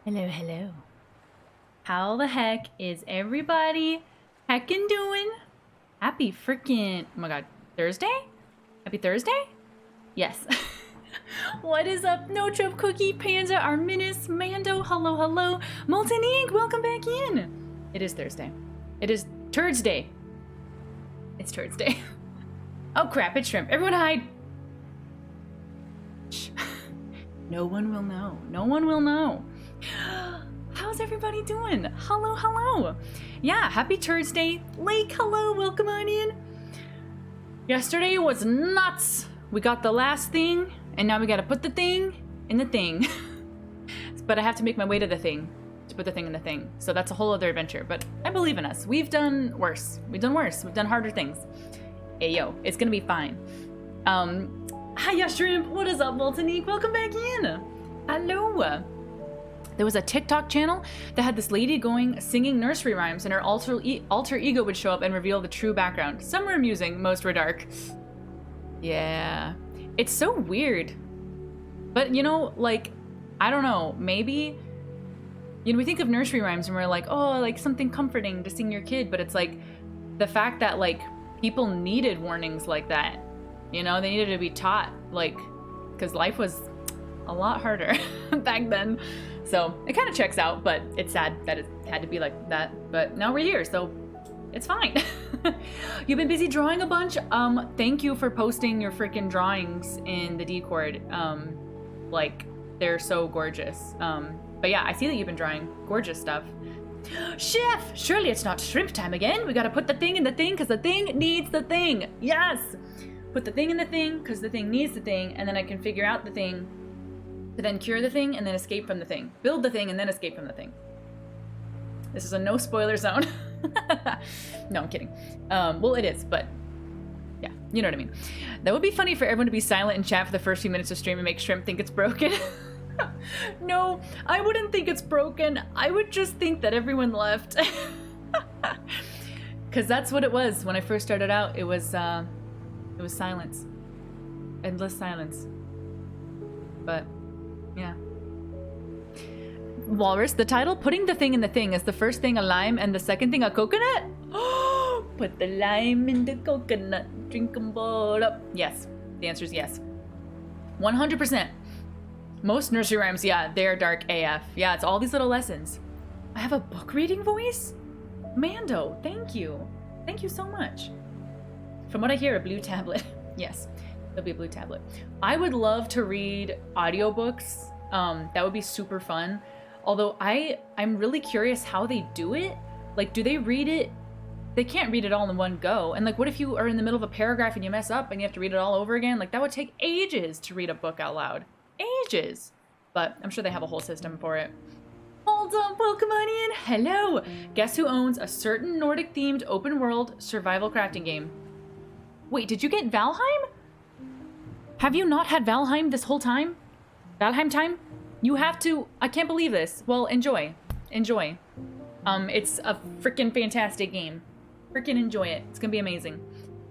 Hello, hello. How the heck is everybody heckin' doing? Happy freaking, oh my god, Thursday? Happy Thursday? Yes. What is up? No Trope Cookie, Panda, Arminus, Mando, hello, hello. Molten Ink, welcome back in. It is Thursday. It is Turds Day. It's Turds Day. Oh crap, it's shrimp. Everyone hide. Shh. No one will know. No one will know. How's everybody doing? Hello, hello. Yeah, happy Thursday. Lake, hello, welcome on in. Yesterday was nuts. We got the last thing, and now we gotta put the thing in the thing. But I have to make my way to the thing, to put the thing in the thing. So that's a whole other adventure, but I believe in us. We've done worse. We've done worse. We've done harder things. Hey, yo, it's gonna be fine. Hiya, Shrimp. What is up, Voltanique? Welcome back in. Hello. There was a TikTok channel that had this lady singing nursery rhymes, and her alter ego would show up and reveal the true background. Some were amusing, most were dark. Yeah. It's so weird. But, you know, like, I don't know, maybe, you know, we think of nursery rhymes and we're like, oh, like something comforting to sing your kid, but it's like the fact that, like, people needed warnings like that. You know, they needed to be taught, like, because life was a lot harder back then. So it kind of checks out, but it's sad that it had to be like that. But now we're here, so it's fine. You've been busy drawing a bunch. Thank you for posting your freaking drawings in the Discord. Like, they're so gorgeous. But yeah, I see that you've been drawing gorgeous stuff. Chef, surely it's not shrimp time again. We gotta put the thing in the thing because the thing needs the thing. Yes. Put the thing in the thing because the thing needs the thing, and then I can figure out the thing to then cure the thing and then escape from the thing. Build the thing and then escape from the thing. This is a no spoiler zone. No, I'm kidding. Well, it is, but yeah, you know what I mean. That would be funny for everyone to be silent in chat for the first few minutes of stream and make Shrimp think it's broken. No, I wouldn't think it's broken. I would just think that everyone left. Because that's what it was when I first started out. It was silence. Endless silence. But yeah. Walrus, the title, putting the thing in the thing, is the first thing a lime and the second thing a coconut? Put the lime in the coconut, drink 'em both up. Yes, the answer is yes. 100%. Most nursery rhymes, yeah, they're dark AF. Yeah, it's all these little lessons. I have a book reading voice? Mando, thank you. Thank you so much. From what I hear, a blue tablet. Yes. There'll be a blue tablet. I would love to read audiobooks. That would be super fun. Although I'm really curious how they do it. Like, do they read it? They can't read it all in one go. And like, what if you are in the middle of a paragraph and you mess up and you have to read it all over again? Like, that would take ages to read a book out loud. Ages. But I'm sure they have a whole system for it. Hold up, welcome on in. Hello. Guess who owns a certain Nordic-themed open-world survival crafting game? Wait, did you get Valheim? Have you not had Valheim this whole time? Valheim time? You have to. I can't believe this. Well, enjoy. Enjoy. It's a freaking fantastic game. Freaking enjoy it. It's gonna be amazing.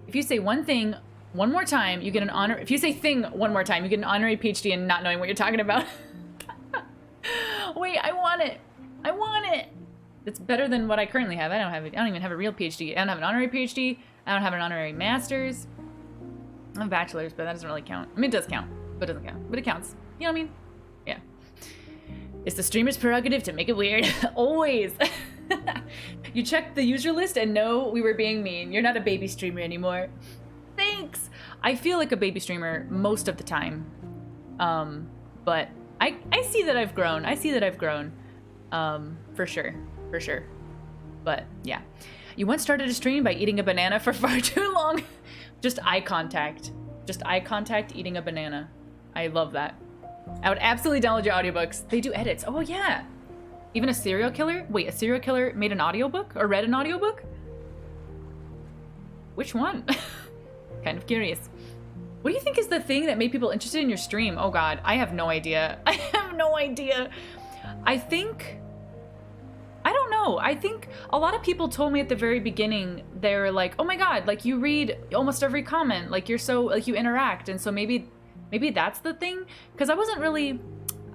If you say one thing one more time, you get an honor. If you say thing one more time, you get an honorary PhD in not knowing what you're talking about. Wait, I want it. I want it. It's better than what I currently have. I don't even have a real PhD. I don't have an honorary PhD. I don't have an honorary master's. I have a bachelor's, but that doesn't really count. I mean, it does count, but it doesn't count. But it counts. You know what I mean? Yeah. It's the streamer's prerogative to make it weird. Always. You checked the user list and know we were being mean. You're not a baby streamer anymore. Thanks. I feel like a baby streamer most of the time. But I see that I've grown. I see that I've grown. For sure. For sure. But yeah. You once started a stream by eating a banana for far too long. Just eye contact. Just eye contact eating a banana. I love that. I would absolutely download your audiobooks. They do edits. Oh, yeah. Even a serial killer? Wait, a serial killer made an audiobook? Or read an audiobook? Which one? Kind of curious. What do you think is the thing that made people interested in your stream? Oh, God. I have no idea. I have no idea. I don't know. I think a lot of people told me at the very beginning, they were like, oh my God, like you read almost every comment, like you're so, like you interact. And so maybe that's the thing. Because I wasn't really,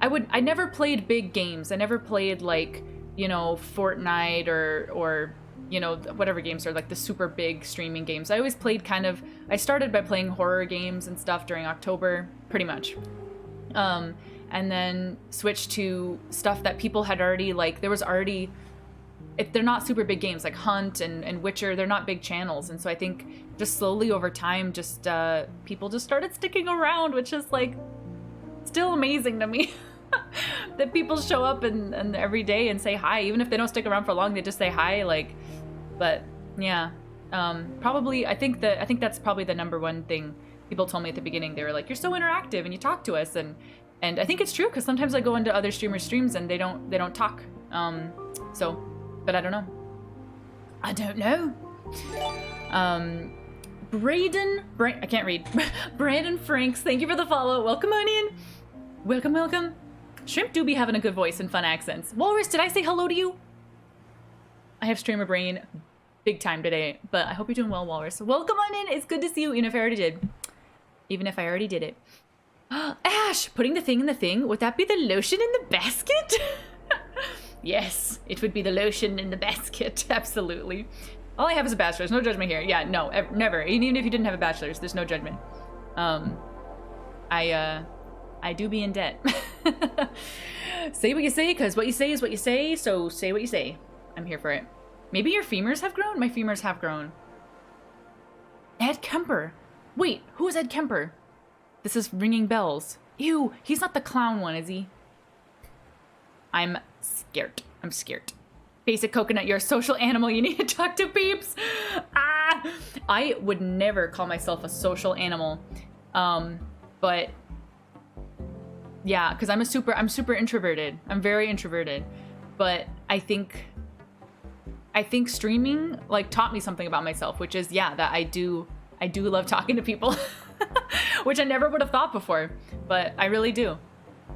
I never played big games. I never played like, you know, Fortnite or you know, whatever games are like the super big streaming games. I always played I started by playing horror games and stuff during October, pretty much. And then switched to stuff that people had already, like, there was already, if they're not super big games, like Hunt and Witcher, they're not big channels. And so I think just slowly over time, just people just started sticking around, which is like still amazing to me. That people show up and every day and say hi, even if they don't stick around for long, they just say hi, like. But yeah, probably I think that's probably the number one thing people told me at the beginning. They were like, you're so interactive and you talk to us, and I think it's true, because sometimes I go into other streamers' streams and they don't talk. So, but I don't know. I don't know. I can't read. Brandon Franks, thank you for the follow. Welcome on in. Welcome, welcome. Shrimp do be having a good voice and fun accents. Walrus, did I say hello to you? I have streamer brain big time today, but I hope you're doing well, Walrus. Welcome on in. It's good to see you, even if I already did. Even if I already did it. Ash, putting the thing in the thing. Would that be the lotion in the basket? Yes, it would be the lotion in the basket. Absolutely. All I have is a bachelor's. No judgment here. Yeah, no, never. Even if you didn't have a bachelor's, there's no judgment. I do be in debt. Say what you say, because what you say is what you say, so say what you say. I'm here for it. Maybe your femurs have grown? My femurs have grown. Ed Kemper. Wait, who is Ed Kemper? This is ringing bells. Ew, he's not the clown one, is he? I'm scared. I'm scared. Basic Coconut, you're a social animal. You need to talk to peeps. Ah! I would never call myself a social animal. But yeah, because I'm super introverted. I'm very introverted. But I think streaming like taught me something about myself, which is, yeah, that I do love talking to people. Which I never would have thought before, but I really do.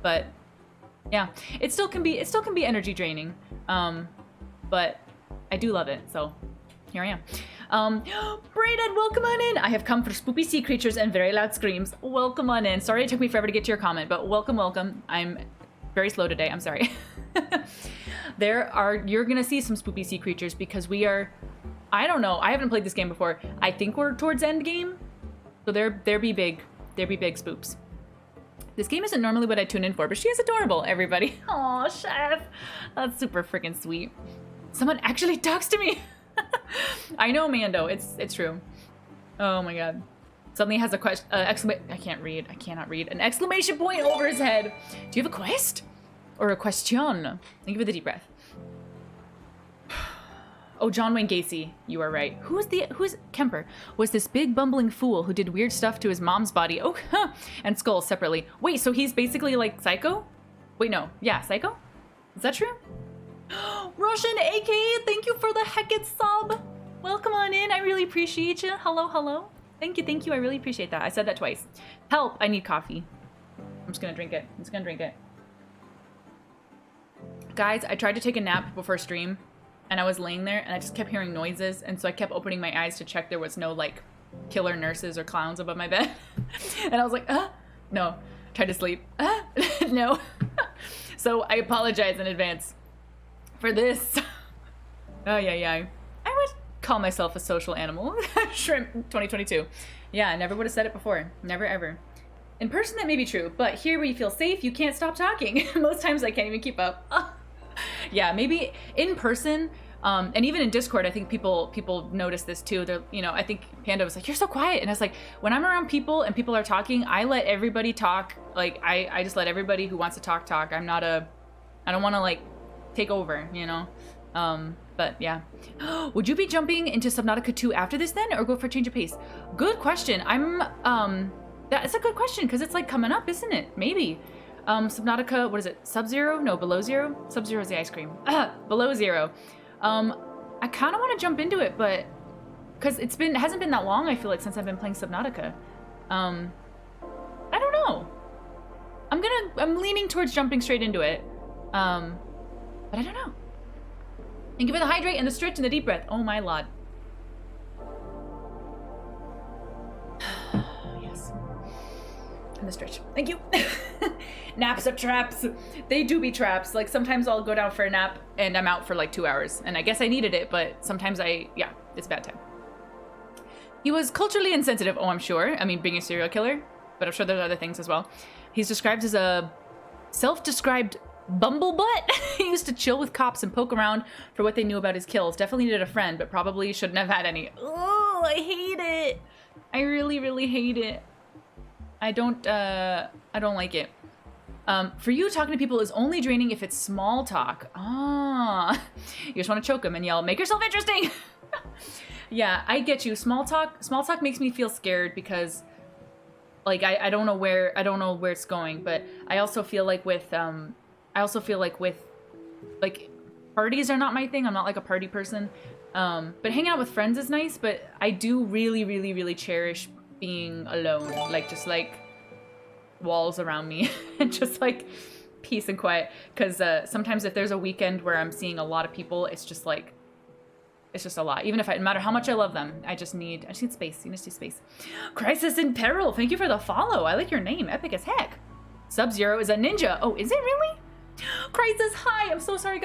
But yeah, it still can be energy draining. But I do love it, so here I am. Braided, welcome on in. I have come for spoopy sea creatures and very loud screams. Welcome on in. Sorry it took me forever to get to your comment, but welcome. I'm very slow today, I'm sorry. You're gonna see some spoopy sea creatures because we are, I don't know, I haven't played this game before. I think we're towards end game. So there be big spoops. This game isn't normally what I tune in for, but she is adorable, everybody. Aw, Chef. That's super freaking sweet. Someone actually talks to me. I know, Mando. It's true. Oh my god. Suddenly has a question. I can't read. I cannot read. An exclamation point over his head. Do you have a quest? Or a question? Thank you for the deep breath. Oh, John Wayne Gacy. You are right. Who's Kemper? Was this big bumbling fool who did weird stuff to his mom's body. Oh, and Skull separately. Wait, so he's basically like Psycho? Wait, no. Yeah, Psycho? Is that true? Russian AK, thank you for the Hecate sub. Welcome on in. I really appreciate you. Hello. Thank you. I really appreciate that. I said that twice. Help, I need coffee. I'm just gonna drink it. Guys, I tried to take a nap before stream, and I was laying there, and I just kept hearing noises, and so I kept opening my eyes to check there was no, like, killer nurses or clowns above my bed. And I was like, no. Tried to sleep. No. So I apologize in advance for this. Oh, yeah. I would call myself a social animal. Shrimp 2022. Yeah, I never would have said it before. Never, ever. In person, that may be true, but here where you feel safe, you can't stop talking. Most times I can't even keep up. Yeah, maybe in person, and even in Discord, I think people notice this too. They're, I think Panda was like, you're so quiet. And I was like, when I'm around people and people are talking, I let everybody talk. Like, I just let everybody who wants to talk. I don't want to, like, take over, but yeah. Would you be jumping into Subnautica 2 after this then, or go for a change of pace? Good question. That's a good question, because it's like coming up, isn't it? Maybe. Subnautica, what is it? Sub-Zero? No, Below Zero? Sub-Zero is the ice cream. Below Zero. I kind of want to jump into it, but because it hasn't been that long, I feel like, since I've been playing Subnautica. I don't know. I'm leaning towards jumping straight into it. But I don't know. And give it the hydrate and the stretch and the deep breath. Oh my lord. Yes. in the stretch. Thank you. Naps are traps. They do be traps. Like sometimes I'll go down for a nap and I'm out for like 2 hours. And I guess I needed it, but sometimes yeah, it's bad time. He was culturally insensitive. Oh, I'm sure. I mean, being a serial killer, but I'm sure there's other things as well. He's described as a self-described bumblebutt. He used to chill with cops and poke around for what they knew about his kills. Definitely needed a friend, but probably shouldn't have had any. Oh, I hate it. I really, really hate it. I don't like it. For you, talking to people is only draining if it's small talk. Ah, you just want to choke them and yell, make yourself interesting. Yeah, I get you. Small talk makes me feel scared because like I don't know where it's going, but I also feel like with like parties are not my thing. I'm not like a party person. But hanging out with friends is nice, but I do really, really, really cherish being alone. Like just like walls around me and just like peace and quiet. Because sometimes if there's a weekend where I'm seeing a lot of people, it's just like, it's just a lot. Even if no matter how much I love them, I just need space. You need space. Crisis in Peril. Thank you for the follow. I like your name. Epic as heck. Sub-Zero is a ninja. Oh, is it really? Crisis, hi. I'm so sorry.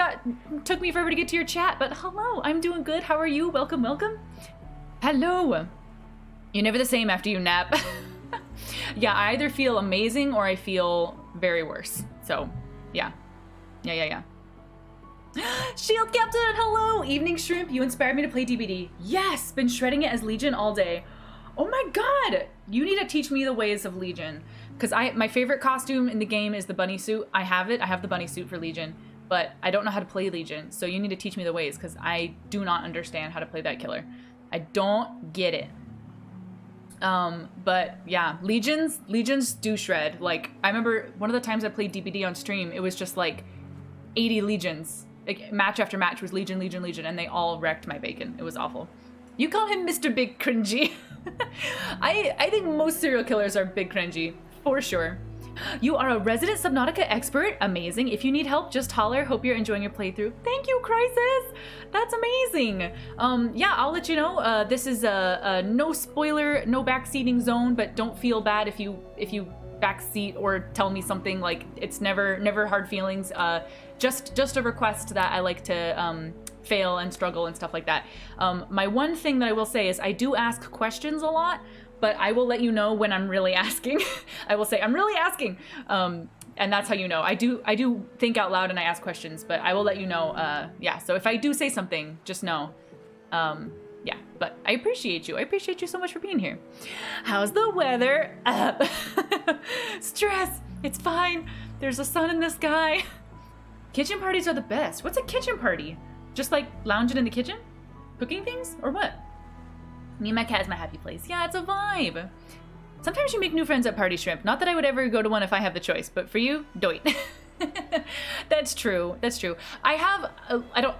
Took me forever to get to your chat, but hello. I'm doing good. How are you? Welcome, welcome. Hello. You're never the same after you nap. Yeah, I either feel amazing or I feel very worse. So, yeah. Yeah. Shield Captain, hello! Evening Shrimp, you inspired me to play DBD. Yes, been shredding it as Legion all day. Oh my god! You need to teach me the ways of Legion. Because my favorite costume in the game is the bunny suit. I have it. I have the bunny suit for Legion. But I don't know how to play Legion. So you need to teach me the ways because I do not understand how to play that killer. I don't get it. But yeah, Legions do shred. Like, I remember one of the times I played DBD on stream, it was just like 80 Legions. Like, match after match was Legion, and they all wrecked my bacon. It was awful. You call him Mr. Big Cringy. I think most serial killers are big cringy, for sure. You are a resident Subnautica expert. Amazing. If you need help, just holler. Hope you're enjoying your playthrough. Thank you, Crisis. That's amazing. Yeah, I'll let you know. This is a no spoiler, no backseating zone, but don't feel bad if you backseat or tell me something. Like, it's never hard feelings. Just a request that I like to fail and struggle and stuff like that. My one thing that I will say is I do ask questions a lot, but I will let you know when I'm really asking. I will say, I'm really asking. And that's how you know. I do think out loud and I ask questions, but I will let you know. Yeah, so if I do say something, just know. Yeah, but I appreciate you. I appreciate you so much for being here. How's the weather? Stress. It's fine. There's a sun in the sky. Kitchen parties are the best. What's a kitchen party? Just like lounging in the kitchen? Cooking things? Or what? Me and my cat is my happy place. Yeah, it's a vibe. Sometimes you make new friends at Party Shrimp. Not that I would ever go to one if I have the choice, but for you, do it. That's true. That's true. I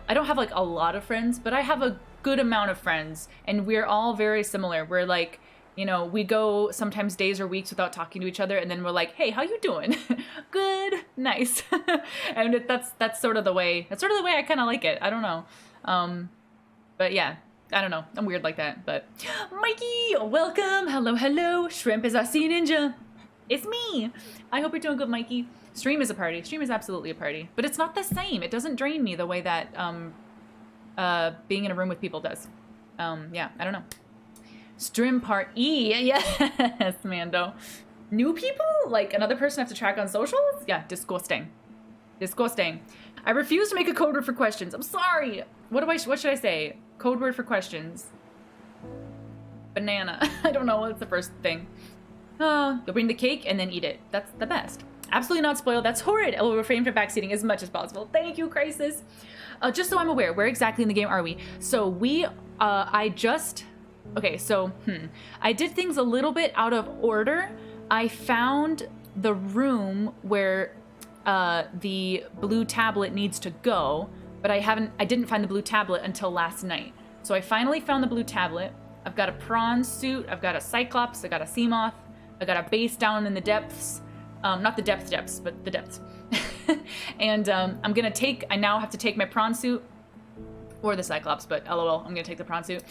don't have like a lot of friends, but I have a good amount of friends, and we're all very similar. We're like, you know, we go sometimes days or weeks without talking to each other, and then we're like, hey, how you doing? Good, nice. And that's sort of the way I kind of like it. I don't know. But yeah, I don't know. I'm weird like that. But Mikey, welcome. Hello. Shrimp is our sea ninja. It's me. I hope you're doing good, Mikey. Stream is a party. Stream is absolutely a party, but it's not the same. It doesn't drain me the way that being in a room with people does. Yeah, I don't know. Stream part E. Yes, Mando. New people? Like another person I have to track on socials? Yeah, disgusting. Disgusting. I refuse to make a code word for questions. I'm sorry. What should I say? Code word for questions. Banana. I don't know. What's the first thing? You'll bring the cake and then eat it. That's the best. Absolutely not spoiled. That's horrid. I will refrain from backseating as much as possible. Thank you, Crisis. Just so I'm aware, where exactly in the game are we? So I did things a little bit out of order. I found the room where the blue tablet needs to go, but I didn't find the blue tablet until last night. So I finally found the blue tablet. I've got a prawn suit, I've got a cyclops, I got a sea moth, I got a base down in the depths. Not the depths, but the depths. And I now have to take my prawn suit, or the cyclops, but lol, I'm gonna take the prawn suit,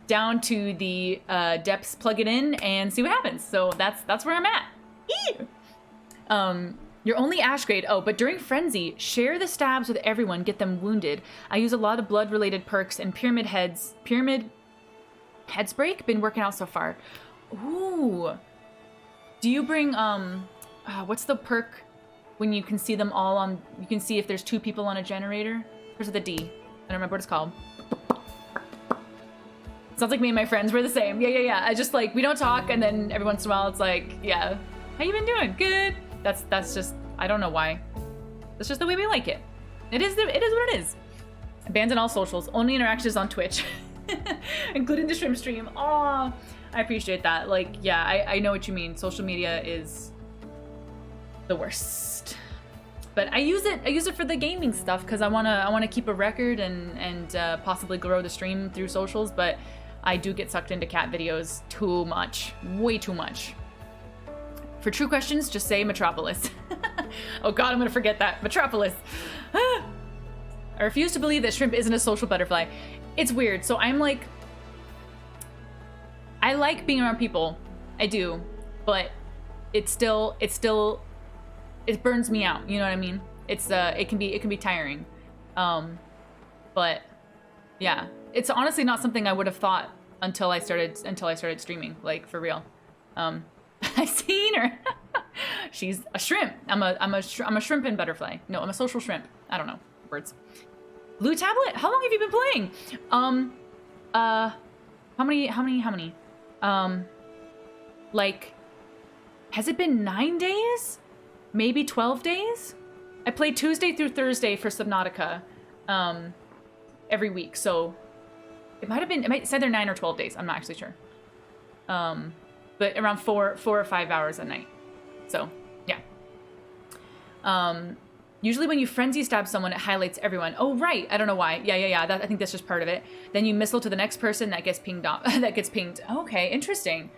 down to the depths, plug it in, and see what happens. So that's where I'm at. You're only Ash grade. Oh, but during Frenzy, share the stabs with everyone, get them wounded. I use a lot of blood-related perks and Pyramid Heads Break. Been working out so far. Ooh. Do you bring, what's the perk when you can see them all on, you can see if there's 2 people on a generator? Where's the D? I don't remember what it's called. Sounds like me and my friends were the same. Yeah. I just like, we don't talk, and then every once in a while it's like, yeah, how you been doing? Good. That's just, I don't know why. That's just the way we like it. It is what it is. Banned on all socials. Only interactions on Twitch. Including the shrimp stream. Aw, I appreciate that. Like, yeah, I know what you mean. Social media is the worst. But I use it for the gaming stuff because I wanna keep a record and possibly grow the stream through socials, but I do get sucked into cat videos too much. Way too much. For true questions, just say Metropolis. Oh god, I'm gonna forget that. Metropolis. I refuse to believe that shrimp isn't a social butterfly. It's weird. So I'm like, I like being around people. I do. But it burns me out. You know what I mean? It can be tiring. But yeah, it's honestly not something I would have thought until I started streaming, like for real. I seen her. She's a shrimp. I'm a shrimp and butterfly. No, I'm a social shrimp. I don't know. Words. Blue tablet? How long have you been playing? How many? Like, has it been 9 days? Maybe 12 days? I play Tuesday through Thursday for Subnautica, every week. So it might say they're 9 or 12 days. I'm not actually sure. But around 4 or 5 hours a night. So yeah. Usually when you frenzy stab someone, it highlights everyone. Oh, right. I don't know why. Yeah. I think that's just part of it. Then you missile to the next person that gets pinged off. That gets pinged. Okay, interesting.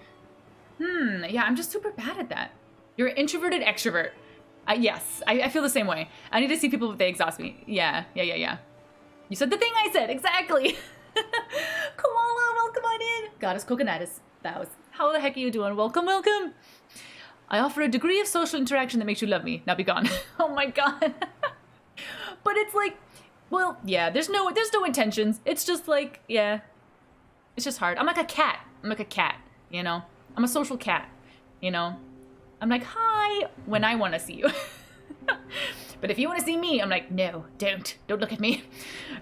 Yeah, I'm just super bad at that. You're an introverted extrovert. Yes, I feel the same way. I need to see people if they exhaust me. Yeah. You said the thing I said. Exactly. Koala, welcome on in. Goddess Coconutus. How the heck are you doing? Welcome. I offer a degree of social interaction that makes you love me. Now be gone. Oh my god. But it's like, well, yeah, there's no intentions. It's just like, yeah. It's just hard. I'm like a cat, you know? I'm a social cat, you know? I'm like, hi, when I want to see you. But if you want to see me, I'm like, no, don't look at me.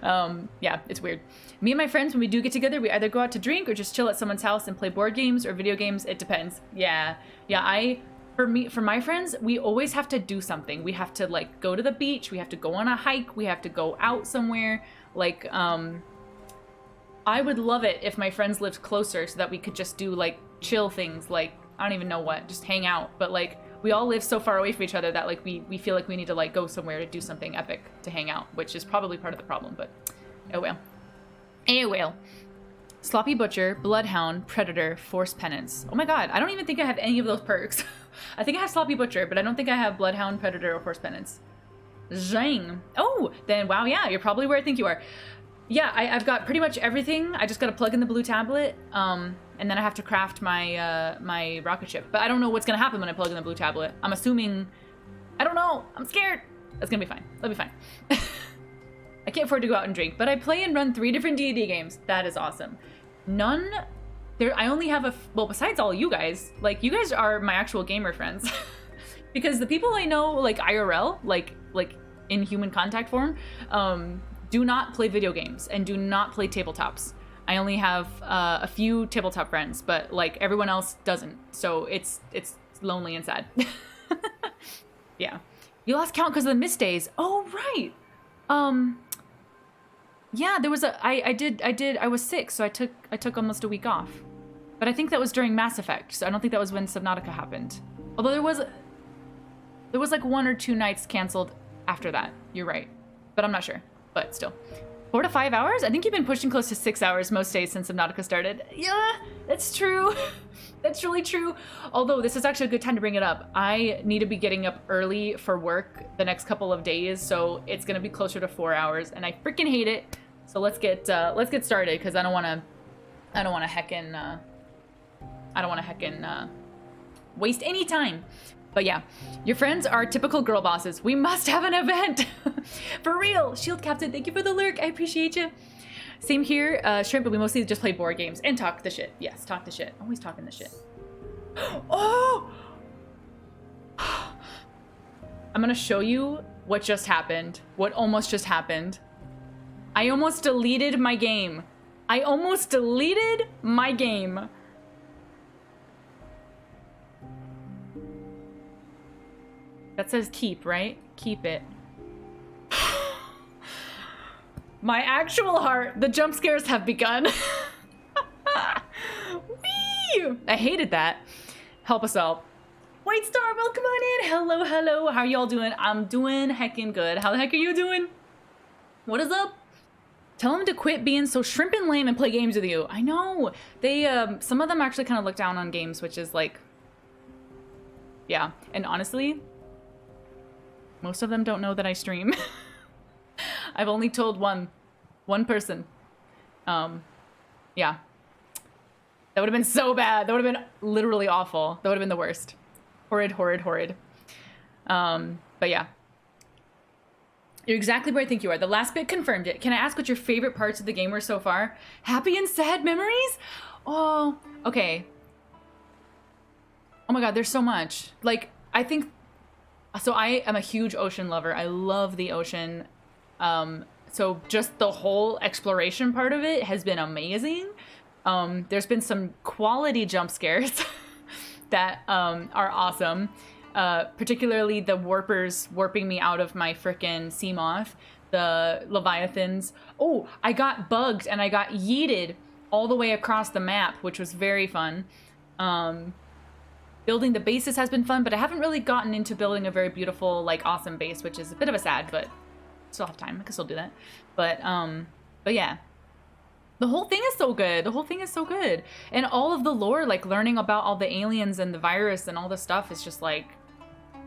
Yeah, it's weird. Me and my friends, when we do get together, we either go out to drink or just chill at someone's house and play board games or video games. It depends. Yeah, for my friends, we always have to do something. We have to like go to the beach. We have to go on a hike. We have to go out somewhere. Like, I would love it if my friends lived closer so that we could just do like chill things. Like, I don't even know what, just hang out. But like, we all live so far away from each other that like we feel like we need to like go somewhere to do something epic to hang out, which is probably part of the problem, but oh well. Sloppy Butcher, Bloodhound, Predator, Force Penance. Oh my god, I don't even think I have any of those perks. I think I have Sloppy Butcher, but I don't think I have Bloodhound, Predator, or Force Penance. Zhang. Oh, then wow, yeah, you're probably where I think you are. Yeah, I've got pretty much everything. I just gotta plug in the blue tablet, and then I have to craft my my rocket ship. But I don't know what's gonna happen when I plug in the blue tablet. I'm assuming, I don't know. I'm scared. That's gonna be fine. That'll be fine. I can't afford to go out and drink, but I play and run 3 different D&D games. That is awesome. I only have well, besides all you guys, like you guys are my actual gamer friends. Because the people I know, like IRL, like in human contact form, do not play video games and do not play tabletops. I only have a few tabletop friends, but like everyone else doesn't. So it's lonely and sad. Yeah. You lost count because of the missed days. Oh, right. Yeah, there was I was sick, so I took almost a week off. But I think that was during Mass Effect, so I don't think that was when Subnautica happened. Although there was like 1 or 2 nights canceled after that. You're right. But I'm not sure. But still. 4 to 5 hours? I think you've been pushing close to 6 hours most days since Subnautica started. Yeah, that's true. That's really true. Although this is actually a good time to bring it up. I need to be getting up early for work the next couple of days, so it's gonna be closer to 4 hours, and I freaking hate it. So let's get started, because I don't wanna heckin' waste any time. But yeah, your friends are typical girl bosses. We must have an event. For real. Shield Captain, thank you for the lurk. I appreciate you. Same here, Shrimp, but we mostly just play board games and talk the shit. Yes, talk the shit. Always talking the shit. Oh! I'm gonna show you what just happened. What almost just happened. I almost deleted my game. I almost deleted my game. That says keep, right? Keep it. My actual heart, the jump scares have begun. Whee! I hated that. Help us out. White Star, welcome on in. Hello, hello. How y'all doing? I'm doing heckin' good. How the heck are you doing? What is up? Tell them to quit being so shrimp and lame and play games with you. I know. They, some of them actually kind of look down on games, which is like, yeah. And honestly, most of them don't know that I stream. I've only told one person. Yeah. That would have been so bad. That would have been literally awful. That would have been the worst. Horrid, horrid, horrid. But yeah. You're exactly where I think you are. The last bit confirmed it. Can I ask what your favorite parts of the game were so far? Happy and sad memories? Oh, okay. Oh my god, there's so much. Like, I think... So I am a huge ocean lover. I love the ocean. So just the whole exploration part of it has been amazing. There's been some quality jump scares that are awesome. Particularly the warpers warping me out of my frickin' sea moth, the leviathans. Oh, I got bugged and I got yeeted all the way across the map, which was very fun. Building the bases has been fun, but I haven't really gotten into building a very beautiful, like, awesome base, which is a bit of a sad, but still have time. I can still do that. But yeah. The whole thing is so good. The whole thing is so good. And all of the lore, like, learning about all the aliens and the virus and all this stuff is just, like,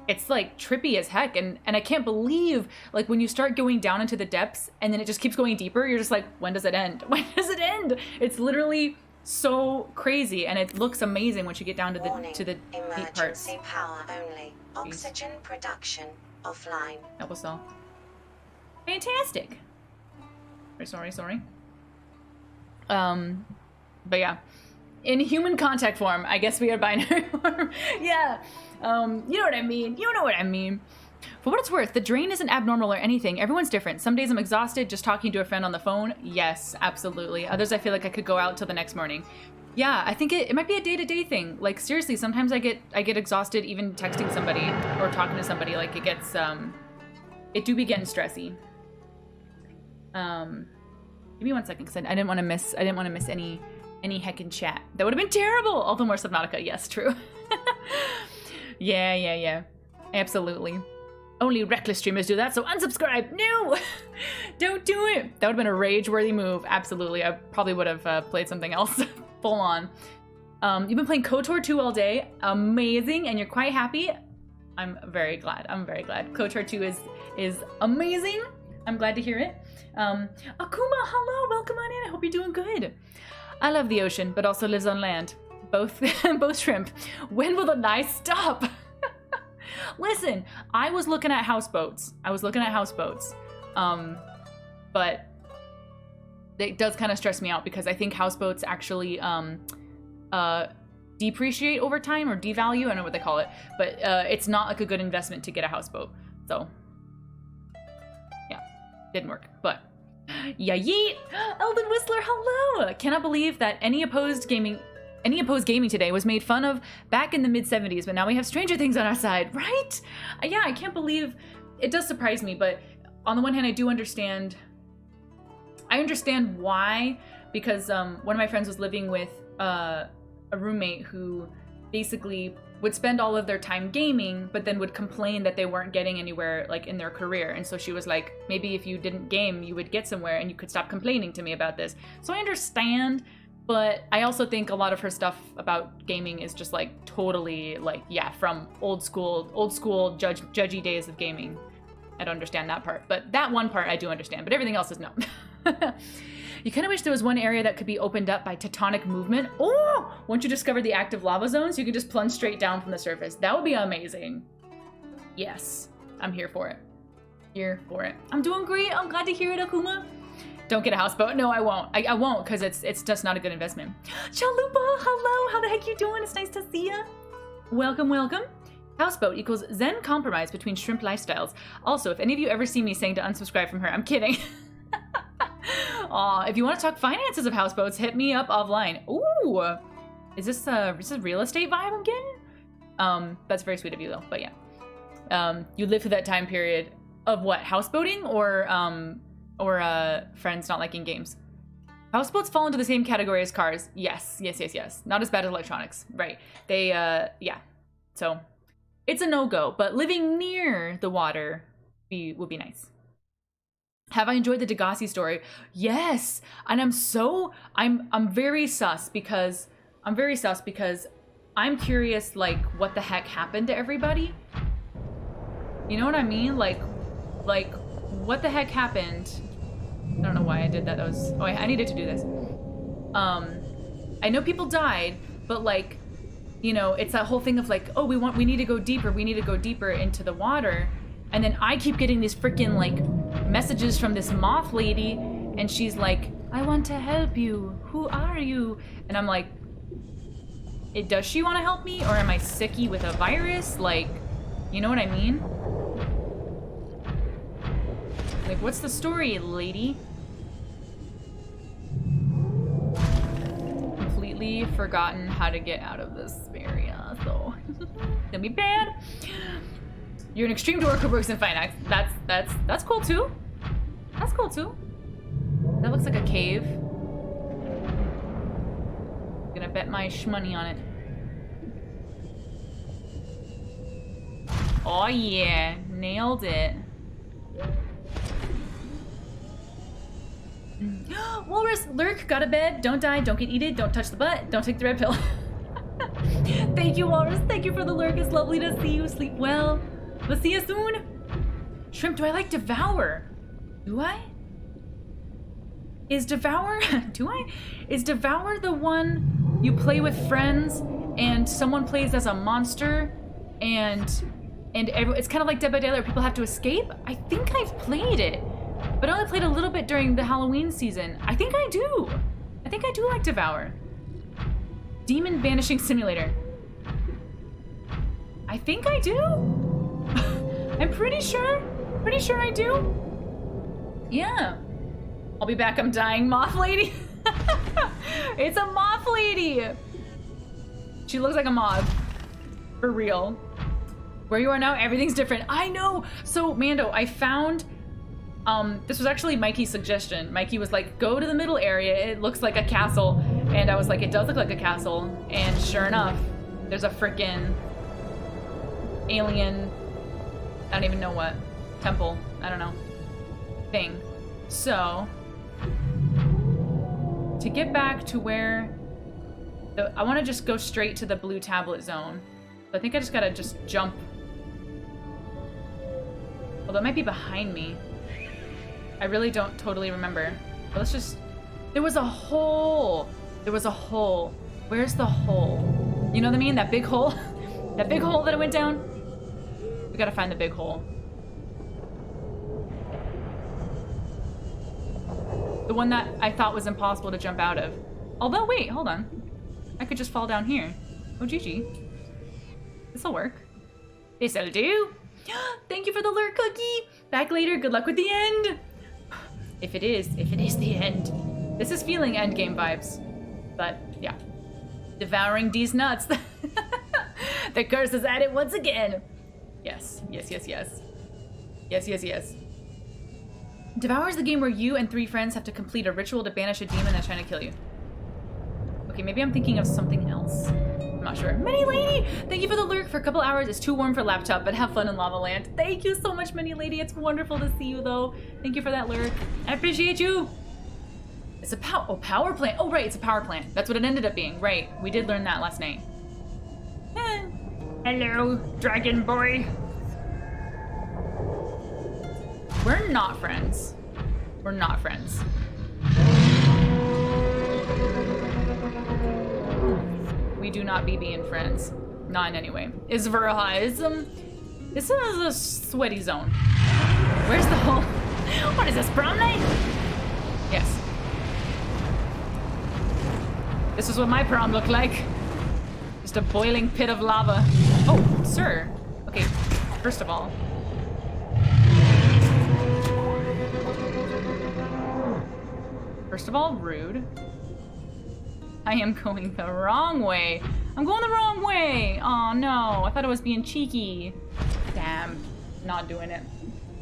it's, like, trippy as heck. And I can't believe, like, when you start going down into the depths and then it just keeps going deeper, you're just like, when does it end? When does it end? It's literally... so crazy, and it looks amazing once you get down to the deep parts. Emergency power only. Oxygen production offline. That was all. Fantastic. Sorry. But yeah, in human contact form, I guess we are binary form. Yeah. You know what I mean. You know what I mean. For what it's worth, the drain isn't abnormal or anything. Everyone's different. Some days I'm exhausted just talking to a friend on the phone. Yes, absolutely. Others I feel like I could go out till the next morning. Yeah, I think it might be a day-to-day thing. Like, seriously, sometimes I get exhausted even texting somebody or talking to somebody. Like, it gets, it do be getting stressy. Give me 1 second, because I didn't want to miss any heckin' chat. That would have been terrible! All the more Subnautica. Yes, true. Yeah. Absolutely. Only reckless streamers do that, so unsubscribe! No! Don't do it! That would have been a rage-worthy move. Absolutely. I probably would have played something else. Full on. You've been playing KOTOR 2 all day. Amazing, and you're quite happy. I'm very glad. KOTOR 2 is amazing. I'm glad to hear it. Akuma, hello! Welcome on in. I hope you're doing good. I love the ocean, but also lives on land. Both shrimp. When will the nice stop? Listen, I was looking at houseboats. But it does kind of stress me out because I think houseboats actually depreciate over time or devalue. I don't know what they call it, but it's not like a good investment to get a houseboat. So yeah, didn't work. But yeah, yeet. Elden Whistler, hello. Cannot believe that any opposed gaming today was made fun of back in the mid-70s, but now we have Stranger Things on our side, right? Yeah, I can't believe... It does surprise me, but on the one hand, I do understand... I understand why, because one of my friends was living with a roommate who basically would spend all of their time gaming, but then would complain that they weren't getting anywhere, like, in their career. And so she was like, maybe if you didn't game, you would get somewhere, and you could stop complaining to me about this. So I understand... But I also think a lot of her stuff about gaming is just like totally like, yeah, from old school judgy days of gaming. I don't understand that part, but that one part I do understand, but everything else is no. You kind of wish there was one area that could be opened up by tectonic movement. Oh! Once you discover the active lava zones, you can just plunge straight down from the surface. That would be amazing. Yes, I'm here for it. Here for it. I'm doing great. I'm glad to hear it, Akuma. Don't get a houseboat. No, I won't. I won't, because it's just not a good investment. Chalupa, hello. How the heck you doing? It's nice to see ya. Welcome, welcome. Houseboat equals Zen compromise between shrimp lifestyles. Also, if any of you ever see me saying to unsubscribe from her, I'm kidding. Aw, if you want to talk finances of houseboats, hit me up offline. Ooh, is this a real estate vibe I'm getting? That's very sweet of you though, but yeah. You lived through that time period of what, houseboating or friends not liking games? Houseboats fall into the same category as cars. Yes. Not as bad as electronics, right? They, yeah. So, it's a no-go, but living near the water would be nice. Have I enjoyed the Degassi story? Yes, and I'm very sus because I'm curious, like, what the heck happened to everybody. You know what I mean? Like, what the heck happened? I don't know why I did that. I needed to do this. I know people died, but like, you know, it's that whole thing of like, oh, we need to go deeper into the water. And then I keep getting these freaking like messages from this moth lady, and she's like, I want to help you. Who are you? And I'm like, does she want to help me, or am I sicky with a virus? Like, you know what I mean? Like, what's the story, lady? Completely forgotten how to get out of this area, so it's gonna be bad. You're an extreme dork who works in finance. That's cool too. That's cool too. That looks like a cave. I'm gonna bet my shmoney on it. Oh yeah, nailed it. Walrus, lurk, got a bed, don't die, don't get eaten, don't touch the butt, don't take the red pill. Thank you, Walrus. Thank you for the lurk. It's lovely to see you. Sleep well. We'll see you soon. Shrimp, do I like Devour? Do I? Is Devour the one you play with friends and someone plays as a monster and it's kind of like Dead by Daylight where people have to escape? I think I've played it, but I only played a little bit during the Halloween season. I think I do like Devour. Demon Banishing Simulator. I think I do. I'm pretty sure I do. Yeah. I'll be back, I'm dying, moth lady. It's a moth lady. She looks like a moth. For real. Where you are now, everything's different. I know. So, Mando, I found, this was actually Mikey's suggestion. Mikey was like, go to the middle area. It looks like a castle. And I was like, it does look like a castle. And sure enough, there's a frickin' alien, I don't even know what, temple, I don't know, thing. So, to get back to where, I want to just go straight to the blue tablet zone. So I think I just gotta jump. Although it might be behind me. I really don't totally remember. But let's just, there was a hole. Where's the hole? You know what I mean? That big hole? That big hole that I went down? We gotta find the big hole. The one that I thought was impossible to jump out of. Although, wait, hold on. I could just fall down here. Oh, GG. This'll work. This'll do. Thank you for the lurk, Cookie. Back later, good luck with the end. If it is the end. This is feeling endgame vibes. But, yeah. Devouring these nuts. The curse is at it once again. Yes. Devour is the game where you and 3 friends have to complete a ritual to banish a demon that's trying to kill you. Okay, maybe I'm thinking of something else. I'm not sure. Mini Lady! Thank you for the lurk. For a couple hours, it's too warm for laptop, but have fun in Lava Land. Thank you so much, Mini Lady. It's wonderful to see you, though. Thank you for that lurk. I appreciate you. It's a power plant. Oh, right, it's a power plant. That's what it ended up being. Right, we did learn that last night. Hello, dragon boy. We're not friends. We're not friends. We do not be being friends. Not in any way. Is Verha, this is a sweaty zone. Where's the whole... What is this, prom night? Yes. This is what my prom looked like. Just a boiling pit of lava. Oh, sir. Okay, first of all. First of all, rude. I am going the wrong way. I'm going the wrong way. Oh no, I thought I was being cheeky. Damn, not doing it.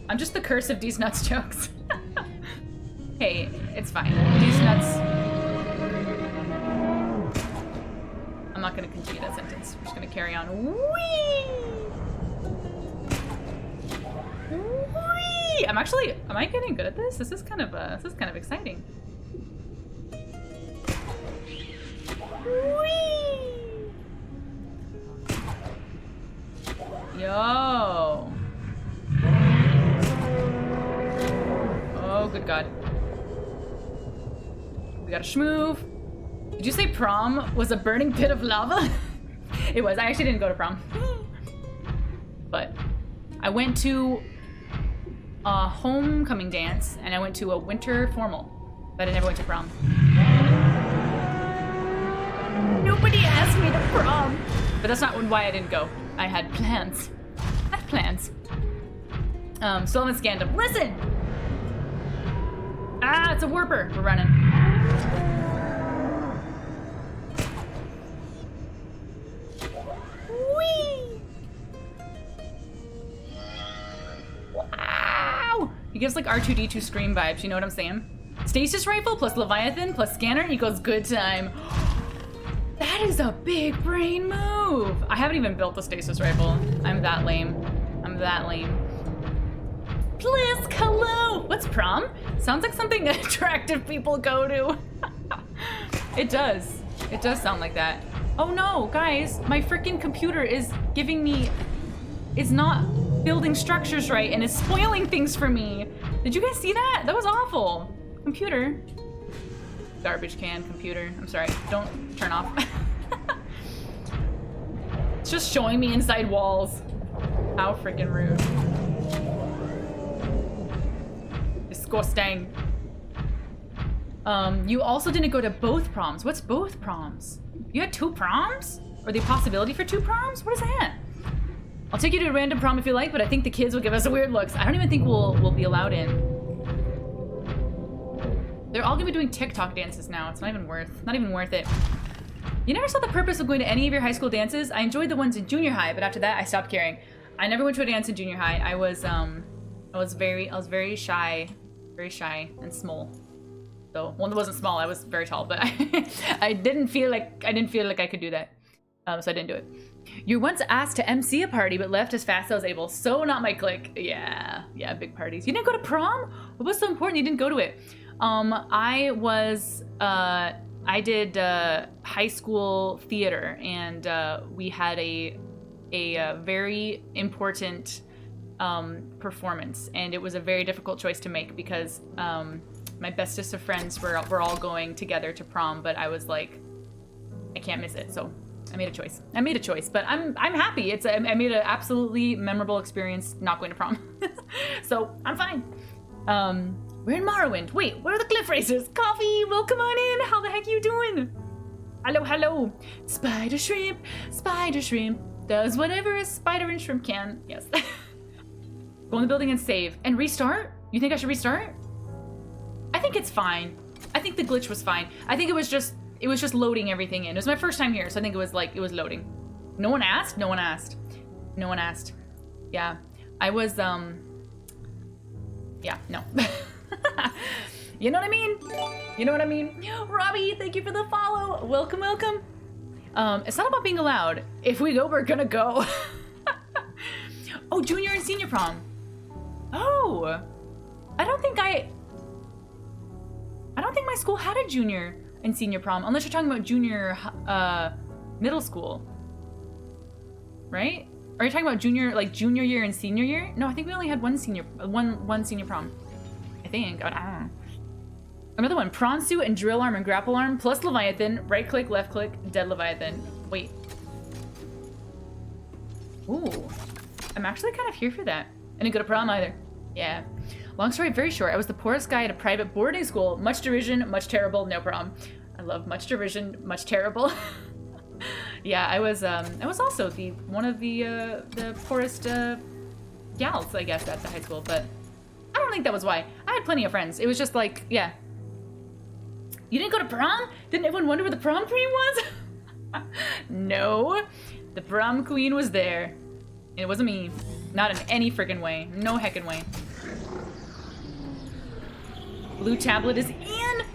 I'm just the curse of these nuts jokes. Hey, it's fine. These nuts. I'm not gonna continue that sentence. We're just gonna carry on. Whee! Whee! Am I getting good at this? This is kind of exciting. Whee! Yo. Oh, good God. We got a schmoove. Did you say prom was a burning pit of lava? It was. I actually didn't go to prom. But I went to a homecoming dance and I went to a winter formal. But I never went to prom. Nobody asked me to prom. But that's not why I didn't go. I had plans. I had plans. Still haven't scanned them. Listen! Ah, it's a warper. We're running. Whee! Wow! He gives like R2-D2 Scream vibes, you know what I'm saying? Stasis rifle plus Leviathan plus scanner equals good time. That is a big brain move. I haven't even built the stasis rifle. I'm that lame. I'm that lame. Please, hello. What's prom? Sounds like something attractive people go to. It does. It does sound like that. Oh no, guys, my freaking computer is giving me, is not building structures right and is spoiling things for me. Did you guys see that? That was awful. Computer. Garbage can, computer. I'm sorry, don't turn off. It's just showing me inside walls. How freaking rude. Disgusting. You also didn't go to both proms. What's both proms? You had 2 proms? Or the possibility for 2 proms? What is that? I'll take you to a random prom if you like, but I think the kids will give us weird looks. I don't even think we'll be allowed in. They're all gonna be doing TikTok dances now. It's not even worth it. You never saw the purpose of going to any of your high school dances? I enjoyed the ones in junior high, but after that I stopped caring. I never went to a dance in junior high. I was very shy and small. So, well, it wasn't small, I was very tall, but I didn't feel like I could do that. So I didn't do it. You once asked to MC a party, but left as fast as I was able. So not my clique. Yeah, big parties. You didn't go to prom? What was so important you didn't go to it? I did high school theater, and we had a very important performance, and it was a very difficult choice to make because my bestest of friends were all going together to prom, but I was like, I can't miss it, so I made a choice. But I'm happy. I made an absolutely memorable experience not going to prom. So I'm fine. We're in Morrowind. Wait, where are the cliff racers? Coffee, welcome on in. How the heck you doing? Hello. Spider shrimp does whatever a spider and shrimp can. Yes. Go in the building and save and restart. You think I should restart? I think it's fine. I think the glitch was fine. I think it was just loading everything in. It was my first time here, so I think it was loading. No one asked. Yeah, I was yeah, no. You know what I mean? Robbie, thank you for the follow. Welcome. It's not about being allowed. If we go, we're gonna go. Oh, junior and senior prom. Oh, I don't think my school had a junior and senior prom, unless you're talking about junior middle school, right? Are you talking about junior year and senior year? No, I think we only had one senior prom. I think. I don't know. Another one. Prawn suit and drill arm and grapple arm plus Leviathan. Right click, left click, dead Leviathan. Wait. Ooh. I'm actually kind of here for that. I didn't go to prom either. Yeah. Long story very short. I was the poorest guy at a private boarding school. Much derision, much terrible, no prom. I love much derision, much terrible. Yeah, I was also one of the poorest gals, I guess, at the high school, but I don't think that was why. I had plenty of friends. It was just like, yeah. You didn't go to prom? Didn't everyone wonder where the prom queen was? No. The prom queen was there. And it wasn't me. Not in any friggin' way. No heckin' way. Blue tablet is in!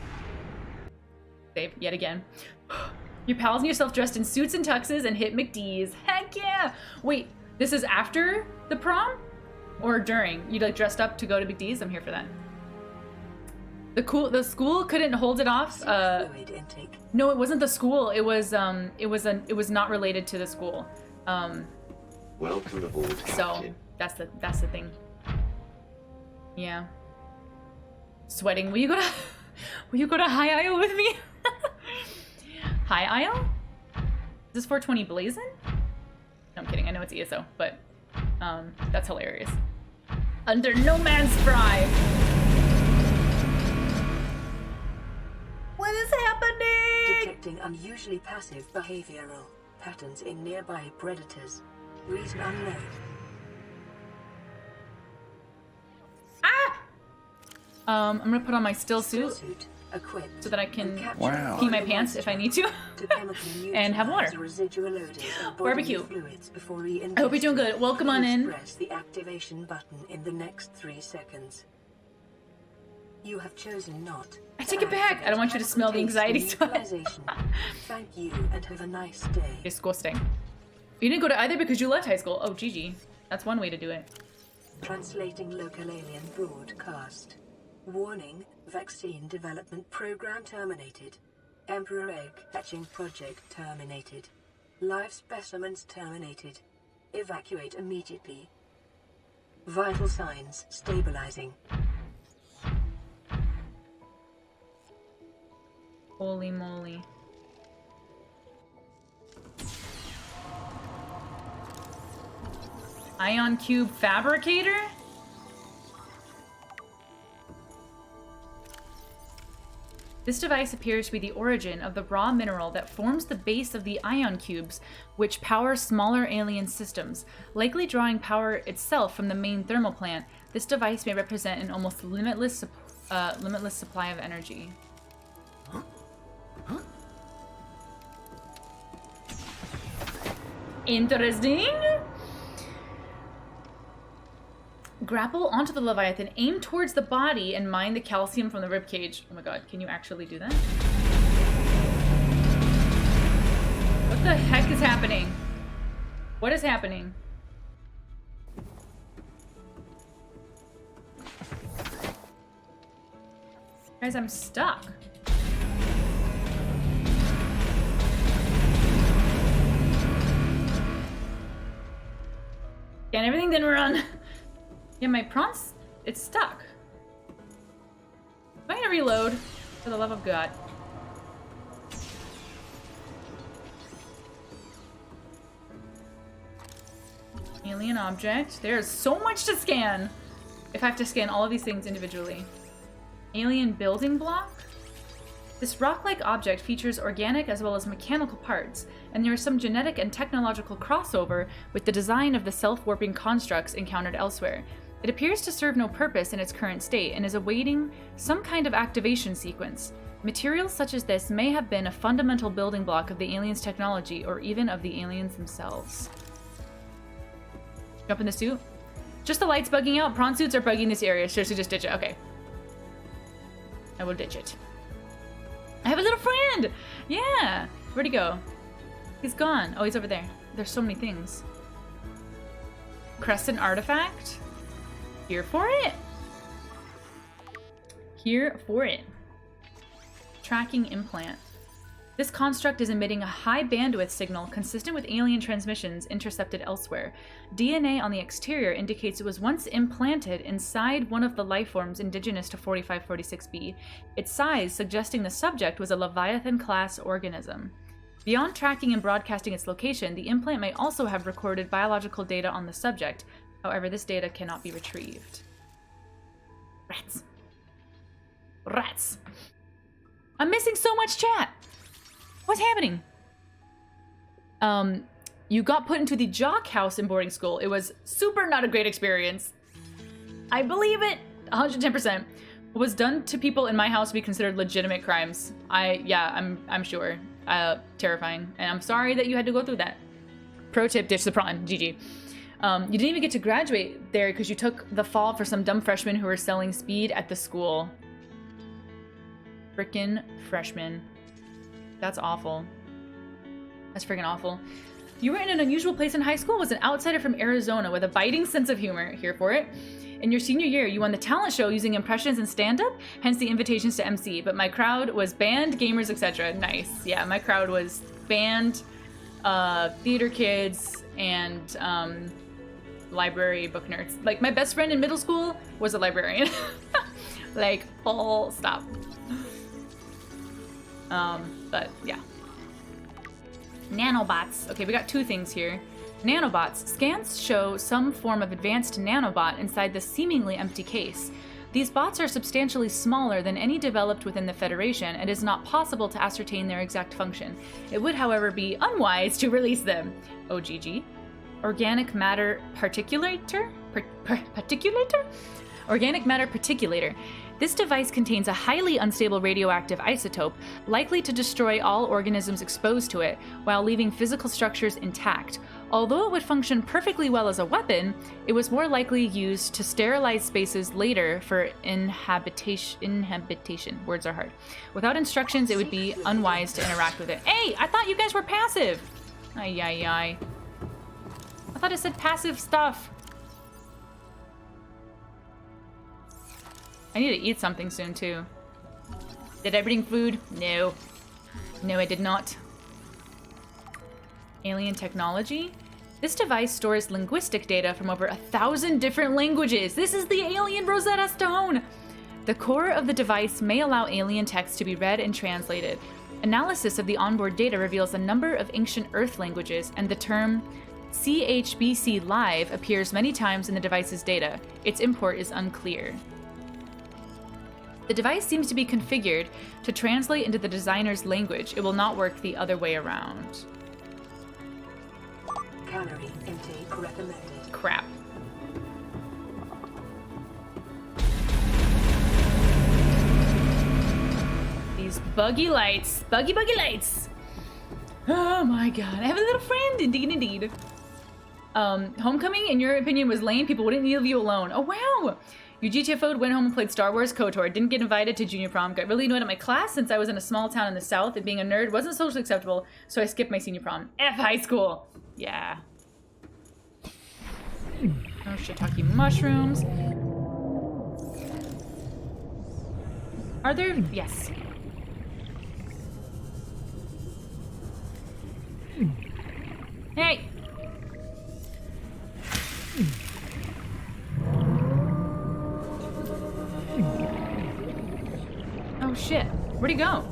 Save, yet again. Your pals and yourself dressed in suits and tuxes and hit McD's. Heck yeah! Wait, this is after the prom? Or during? You like dressed up to go to McD's? I'm here for that. The school couldn't hold it off. No, it wasn't the school. It was not related to the school. Welcome aboard, Captain. So that's the thing. Yeah. Sweating. Will you go to High Isle with me? High Isle? Is this 420 Blazin'? No, I'm kidding. I know it's ESO, but that's hilarious. Under no man's fry. What is happening? Detecting unusually passive behavioral patterns in nearby predators. Reason unknown. Ah! I'm gonna put on my still suit so that I can pee my pants if I need to. And have water. Barbecue. I hope you're doing good. Welcome on in. Press the activation button in the next 3 seconds. You have chosen not. I take it back. I don't want you to smell the anxiety sweat. Thank you and have a nice day. Disgusting. You didn't go to either because you left high school. Oh, GG. That's one way to do it. Translating local alien broadcast. Warning, vaccine development program terminated. Emperor egg hatching project terminated. Live specimens terminated. Evacuate immediately. Vital signs stabilizing. Holy moly. Ion cube fabricator? This device appears to be the origin of the raw mineral that forms the base of the ion cubes, which power smaller alien systems. Likely drawing power itself from the main thermal plant, this device may represent an almost limitless supply of energy. Interesting. Grapple onto the Leviathan, aim towards the body, and mine the calcium from the ribcage. Oh my god, can you actually do that? What the heck is happening? What is happening? Guys, I'm stuck. And everything didn't run. Yeah, my prawns, it's stuck. I'm gonna reload, for the love of God. Alien object. There's so much to scan. If I have to scan all of these things individually. Alien building block. This rock-like object features organic as well as mechanical parts, and there is some genetic and technological crossover with the design of the self-warping constructs encountered elsewhere. It appears to serve no purpose in its current state and is awaiting some kind of activation sequence. Materials such as this may have been a fundamental building block of the aliens' technology or even of the aliens themselves. Jump in the suit? Just the lights bugging out. Prawn suits are bugging this area. Seriously, just ditch it. Okay. I will ditch it. I have a little friend! Yeah! Where'd he go? He's gone. Oh, he's over there. There's so many things. Crescent artifact? Here for it. Here for it. Tracking implant. This construct is emitting a high bandwidth signal consistent with alien transmissions intercepted elsewhere. DNA on the exterior indicates it was once implanted inside one of the lifeforms indigenous to 4546b, its size suggesting the subject was a Leviathan-class organism. Beyond tracking and broadcasting its location, the implant may also have recorded biological data on the subject. However, this data cannot be retrieved. Rats. Rats. I'm missing so much chat! What's happening? You got put into the jock house in boarding school. It was super not a great experience. I believe it, 110%. What was done to people in my house would be considered legitimate crimes. I'm sure. Terrifying. And I'm sorry that you had to go through that. Pro tip, ditch the prawn. GG. You didn't even get to graduate there because you took the fall for some dumb freshmen who were selling speed at the school. Frickin' freshmen. That's awful. That's freaking awful. You were in an unusual place in high school, was an outsider from Arizona with a biting sense of humor. Here for it. In your senior year, you won the talent show using impressions and stand-up, hence the invitations to MC. But my crowd was band, gamers, etc. Nice. Yeah, my crowd was band, theater kids, and library book nerds. Like, my best friend in middle school was a librarian. Like, full stop. But yeah. Nanobots. Okay, we got two things here. Nanobots. Scans show some form of advanced nanobot inside the seemingly empty case. These bots are substantially smaller than any developed within the Federation, and it is not possible to ascertain their exact function. It would, however, be unwise to release them. OGG. Organic matter particulator? Particulator? Organic matter particulator. This device contains a highly unstable radioactive isotope, likely to destroy all organisms exposed to it, while leaving physical structures intact. Although it would function perfectly well as a weapon, it was more likely used to sterilize spaces later for inhabitation. Words are hard. Without instructions, it would be unwise to interact with it. Hey, I thought you guys were passive! Ay. I thought it said passive stuff. I need to eat something soon, too. Did I bring food? No. No, I did not. Alien technology? This device stores linguistic data from over 1,000 different languages. This is the alien Rosetta Stone! The core of the device may allow alien text to be read and translated. Analysis of the onboard data reveals a number of ancient Earth languages, and the term CHBC Live appears many times in the device's data. Its import is unclear. The device seems to be configured to translate into the designer's language. It will not work the other way around. Calorie intake recommended. Crap. These buggy lights. Buggy lights. Oh my god. I have a little friend. Indeed. Homecoming, in your opinion, was lame. People wouldn't leave you alone. Oh, wow. You GTFO'd, went home and played Star Wars KOTOR. Didn't get invited to junior prom. Got really annoyed at my class since I was in a small town in the south and being a nerd wasn't socially acceptable, so I skipped my senior prom. F high school. Yeah. Oh, shiitake mushrooms. Are there? Yes. Hey! Oh shit, where'd he go?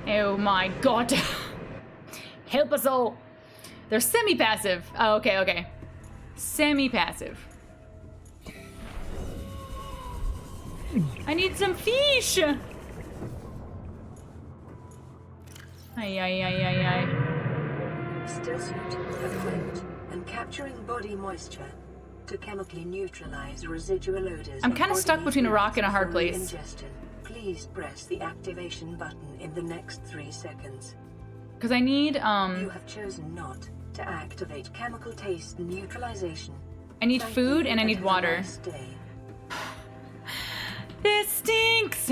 Oh my god. Help us all. They're semi-passive. Oh, okay. Semi-passive. I need some fish! Ay. Still suit equipped and capturing body moisture to chemically neutralize residual odors. I'm kind of stuck between a rock and a hard place. Ingestion. Please press the activation button in the next 3 seconds. Because I need, You have chosen not to activate chemical taste neutralization. I need food and I need water. This stinks!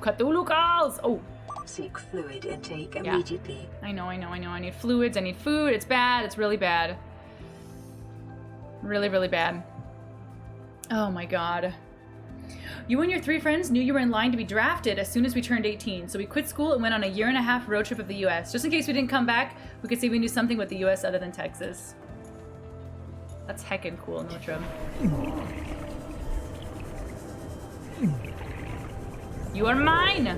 Cthulhu calls! Oh. Seek fluid intake immediately. I know. I need fluids, I need food. It's bad. It's really bad. Really, really bad. Oh my god. You and your 3 friends knew you were in line to be drafted as soon as we turned 18, so we quit school and went on a 1.5-year road trip of the US. Just in case we didn't come back, we could say we knew something with the US other than Texas. That's heckin' cool, Notrum. You are mine!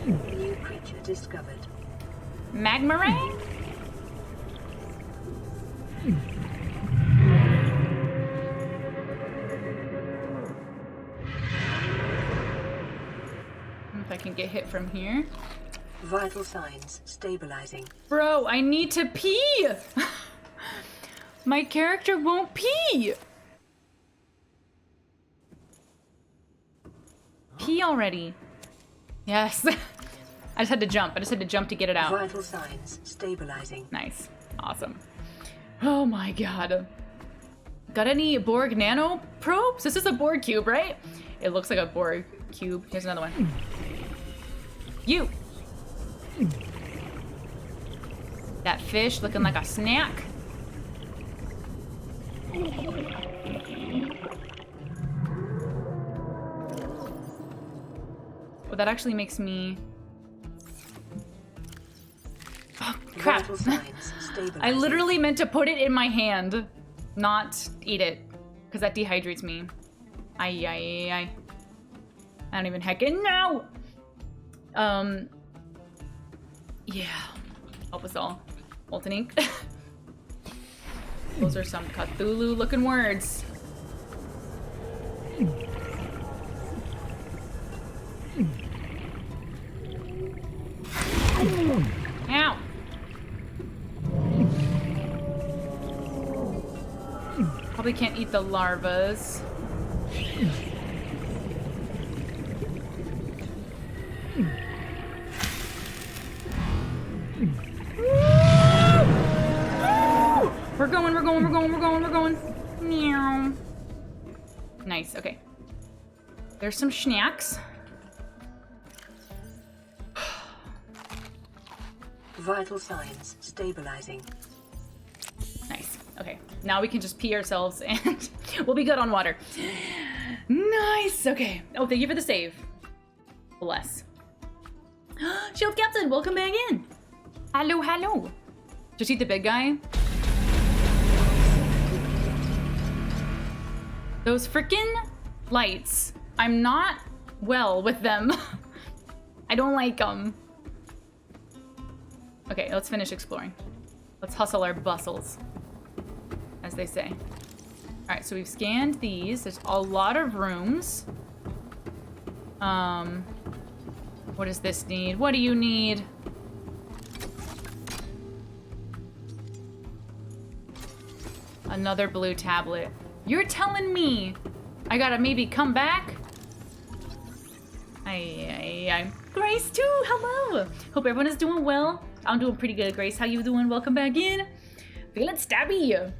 New creature discovered. Magmarang? If I can get hit from here. Vital signs stabilizing. Bro, I need to pee! My character won't pee! Pee already. Yes. I just had to jump. I just had to jump to get it out. Vital signs stabilizing. Nice. Awesome. Oh my god. Got any Borg nano probes? This is a Borg cube, right? It looks like a Borg cube. Here's another one. You! That fish looking like a snack. Well, that actually makes me... Oh, crap. I literally meant to put it in my hand, not eat it, because that dehydrates me. I don't even heckin' know! Yeah. Help us all. Molten ink. Those are some Cthulhu-looking words. Ow! Probably can't eat the larvas. We're going. Meow. Nice, okay. There's some snacks. Vital signs stabilizing. Nice, okay. Now we can just pee ourselves and we'll be good on water. Nice, okay. Oh, thank you for the save. Bless. Shield Captain, welcome back in. Hello. Just eat the big guy. Those frickin' lights. I'm not well with them. I don't like them. Okay, let's finish exploring. Let's hustle our bustles, as they say. All right, so we've scanned these. There's a lot of rooms. What does this need? What do you need? Another blue tablet. You're telling me I gotta maybe come back? Grace too, hello. Hope everyone is doing well. I'm doing pretty good, Grace. How you doing? Welcome back in. Feeling stabby.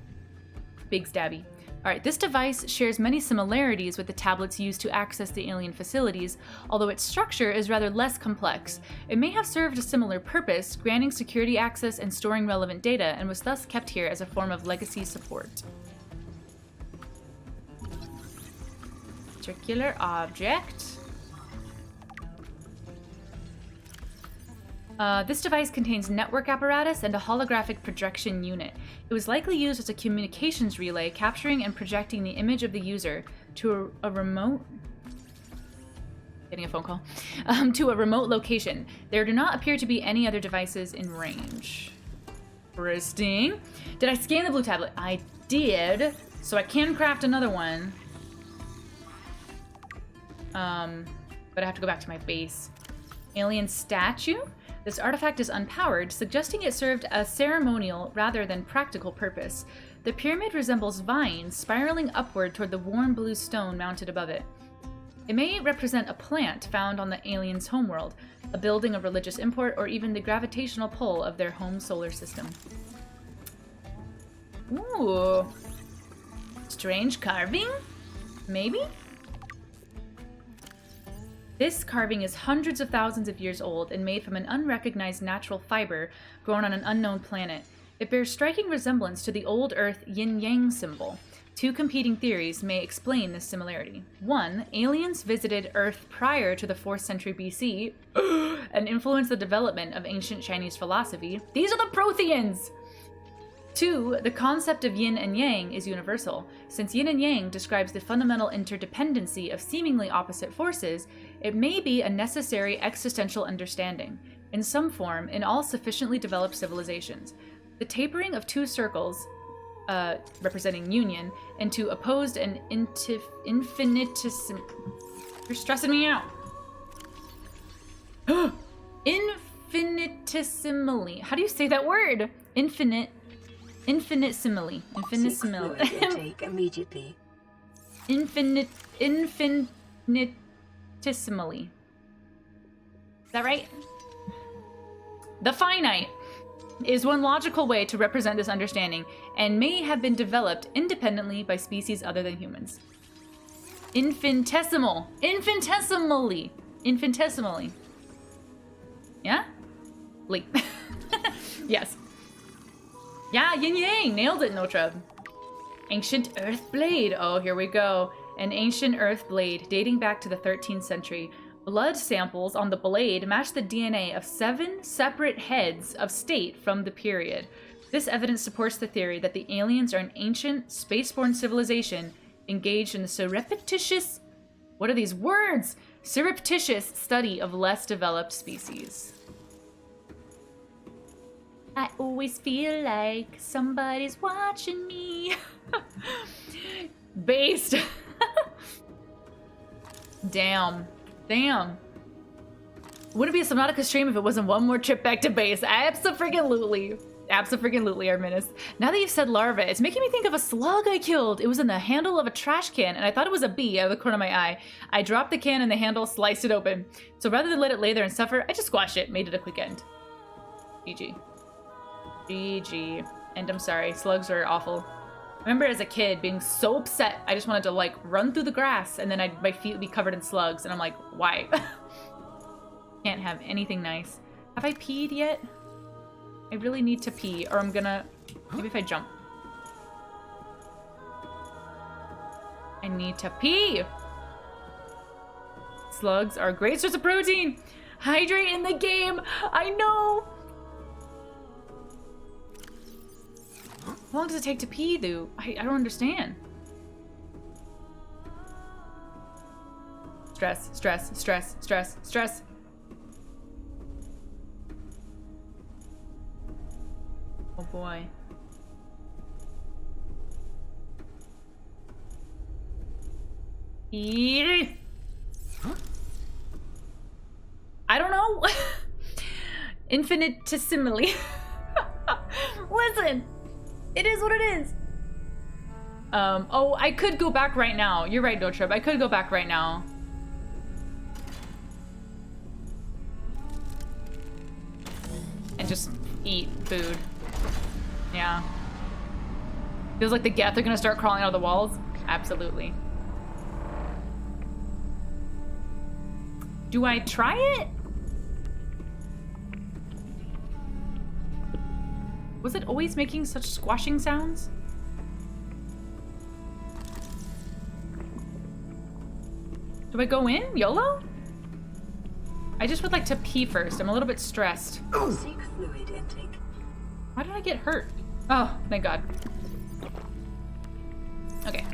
Big stabby. All right, this device shares many similarities with the tablets used to access the alien facilities, although its structure is rather less complex. It may have served a similar purpose, granting security access and storing relevant data, and was thus kept here as a form of legacy support. Circular object. This device contains network apparatus and a holographic projection unit. It was likely used as a communications relay, capturing and projecting the image of the user to a remote... Getting a phone call. To a remote location. There do not appear to be any other devices in range. Interesting. Did I scan the blue tablet? I did. So I can craft another one. But I have to go back to my base. Alien statue? This artifact is unpowered, suggesting it served a ceremonial rather than practical purpose. The pyramid resembles vines spiraling upward toward the warm blue stone mounted above it. It may represent a plant found on the aliens' homeworld, a building of religious import, or even the gravitational pull of their home solar system. Ooh. Strange carving? Maybe? This carving is hundreds of thousands of years old and made from an unrecognized natural fiber grown on an unknown planet. It bears striking resemblance to the old Earth yin-yang symbol. Two competing theories may explain this similarity. One, aliens visited Earth prior to the 4th century BC and influenced the development of ancient Chinese philosophy. These are the Protheans! Two, the concept of yin and yang is universal. Since yin and yang describes the fundamental interdependency of seemingly opposite forces, it may be a necessary existential understanding, in some form, in all sufficiently developed civilizations. The tapering of two circles, representing union, into opposed and infinitesimal... You're stressing me out. Infinitesimally. How do you say that word? Infinitesimally. Take immediately. Infinitesimally. Is that right? The finite is one logical way to represent this understanding and may have been developed independently by species other than humans. Infinitesimally. Yeah? Leap. Yes. Yeah, yin yang. Nailed it, Notra. Ancient earth blade. Oh, here we go. An ancient earth blade dating back to the 13th century. Blood samples on the blade match the DNA of 7 separate heads of state from the period. This evidence supports the theory that the aliens are an ancient, spaceborne civilization engaged in the surreptitious... What are these words? Surreptitious study of less developed species. I always feel like somebody's watching me. Based. Damn. Damn. Wouldn't be a Subnautica stream if it wasn't one more trip back to base. Abso-freaking-lutely. Abso-freaking-lutely, Arminus. Now that you've said larva, it's making me think of a slug I killed. It was in the handle of a trash can, and I thought it was a bee out of the corner of my eye. I dropped the can and the handle, sliced it open. So rather than let it lay there and suffer, I just squashed it, made it a quick end. GG. GG. And I'm sorry, slugs are awful. I remember as a kid being so upset, I just wanted to like run through the grass and then my feet would be covered in slugs and I'm like, why? Can't have anything nice. Have I peed yet? I really need to pee or I'm gonna, maybe if I jump. I need to pee. Slugs are a great source of protein. Hydrate in the game. I know. How long does it take to pee, though? I don't understand. Stress, stress, stress, stress, stress. Oh boy. Eee. I don't know. Infinitesimally. Listen. It is what it is. Oh, I could go back right now. You're right, No Trip. I could go back right now. And just eat food. Yeah. Feels like the geth are gonna start crawling out of the walls. Absolutely. Do I try it? Was it always making such squashing sounds? Do I go in? YOLO? I just would like to pee first. I'm a little bit stressed. Seek fluid intake. Why did I get hurt? Oh, thank God. Okay.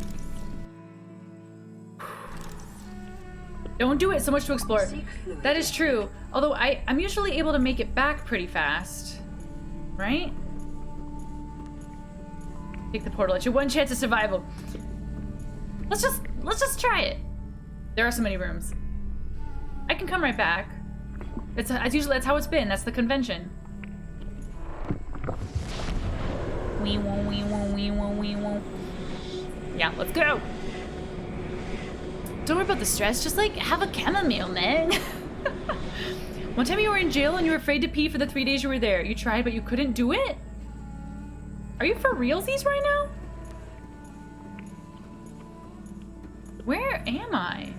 Don't do it. So much to explore. That is true. Although I'm usually able to make it back pretty fast. Right? Take the portal. It's your one chance of survival. Let's just try it. There are so many rooms. I can come right back. That's how it's been. That's the convention. Wee woo, wee woo, wee woo, wee woo. Yeah, let's go. Don't worry about the stress. Just like have a chamomile, man. One time you were in jail and you were afraid to pee for the 3 days you were there. You tried, but you couldn't do it? Are you for realsies right now? Where am I?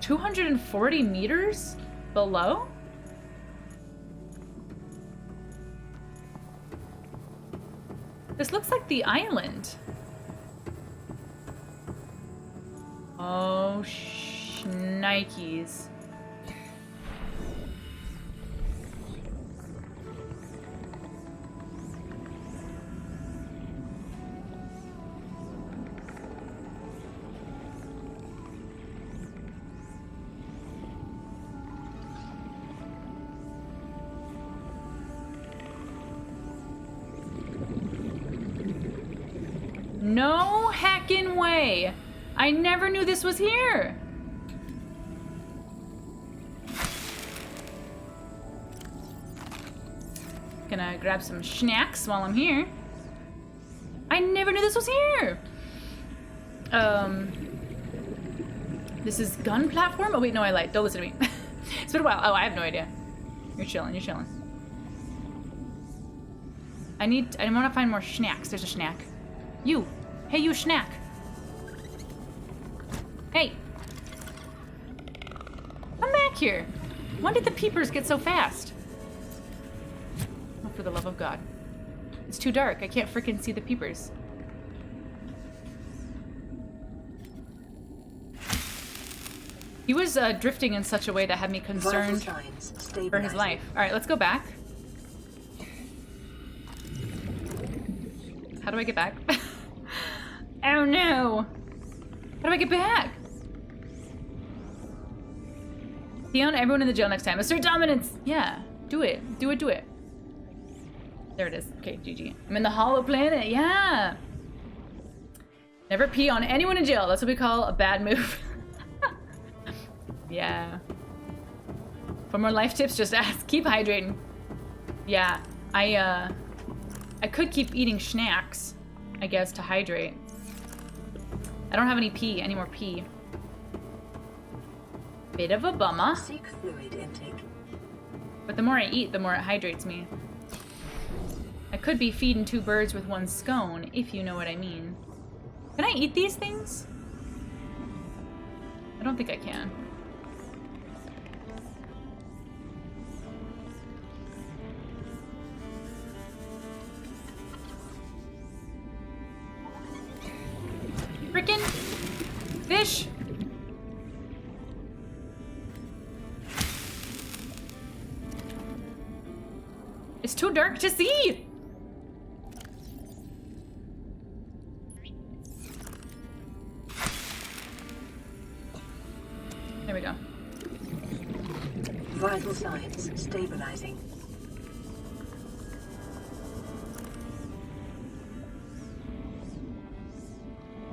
240 meters below? This looks like the island. Oh, shnikes. No heckin' way! I never knew this was here! Gonna grab some snacks while I'm here. I never knew this was here! This is gun platform? Oh wait, no, I lied. Don't listen to me. It's been a while. Oh, I have no idea. You're chilling, you're chilling. I wanna find more snacks. There's a snack. You! Hey, you snack! Hey! Come back here! When did the peepers get so fast? Oh, for the love of God. It's too dark. I can't freaking see the peepers. He was drifting in such a way that had me concerned for his life. Alright, let's go back. How do I get back? Oh no! How do I get back? Theon, everyone in the jail next time. Assert dominance! Yeah, do it. Do it, do it. There it is. Okay, GG. I'm in the hollow planet, yeah! Never pee on anyone in jail. That's what we call a bad move. Yeah. For more life tips, just ask. Keep hydrating. Yeah, I could keep eating snacks, I guess, to hydrate. I don't have any more pee. Bit of a bummer. Seek fluid intake. But the more I eat, the more it hydrates me. I could be feeding two birds with one scone, if you know what I mean. Can I eat these things? I don't think I can. Frickin' fish! It's too dark to see! There we go. Vital signs stabilizing.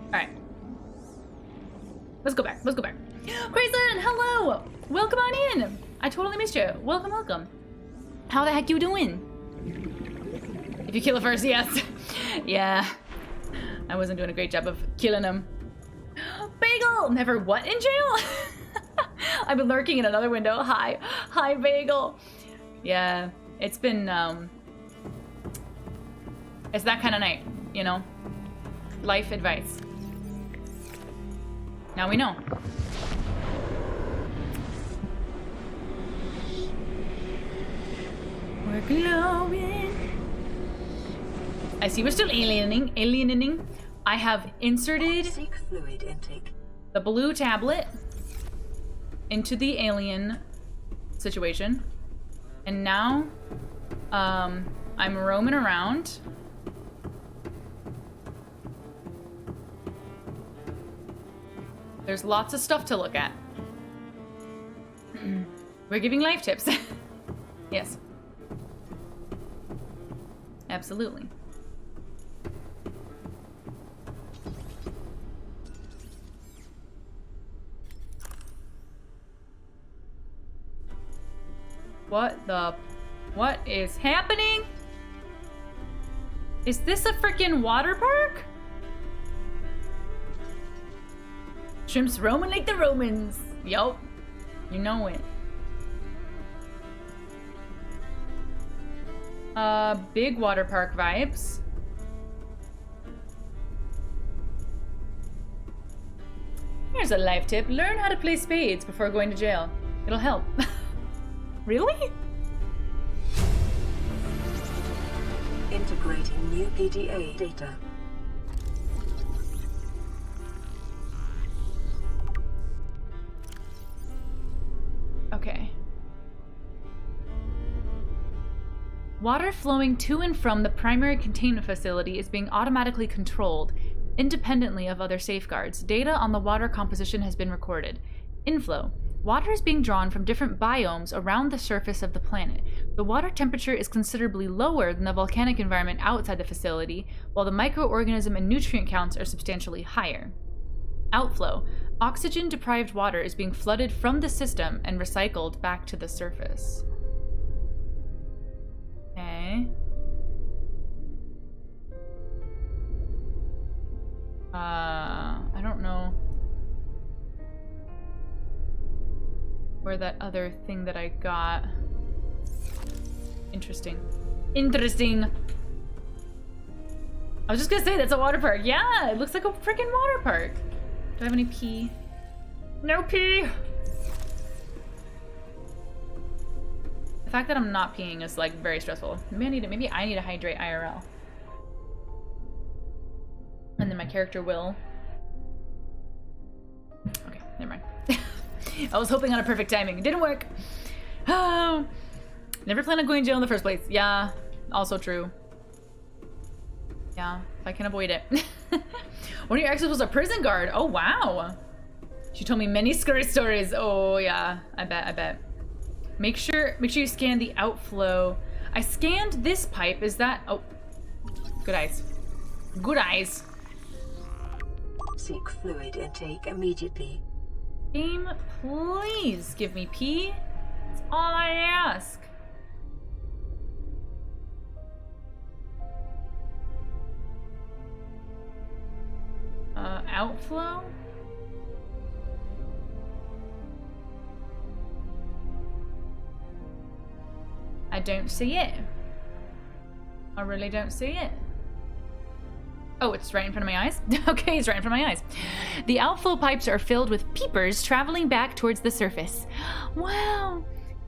Alright. Let's go back. Let's go back. Grayson, hello! Welcome on in! I totally missed you. Welcome, welcome. How the heck you doing? If you kill it first, yes. Yeah. I wasn't doing a great job of killing him. Bagel! Never what in jail? I've been lurking in another window. Hi. Hi, Bagel. Yeah. It's been, it's that kind of night, you know? Life advice. Now we know. We're glowing. I see we're still alienating. I have inserted Seek fluid intake. the blue tablet into the alien situation. And now, I'm roaming around. There's lots of stuff to look at. We're giving life tips. Yes. Absolutely. What is happening? Is this a freaking water park? Shrimps roaming like the Romans. Yup. You know it. Big water park vibes. Here's a life tip. Learn how to play spades before going to jail. It'll help. Really? Integrating new PDA data. Okay. Water flowing to and from the primary containment facility is being automatically controlled, independently of other safeguards. Data on the water composition has been recorded. Inflow. Water is being drawn from different biomes around the surface of the planet. The water temperature is considerably lower than the volcanic environment outside the facility, while the microorganism and nutrient counts are substantially higher. Outflow. Oxygen-deprived water is being flooded from the system and recycled back to the surface. Okay. I don't know where that other thing that I got. Interesting. Interesting. I was just gonna say that's a water park. Yeah, it looks like a freaking water park. Do I have any pee? No pee! The fact that I'm not peeing is like very stressful. Maybe I need to hydrate IRL. And then my character will. Okay, never mind. I was hoping on a perfect timing. It didn't work. Oh, never planned on going to jail in the first place. Yeah, also true. Yeah, if I can avoid it. One of your exes was a prison guard. Oh, wow. She told me many scary stories. Oh, yeah, I bet. Make sure you scan the outflow. I scanned this pipe. Is that... Oh, good eyes. Good eyes. Seek fluid intake immediately. Game, please give me pee. That's all I ask. Outflow? I don't see it. I really don't see it. Oh, it's right in front of my eyes? Okay, it's right in front of my eyes. The outflow pipes are filled with peepers traveling back towards the surface. Wow.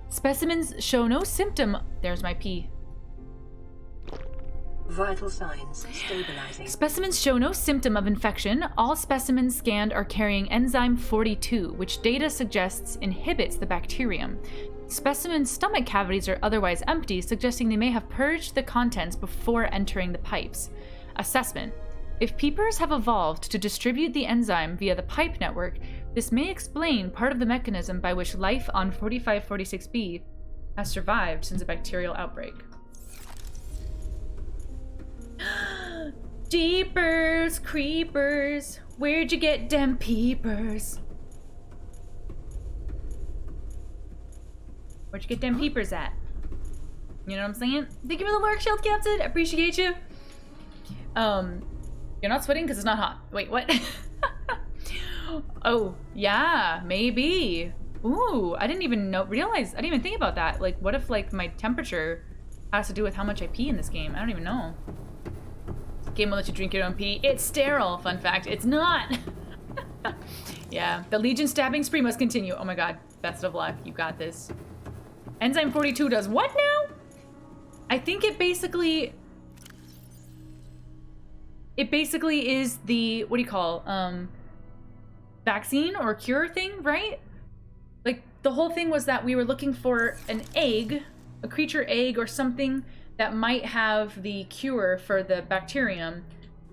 Specimens show no symptom. There's my pee. Vital signs stabilizing. Specimens show no symptom of infection. All specimens scanned are carrying enzyme 42, which data suggests inhibits the bacterium. Specimens' stomach cavities are otherwise empty, suggesting they may have purged the contents before entering the pipes. Assessment. If peepers have evolved to distribute the enzyme via the pipe network, this may explain part of the mechanism by which life on 4546b has survived since a bacterial outbreak. Jeepers, creepers, where'd you get them peepers? Where'd you get them peepers at? You know what I'm saying? Thank you for the lurk shield, Captain. Appreciate you. You're not sweating because it's not hot. Wait, what? Oh, yeah, maybe. Ooh, I didn't even realize. I didn't even think about that. Like, what if like my temperature has to do with how much I pee in this game? I don't even know. Game will let you drink your own pee. It's sterile. Fun fact, it's not. Yeah, the Legion stabbing spree must continue. Oh my god, best of luck. You got this. Enzyme 42 does what now? I think it basically is the, what do you call, vaccine or cure thing, right? Like, the whole thing was that we were looking for an egg, a creature egg or something that might have the cure for the bacterium.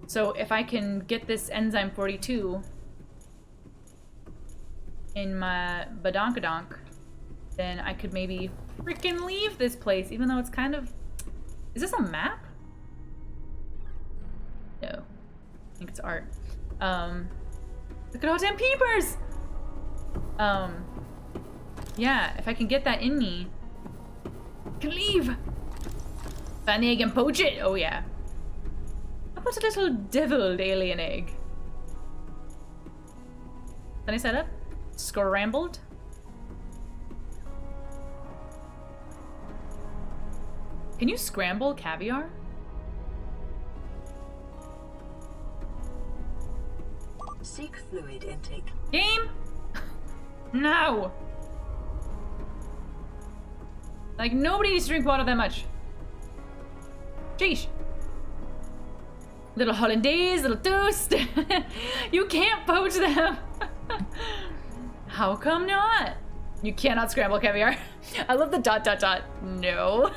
So if I can get this enzyme 42 in my badonkadonk, then I could maybe freaking leave this place, even though it's kind of... Is this a map? No. I think it's art. Look at all damn peepers! Yeah, if I can get that in me, I can leave! Find the egg and poach it! Oh yeah. How about a little deviled alien egg? Funny setup? Scrambled? Can you scramble caviar? Seek fluid intake Game? No. Like, nobody needs to drink water that much. Sheesh. Little hollandaise, little toast. You can't poach them. How come not? You cannot scramble caviar. I love the ... No.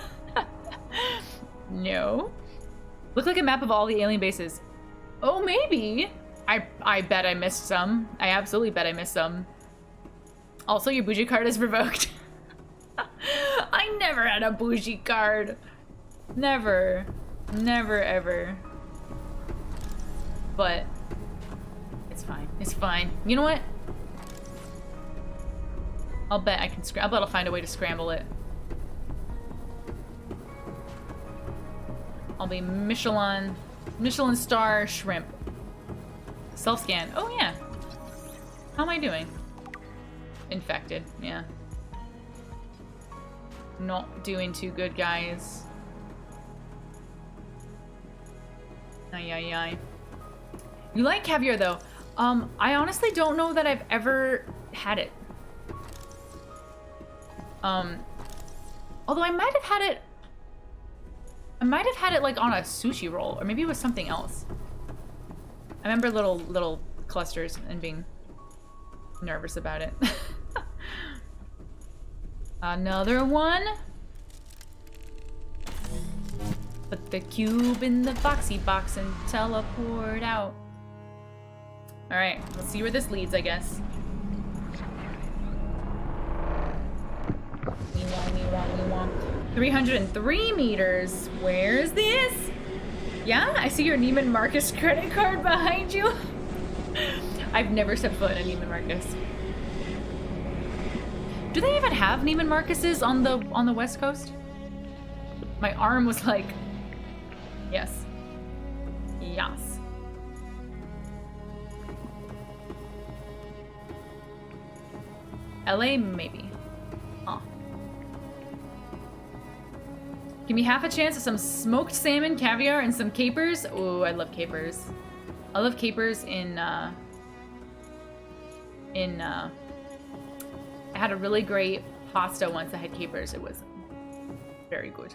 No. Look like a map of all the alien bases. Oh, maybe. I bet I missed some. I absolutely bet I missed some. Also, your bougie card is revoked. I never had a bougie card. Never. Never, ever. But it's fine. It's fine. You know what? I'll bet I can I'll bet I'll find a way to scramble it. I'll be Michelin star shrimp. Self-scan. Oh yeah. How am I doing? Infected. Yeah. Not doing too good, guys. Ay, ay, ay. You like caviar, though. I honestly don't know that I've ever had it. Although I might have had it... I might have had it, like, on a sushi roll. Or maybe it was something else. I remember little clusters and being nervous about it. Another one. Put the cube in the boxy box and teleport out. Alright, let's see where this leads, I guess. 303 meters. Where's this? Yeah, I see your Neiman Marcus credit card behind you. I've never stepped foot in a Neiman Marcus. Do they even have Neiman Marcuses on the West Coast? My arm was like, yes. Yes. LA, maybe. Huh. Give me half a chance of some smoked salmon, caviar, and some capers. Ooh, I love capers. I love capers I had a really great pasta once that had capers. It was very good.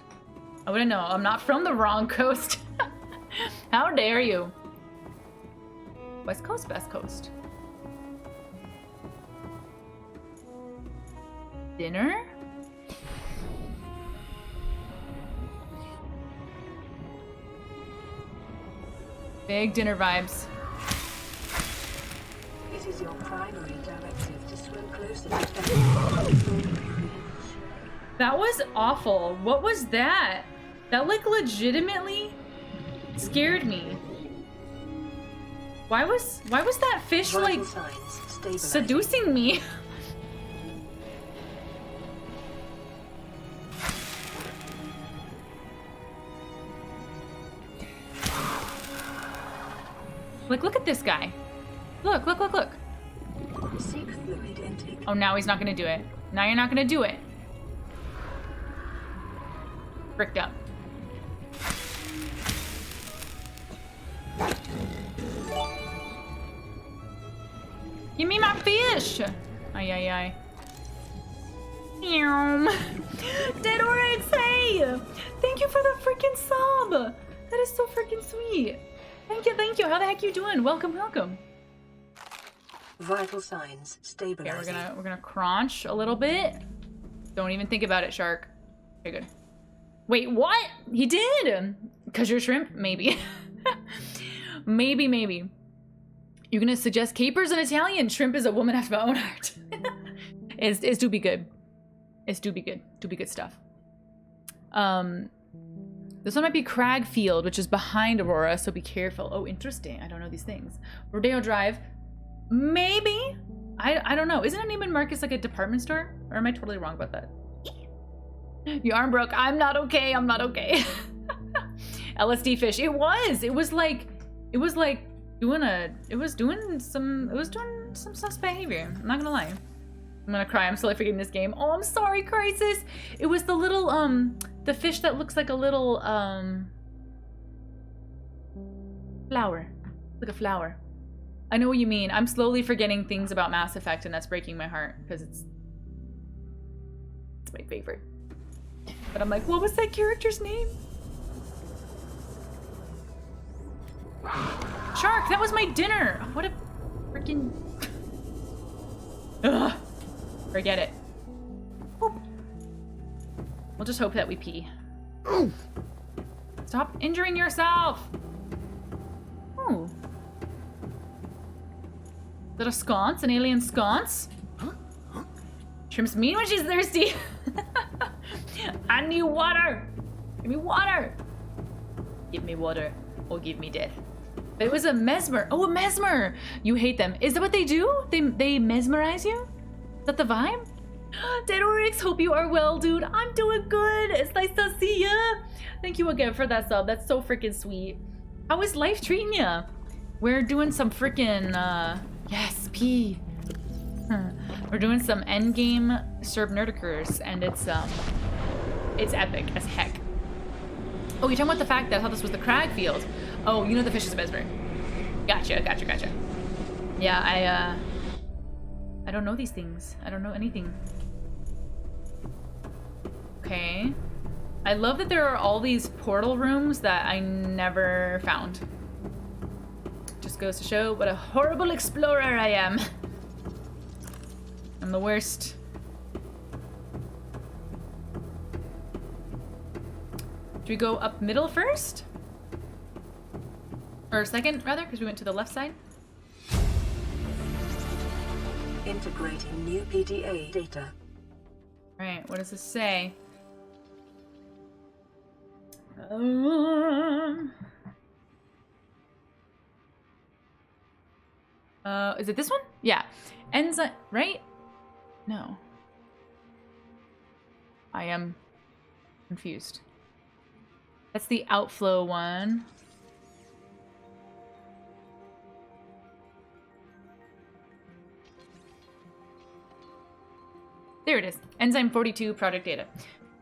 I wouldn't know. I'm not from the wrong coast. How dare you? West Coast, Best Coast. Dinner? Big dinner vibes. It is your primary directive to swim closer to That was awful. What was that? That like legitimately scared me. Why was that fish like seducing me? Like, look at this guy. Look, look, look, look. Seek fluid intake. Oh, now he's not gonna do it. Now you're not gonna do it. Bricked up. Give me my fish! Ay, ay, ay. Dead Oryx, hey! Thank you for the freaking sub! That is so freaking sweet. Thank you, thank you. How the heck you doing? Welcome, welcome. Vital signs stabilizing. Okay, we're gonna crunch a little bit. Don't even think about it, shark. Okay, good. Wait, what? He did! 'Cause you're shrimp? Maybe. Maybe. You're gonna suggest capers in Italian? Shrimp is a woman after my own heart. It's do be good. It's do be good. Do be good stuff. This one might be Cragfield, which is behind Aurora, so be careful. Oh, interesting. I don't know these things. Rodeo Drive. Maybe? I don't know. Isn't a Neiman Marcus like a department store? Or am I totally wrong about that? Your arm broke. I'm not okay. I'm not okay. LSD fish. It was like doing some sus behavior. I'm not gonna lie. I'm gonna cry. I'm slowly forgetting this game. Oh, I'm sorry, Crisis. It was the little, the fish that looks like a little, flower. Like a flower. I know what you mean. I'm slowly forgetting things about Mass Effect, and that's breaking my heart because it's my favorite. But I'm like, what was that character's name? Shark, that was my dinner. What a freaking... Ugh. Forget it. Boop. We'll just hope that we pee. Stop injuring yourself. Oh. Is that a sconce? An alien sconce? Shrimp's mean when she's thirsty. I need water. Give me water. Give me water or give me death. It was a mesmer. Oh, a mesmer. You hate them. Is that what they do? They mesmerize you? Is that the vibe? Dead Oryx, hope you are well, dude. I'm doing good. It's nice to see ya. Thank you again for that sub. That's so freaking sweet. How is life treating ya? We're doing some freaking, yes, P. We're doing some endgame SUBNAUTICers, and it's epic as heck. Oh, you're talking about the fact that I thought this was the crag field. Oh, you know the fish is a mesmer. Gotcha. Yeah, I don't know these things. I don't know anything. Okay. I love that there are all these portal rooms that I never found. Just goes to show what a horrible explorer I am. I'm the worst. Do we go up middle first? Or second, rather, because we went to the left side. Integrating new PDA data. Alright, what does this say? Is it this one? Yeah. Enzyme, right? No. I am confused. That's the outflow one. There it is. Enzyme 42 project data.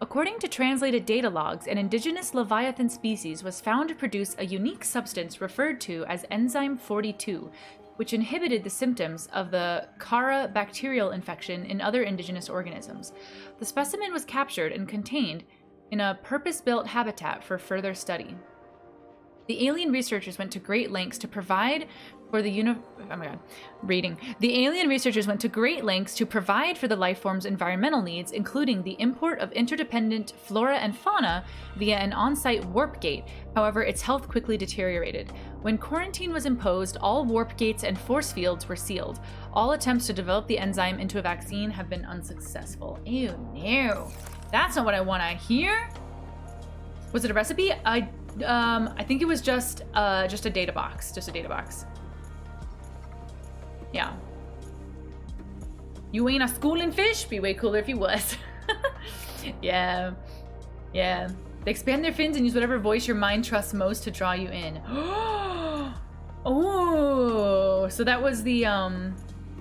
According to translated data logs, an indigenous Leviathan species was found to produce a unique substance referred to as Enzyme 42, which inhibited the symptoms of the Kara bacterial infection in other indigenous organisms. The specimen was captured and contained in a purpose-built habitat for further study. The alien researchers went to great lengths to provide for the The alien researchers went to great lengths to provide for the life form's environmental needs, including the import of interdependent flora and fauna via an on-site warp gate. However, its health quickly deteriorated. When quarantine was imposed, all warp gates and force fields were sealed. All attempts to develop the enzyme into a vaccine have been unsuccessful. Ew, no. That's not what I want to hear. Was it a recipe? I think it was just a data box. Just a data box. Yeah. You ain't a schooling fish? Be way cooler if you was. Yeah. Yeah. They expand their fins and use whatever voice your mind trusts most to draw you in. Oh, so that was the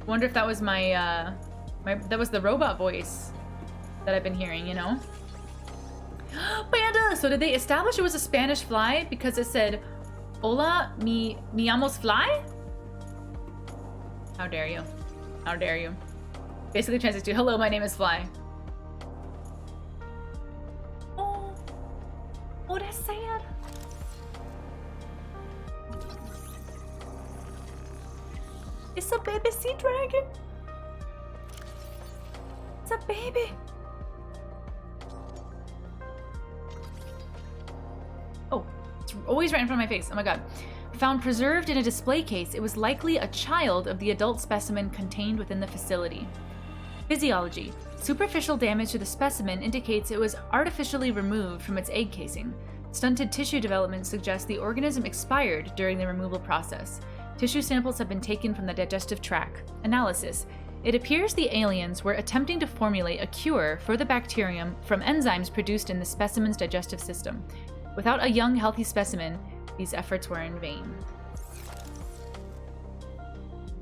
wonder if that was my that was the robot voice that I've been hearing, you know? Panda! So did they establish it was a Spanish fly because it said, "Hola, mi amos fly"? How dare you? How dare you? Basically translates to, "Hello, my name is Fly." Oh, that's sad. It's a baby sea dragon. It's a baby. Oh, it's always right in front of my face. Oh my god. Found preserved in a display case, it was likely a child of the adult specimen contained within the facility. Physiology. Superficial damage to the specimen indicates it was artificially removed from its egg casing. Stunted tissue development suggests the organism expired during the removal process. Tissue samples have been taken from the digestive tract. Analysis. It appears the aliens were attempting to formulate a cure for the bacterium from enzymes produced in the specimen's digestive system. Without a young, healthy specimen, these efforts were in vain.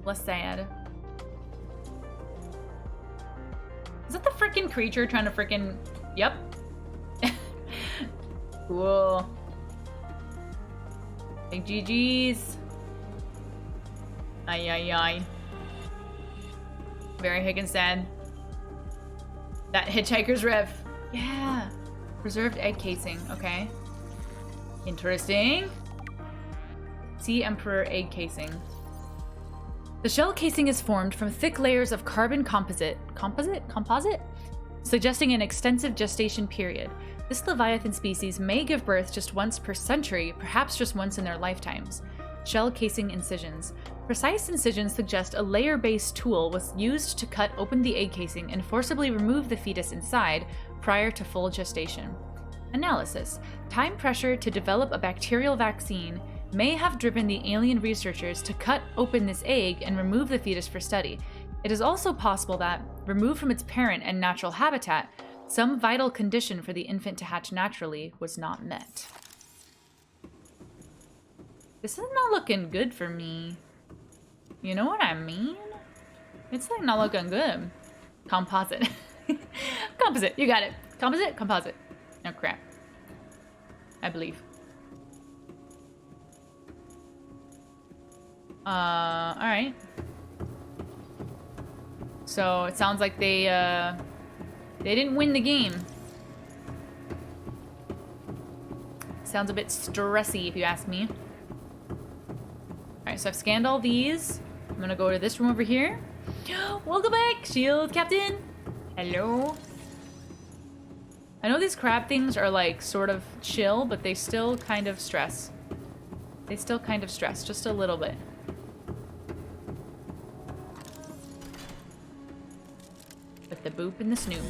Less sad. Is that the freaking creature trying to freaking... Yep. Cool. Big GG's. Ay, ay, ay. Very Higgins sad. That Hitchhiker's Rev. Yeah. Preserved egg casing. Okay. Interesting. Sea Emperor egg casing. The shell casing is formed from thick layers of carbon composite. Composite? Suggesting an extensive gestation period. This Leviathan species may give birth just once per century, perhaps just once in their lifetimes. Shell casing incisions. Precise incisions suggest a layer-based tool was used to cut open the egg casing and forcibly remove the fetus inside prior to full gestation. Analysis. Time pressure to develop a bacterial vaccine may have driven the alien researchers to cut open this egg and remove the fetus for study. It is also possible that, removed from its parent and natural habitat, some vital condition for the infant to hatch naturally was not met. This is not looking good for me. You know what I mean? It's like not looking good. Composite. Composite, you got it. Composite? Composite. Oh crap. I believe. Alright. So it sounds like they didn't win the game. Sounds a bit stressy if you ask me. Alright, so I've scanned all these. I'm gonna go to this room over here. Welcome back, Shield Captain. Hello. I know these crab things are like sort of chill, but they still kind of stress. They still kind of stress, just a little bit. With the boop and the snoop.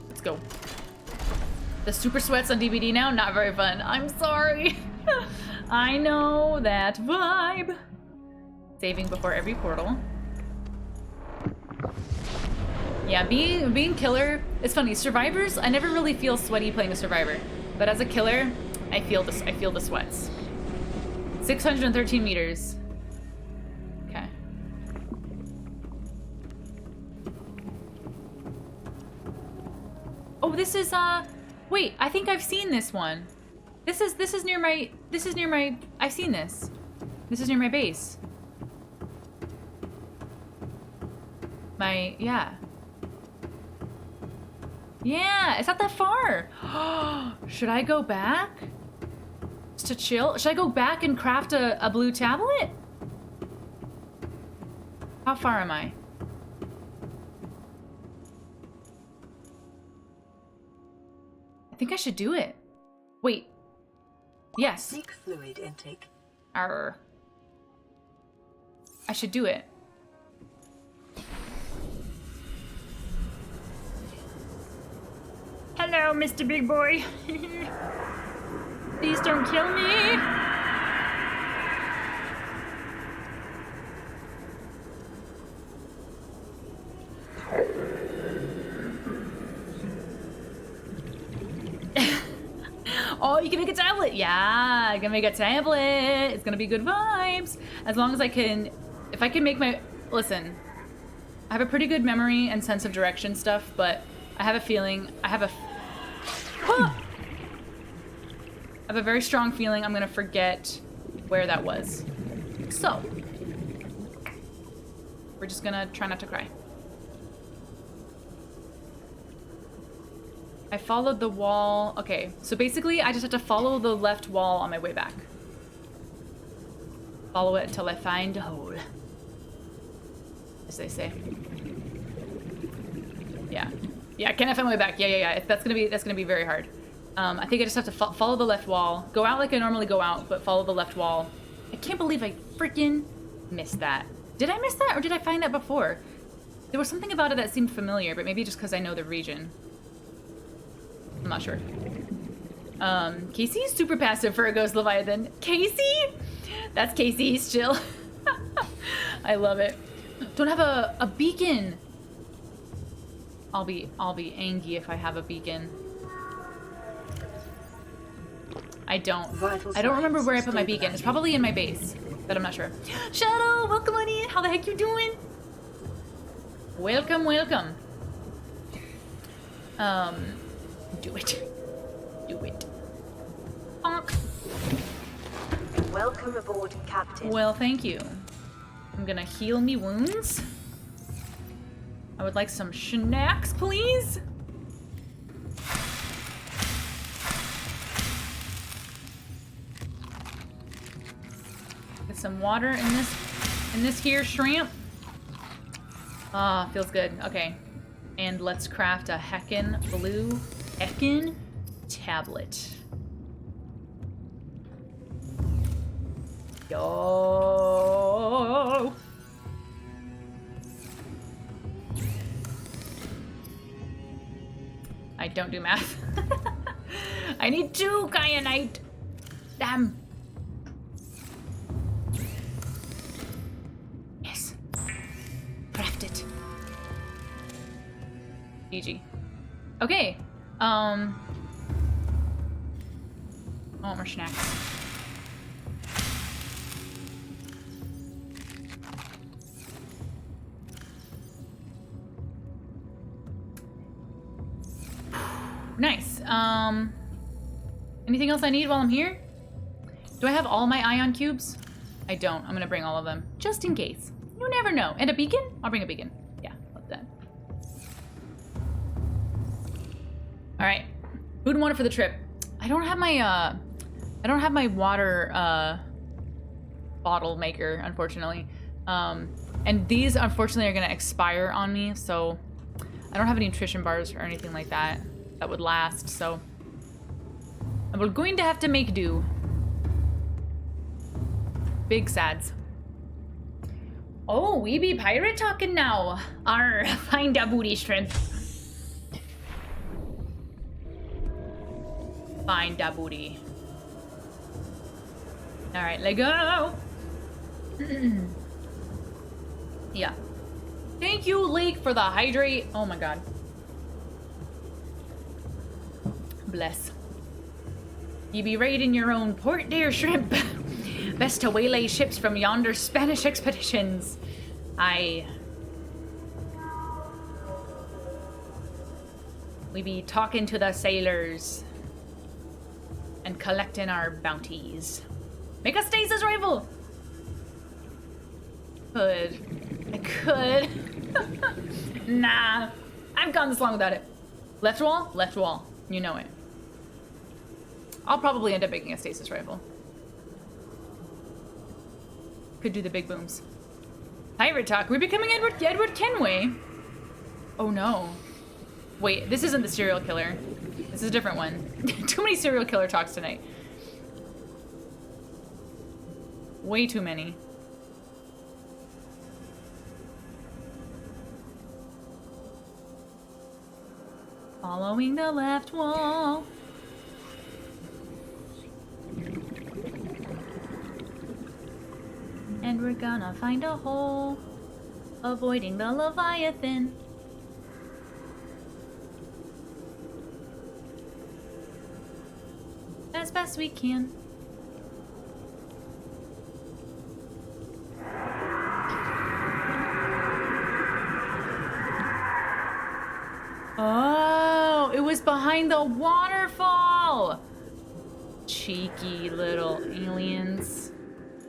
Let's go. The super sweats on DVD now, not very fun. I'm sorry. I know that vibe. Saving before every portal. Yeah, being killer, it's funny. Survivors, I never really feel sweaty playing a survivor, but as a killer, I feel the sweats. 613 meters. Okay. Oh, this is wait, I think I've seen this one. This is near my I've seen this. This is near my base. Yeah. Yeah, it's not that far. Should I go back? Just to chill? Should I go back and craft a blue tablet? How far am I? I think I should do it. Wait. Yes. Seek fluid intake. Arr. I should do it. Hello, Mr. Big Boy. Please don't kill me. Oh, you can make a tablet. Yeah, I can make a tablet. It's gonna be good vibes. As long as I can, if I can make my, listen, I have a pretty good memory and sense of direction stuff, but I have a feeling, I have a very strong feeling I'm gonna forget where that was. So, we're just gonna try not to cry. I followed the wall. Okay, so basically I just have to follow the left wall on my way back. Follow it until I find a hole, as they say. Yeah. Yeah, can I find my way back? Yeah. That's gonna be very hard. I think I just have to follow the left wall. Go out like I normally go out, but follow the left wall. I can't believe I freaking missed that. Did I miss that, or did I find that before? There was something about it that seemed familiar, but maybe just because I know the region. I'm not sure. Casey's super passive for a ghost Leviathan. Casey? That's Casey's chill. I love it. Don't have a beacon. I'll be angry if I have a beacon. I don't remember where I put my beacon. It's probably in my base, but I'm not sure. Shadow, welcome on in. How the heck you doing? Welcome. Do it. Bonk. Welcome aboard, Captain. Well, thank you. I'm gonna heal me wounds. I would like some snacks, please. Get some water in this here shrimp. Ah, feels good. Okay. And let's craft a heckin' tablet. Yo. I don't do math. I need 2 kyanite. Damn. Yes. Craft it. GG. Okay. Oh, more snacks. Nice. Anything else I need while I'm here? Do I have all my ion cubes? I don't. I'm gonna bring all of them, just in case. You never know. And a beacon? I'll bring a beacon. Yeah, love that. All right. Food and water for the trip. I don't have my water bottle maker, unfortunately. And these unfortunately are gonna expire on me, so I don't have any nutrition bars or anything like that that would last, so I'm going to have to make do. Big sads. Oh, we be pirate talking now. Arr, find a booty shrimp. Find a booty. Alright, let go. Yeah. Thank you, Lake, for the hydrate. Oh my god. Bless. You be raiding your own port, dear shrimp. Best to waylay ships from yonder Spanish expeditions. Aye. We be talking to the sailors and collecting our bounties. Make a stasis rifle! Could. I could. Nah. I've gone this long without it. Left wall? Left wall. You know it. I'll probably end up making a stasis rifle. Could do the big booms. Pirate talk. We're becoming Edward Kenway. Oh no. Wait, this isn't the serial killer. This is a different one. Too many serial killer talks tonight. Way too many. Following the left wall. And we're gonna find a hole, avoiding the Leviathan. As best we can. Oh, it was behind the waterfall. Cheeky little aliens.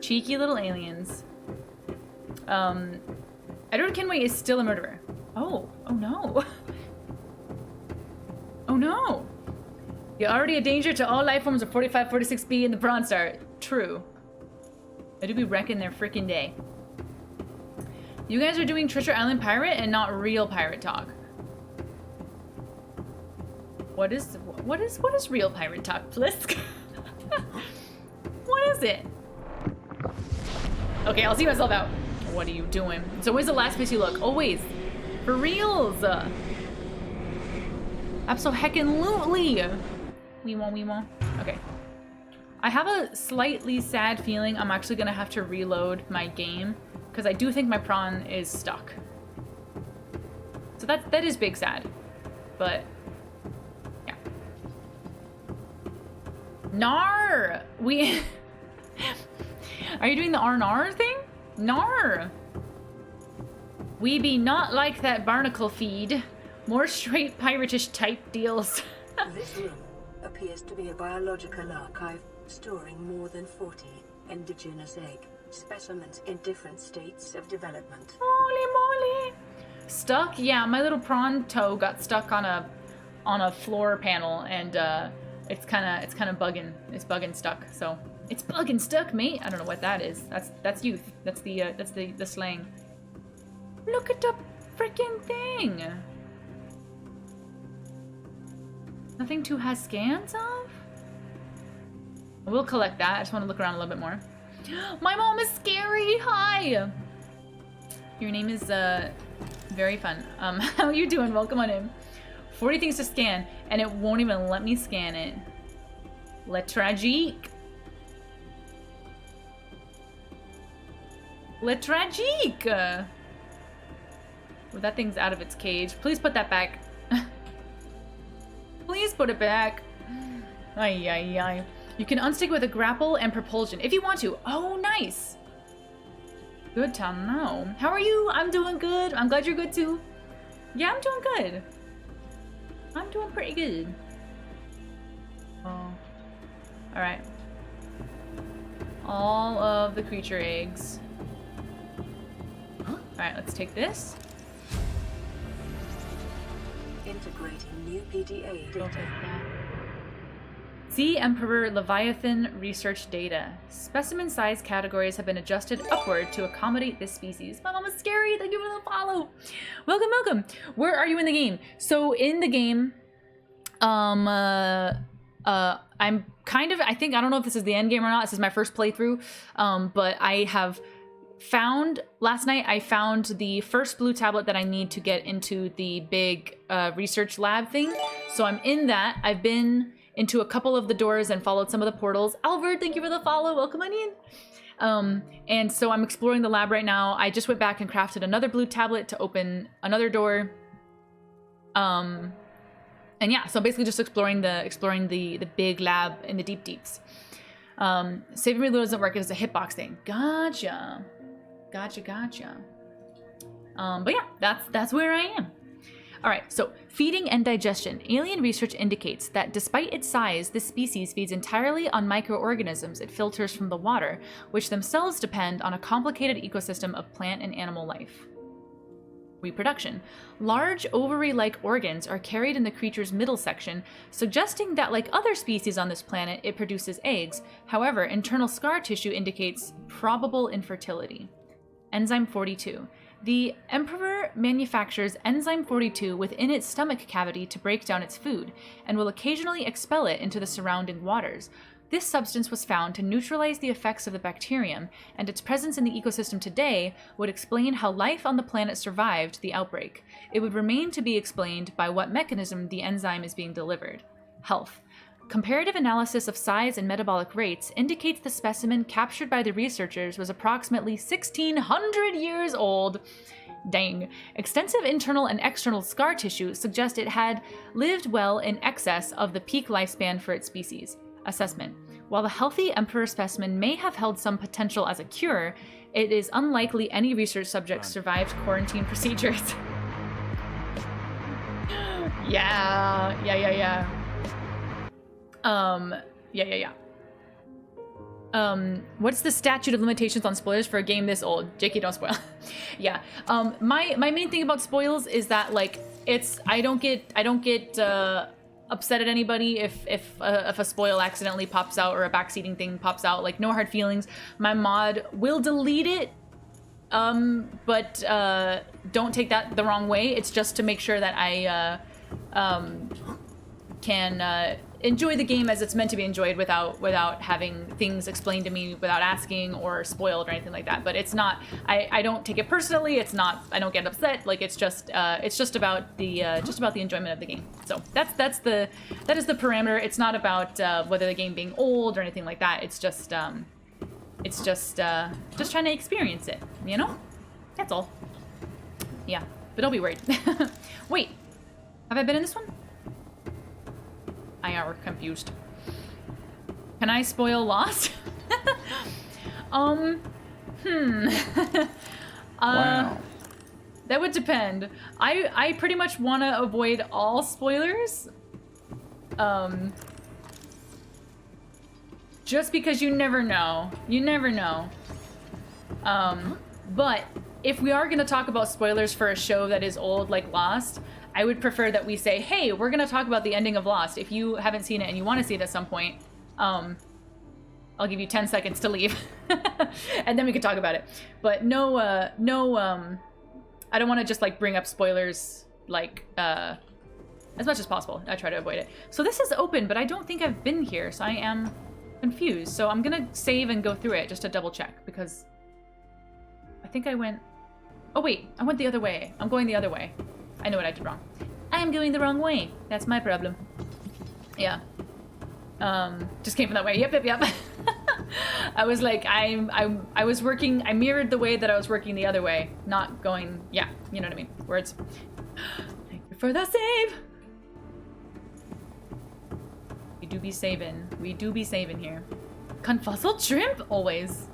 Cheeky little aliens. Edward Kenway is still a murderer. Oh no. Oh no. You're already a danger to all life forms of 45, 46B in the Bronze Star. True. I do be wrecking their freaking day. You guys are doing Treasure Island Pirate and not real pirate talk. What is real pirate talk, Blisk? What is it? Okay, I'll see myself out. What are you doing? It's always the last place you look. Always. For reals. Abso-heckin-lutely. We won't. Okay. I have a slightly sad feeling I'm actually gonna have to reload my game because I do think my prawn is stuck. So that is big sad. But yeah. Nar! We Are you doing the R&R thing? Nar! We be not like that barnacle feed. More straight piratish type deals. This room appears to be a biological archive storing more than 40 indigenous egg Specimens in different states of development. Holy moly! Stuck? Yeah, my little prawn toe got stuck on a floor panel, and it's kind of bugging. It's bugging stuck. So it's bugging stuck, mate. I don't know what that is. That's youth. That's the slang. Look at the freaking thing. Nothing to has scans of? We'll collect that. I just want to look around a little bit more. My mom is scary. Hi. Your name is very fun. How you doing? Welcome on in. 40 things to scan, and it won't even let me scan it. Le tragique. Le tragique. Well, that thing's out of its cage. Please put that back. Please put it back. Ay, ay, ay. You can unstick with a grapple and propulsion if you want to. Oh, nice. Good to know. How are you? I'm doing good. I'm glad you're good too. Yeah, I'm doing good. I'm doing pretty good. Oh. Alright. All of the creature eggs. Alright, let's take this. Integrating new PDA data. See Emperor Leviathan research data. Specimen size categories have been adjusted upward to accommodate this species. My mom is scary. Thank you for the follow. Welcome, welcome. Where are you in the game? So in the game, I'm kind of, I don't know if this is the end game or not. This is my first playthrough. But I have found, last night I found the first blue tablet that I need to get into the big research lab thing. So I'm in that. I've been into a couple of the doors and followed some of the portals. Albert, thank you for the follow. Welcome on in. And so I'm exploring the lab right now. I just went back and crafted another blue tablet to open another door. And yeah, so basically just exploring the big lab in the deep deeps. Saving reload doesn't work. It is a hitbox thing. Gotcha. Gotcha. But yeah, that's where I am. All right, so feeding and digestion. Alien research indicates that despite its size, this species feeds entirely on microorganisms it filters from the water, which themselves depend on a complicated ecosystem of plant and animal life. Reproduction. Large ovary-like organs are carried in the creature's middle section, suggesting that like other species on this planet, it produces eggs. However, internal scar tissue indicates probable infertility. Enzyme 42. The Emperor manufactures enzyme 42 within its stomach cavity to break down its food, and will occasionally expel it into the surrounding waters. This substance was found to neutralize the effects of the bacterium, and its presence in the ecosystem today would explain how life on the planet survived the outbreak. It would remain to be explained by what mechanism the enzyme is being delivered. Health. Comparative analysis of size and metabolic rates indicates the specimen captured by the researchers was approximately 1,600 years old. Dang. Extensive internal and external scar tissue suggest it had lived well in excess of the peak lifespan for its species. Assessment. While the healthy Emperor specimen may have held some potential as a cure, it is unlikely any research subjects survived quarantine procedures. Yeah. What's the statute of limitations on spoilers for a game this old? JK, don't spoil. Yeah. My main thing about spoils is that like I don't get upset at anybody if a spoil accidentally pops out or a backseating thing pops out. Like, no hard feelings. My mod will delete it. But don't take that the wrong way. It's just to make sure that I can enjoy the game as it's meant to be enjoyed without having things explained to me without asking or spoiled or anything like that. But it's not, I don't take it personally. It's not, I don't get upset. Like, it's just about the enjoyment of the game. So that is the parameter. It's not about whether the game being old or anything like that. It's just trying to experience it, you know? That's all. Yeah, but don't be worried. Wait, have I been in this one? I are confused. Can I spoil Lost? Wow. That would depend. I pretty much want to avoid all spoilers. Just because you never know. You never know. But if we are going to talk about spoilers for a show that is old like Lost, I would prefer that we say, hey, we're going to talk about the ending of Lost. If you haven't seen it and you want to see it at some point, I'll give you 10 seconds to leave. And then we can talk about it. But I don't want to just like bring up spoilers like as much as possible. I try to avoid it. So this is open, but I don't think I've been here, so I am confused. So I'm gonna save and go through it just to double check, because I think I went... Oh wait, I went the other way. I'm going the other way. I know what I did wrong. I am going the wrong way. That's my problem. Yeah. Just came from that way. Yep. I was like, I was working, I mirrored the way that I was working the other way, not going, yeah, you know what I mean. Words. Thank you for the save. We do be saving. We do be saving here. Confuzzled shrimp? Always.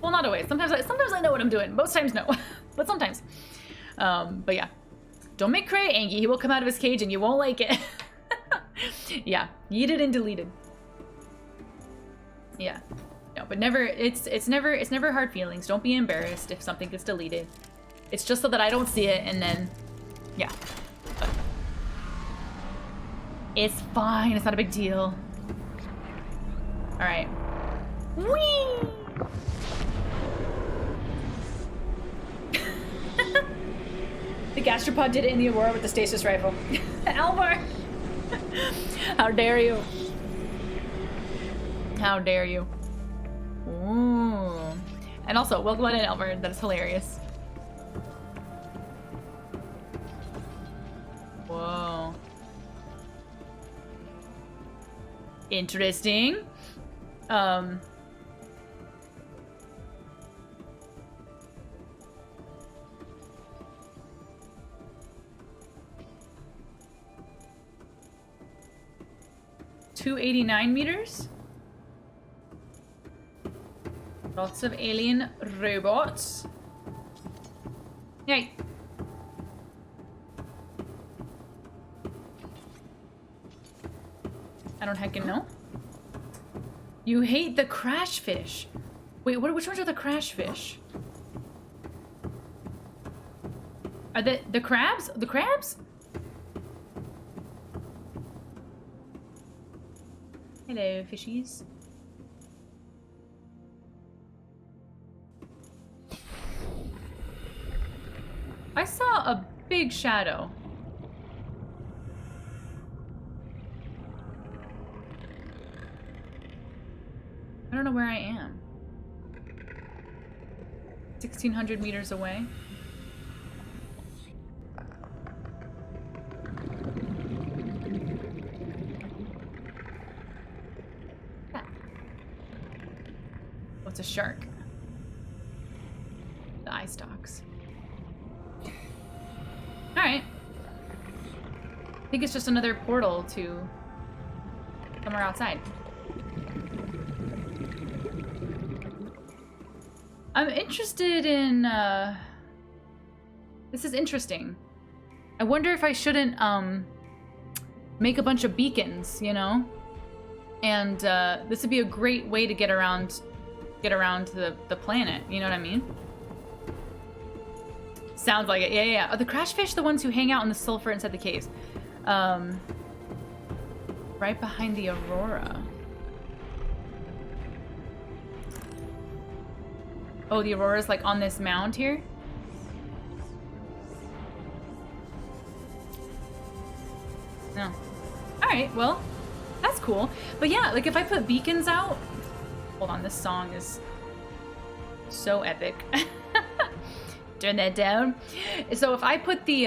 Well, not always. Sometimes I know what I'm doing. Most times, no. But sometimes. But yeah. Don't make Cray angry. He will come out of his cage and you won't like it. Yeah. Yeeted and deleted. Yeah. No, but never, it's never hard feelings. Don't be embarrassed if something gets deleted. It's just so that I don't see it and then, yeah. But it's fine. It's not a big deal. All right. Whee! The gastropod did it in the Aurora with the stasis rifle. Alvar! How dare you? How dare you? Ooh. And also, welcome on in, Alvar. That is hilarious. Whoa. Interesting. $289 meters. Lots of alien robots. Yay. I don't heckin' know. You hate the crash fish. Wait, which ones are the crash fish? Are the crabs? The crabs? Hello, fishies. I saw a big shadow. I don't know where I am. 1,600 meters away. Ah. Oh, it's a shark. The eye stalks. Alright. I think it's just another portal to somewhere outside. I'm interested in, this is interesting. I wonder if I shouldn't, make a bunch of beacons, you know? And, this would be a great way to get around the planet, you know what I mean? Sounds like it, yeah. Are the crash fish the ones who hang out in the sulfur inside the caves? Right behind the Aurora. Oh, the Aurora's like on this mound here? No. Alright, well, that's cool. But yeah, like if I put beacons out... Hold on, this song is so epic. Turn that down. So if I put the,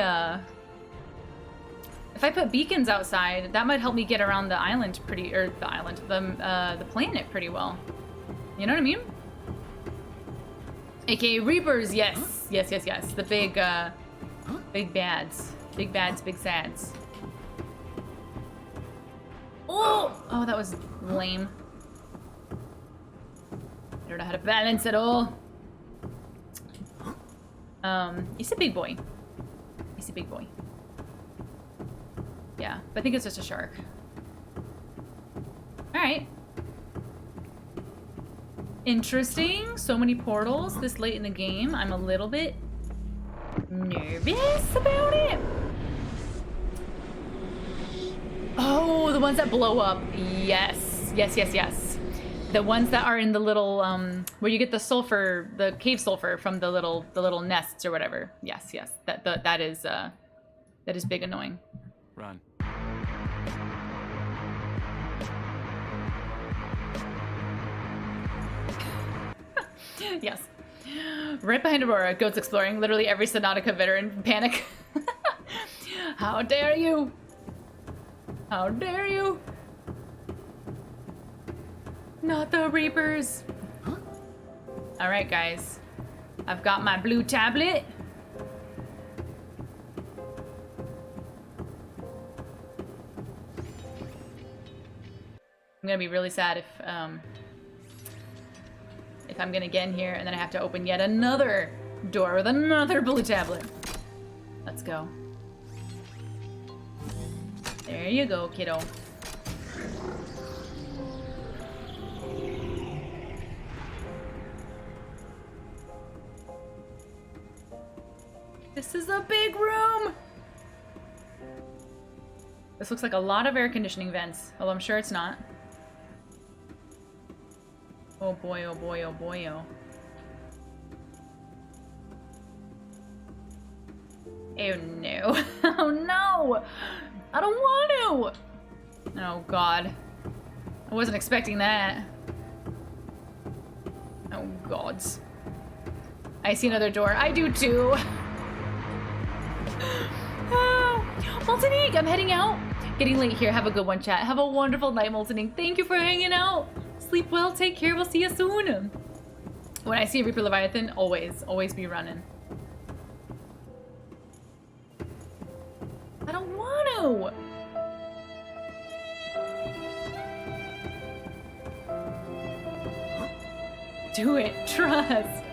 if I put beacons outside, that might help me get around the island the planet pretty well. You know what I mean? AKA Reapers, yes. Yes. The big, big bads. Big bads, big sads. Oh, that was lame. I don't know how to balance at all. He's a big boy. He's a big boy. Yeah, but I think it's just a shark. Alright. Interesting. So many portals this late in the game. I'm a little bit nervous about it. Oh, the ones that blow up. Yes. Yes, yes, yes. The ones that are in the little, where you get the sulfur, the cave sulfur from the little nests or whatever. Yes, yes. That is big annoying. Run. Yes. Right behind Aurora, goats exploring. Literally every Subnautica veteran panic. How dare you? How dare you? Not the Reapers. All right, guys. I've got my blue tablet. I'm gonna be really sad if I'm gonna get in here and then I have to open yet another door with another blue tablet. Let's go. There you go, kiddo. This is a big room! This looks like a lot of air conditioning vents, although I'm sure it's not. Oh boy, oh boy, oh boy, oh. Oh no. Oh no! I don't want to! Oh god. I wasn't expecting that. Oh gods. I see another door. I do too! Oh, Moltenique, I'm heading out. Getting late here. Have a good one, chat. Have a wonderful night, Moltenique. Thank you for hanging out. Sleep well, take care, we'll see you soon. When I see a Reaper Leviathan, always be running. I don't want to. Do it, trust.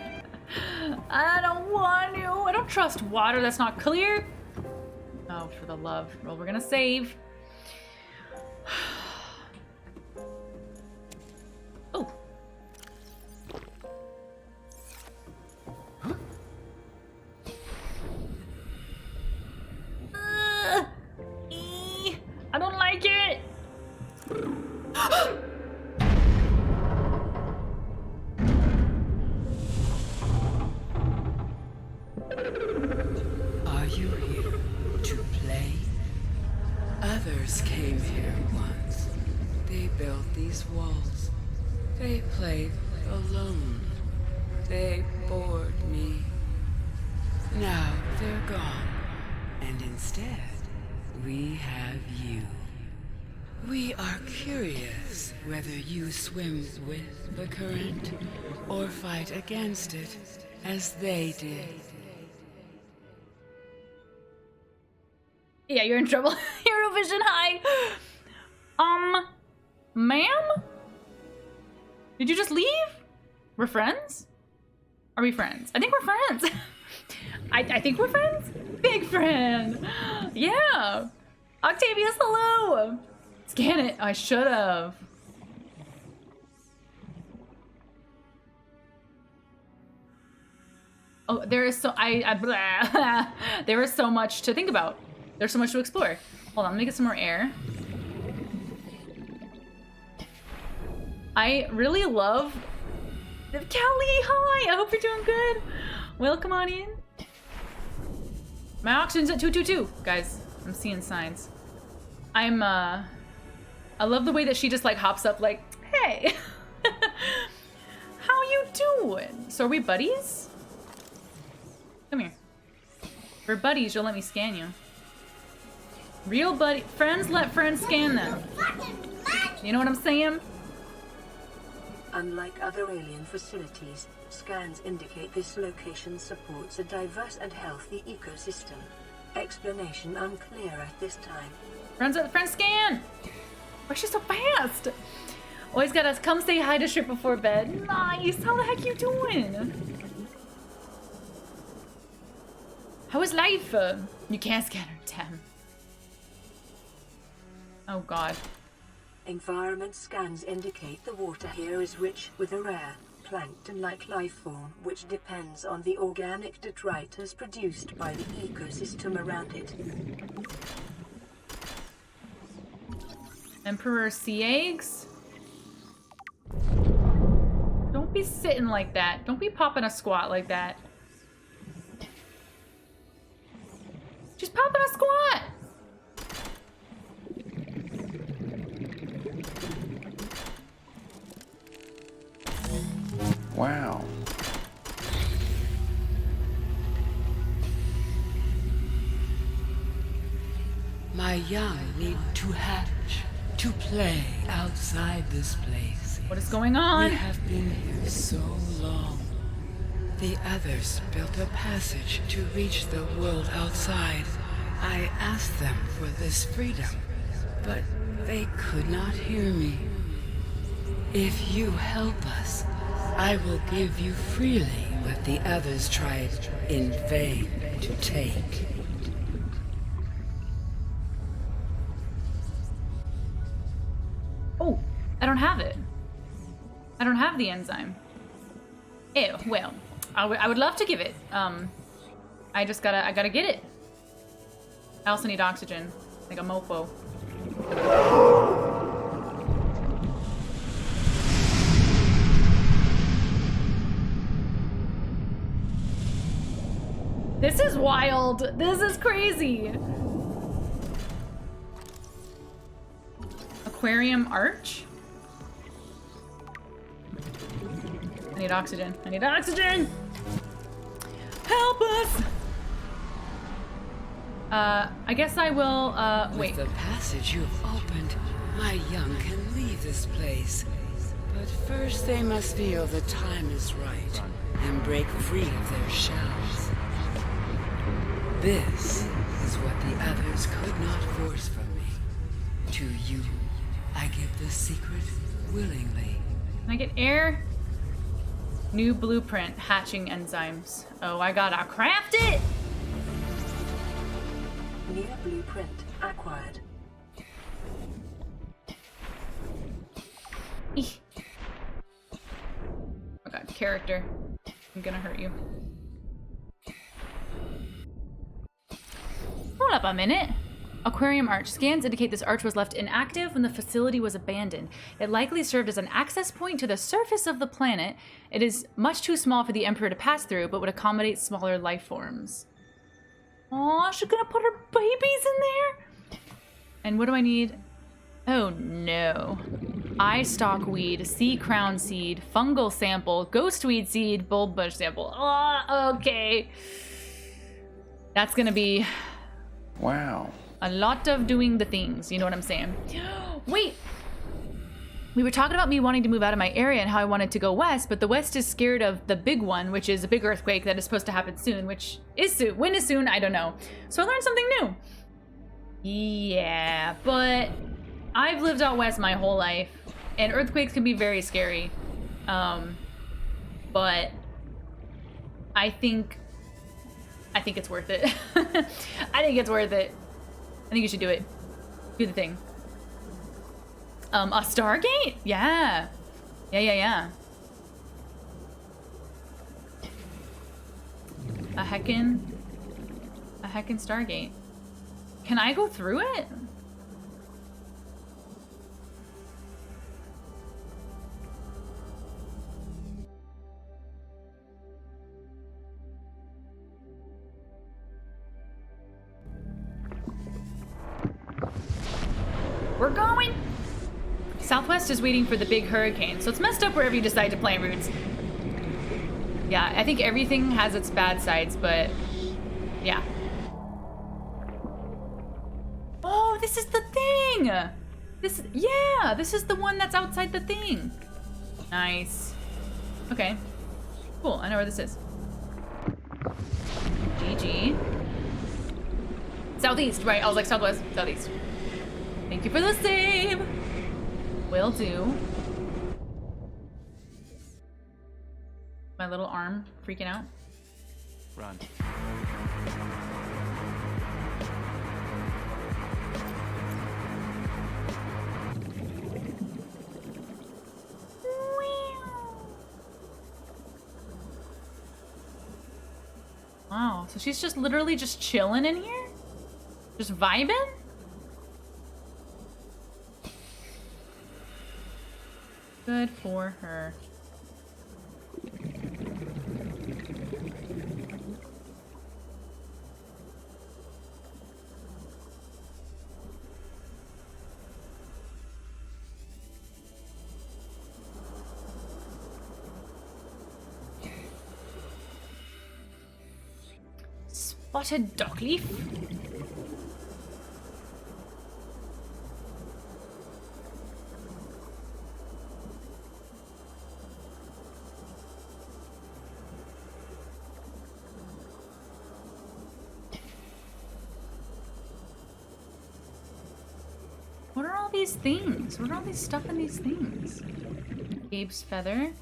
I don't want to. I don't trust water that's not clear. Oh, for the love. Well, we're gonna save. Oh. I don't like it. Are you here to play? Others came here once. They built these walls. They played alone. They bored me. Now they're gone. And instead, we have you. We are curious whether you swim with the current or fight against it as they did. Yeah, you're in trouble. Eurovision high. Ma'am? Did you just leave? We're friends? Are we friends? I think we're friends. I think we're friends? Big friend. Yeah. Octavius, hello. Scan it. I should have. Oh, there is so there is so much to think about. There's so much to explore. Hold on, let me get some more air. I really love Callie. Hi, I hope you're doing good. Welcome on in. My oxygen's at 222, guys. I'm seeing signs. I love the way that she just like hops up like, hey, how you doing? So are we buddies? Come here. If we're buddies, you'll let me scan you. Real buddy, friends let friends scan them. You know what I'm saying? Unlike other alien facilities, scans indicate this location supports a diverse and healthy ecosystem. Explanation unclear at this time. Friends let friends scan! Why is she so fast? Always gotta come say hi to Shrimp before bed. Nice! How the heck you doing? How is life? You can't scan her, damn. Oh god. Environment scans indicate the water here is rich with a rare plankton-like life form which depends on the organic detritus produced by the ecosystem around it. Emperor sea eggs? Don't be sitting like that. Don't be popping a squat like that. Just popping a squat! Wow. My young need to hatch, to play outside this place. What is going on? We have been here so long. The others built a passage to reach the world outside. I asked them for this freedom, but they could not hear me. If you help us, I will give you freely what the others tried in vain to take. Oh, I don't have it. I don't have the enzyme. Ew, well, I would love to give it. I gotta get it. I also need oxygen, like a mofo. This is wild. This is crazy. Aquarium arch? I need oxygen. I need oxygen! Help us! I guess I will, wait. With the passage you've opened, my young can leave this place. But first they must feel the time is right and break free of their shells. This is what the others could not force from me. To you, I give the secret willingly. Can I get air? New blueprint, hatching enzymes. Oh, I gotta craft it! New blueprint acquired. Eeh. Oh god, character. I'm gonna hurt you. Hold up a minute. Aquarium arch. Scans indicate this arch was left inactive when the facility was abandoned. It likely served as an access point to the surface of the planet. It is much too small for the Emperor to pass through, but would accommodate smaller life forms. Aw, she's gonna put her babies in there? And what do I need? Oh no. Eye stalk weed, sea crown seed, fungal sample, ghostweed seed, bulb bush sample. Oh, okay. That's gonna be... Wow. a lot of doing the things, you know what I'm saying? Wait! We were talking about me wanting to move out of my area and how I wanted to go west, but the west is scared of the big one, which is a big earthquake that is supposed to happen soon, which is soon. When is soon? I don't know. So I learned something new. Yeah, but I've lived out west my whole life, and earthquakes can be very scary. But I think it's worth it. I think it's worth it. I think you should do it. Do the thing. A Stargate? Yeah. Yeah. A heckin' Stargate. Can I go through it? We're going! Southwest is waiting for the big hurricane, so it's messed up wherever you decide to plant roots. Yeah, I think everything has its bad sides, but yeah. Oh, this is the thing! This is the one that's outside the thing. Nice. Okay. Cool, I know where this is. GG. Southeast, right, I was like southwest, southeast. Thank you for the save. Will do. My little arm freaking out. Run. So she's just literally just chilling in here? Just vibing? Good for her. Spotted dockleaf. What are all these things? What are all these stuff in these things? Gabe's feather.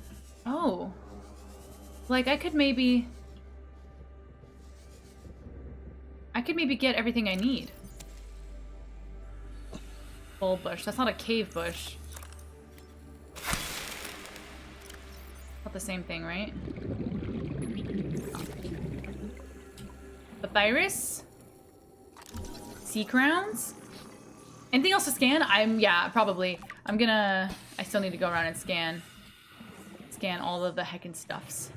Oh. Like I could maybe get everything I need. Bulb bush. That's not a cave bush. Not the same thing, right? Papyrus? Sea crowns? Anything else to scan? Yeah, probably. I still need to go around and scan all of the heckin' stuffs.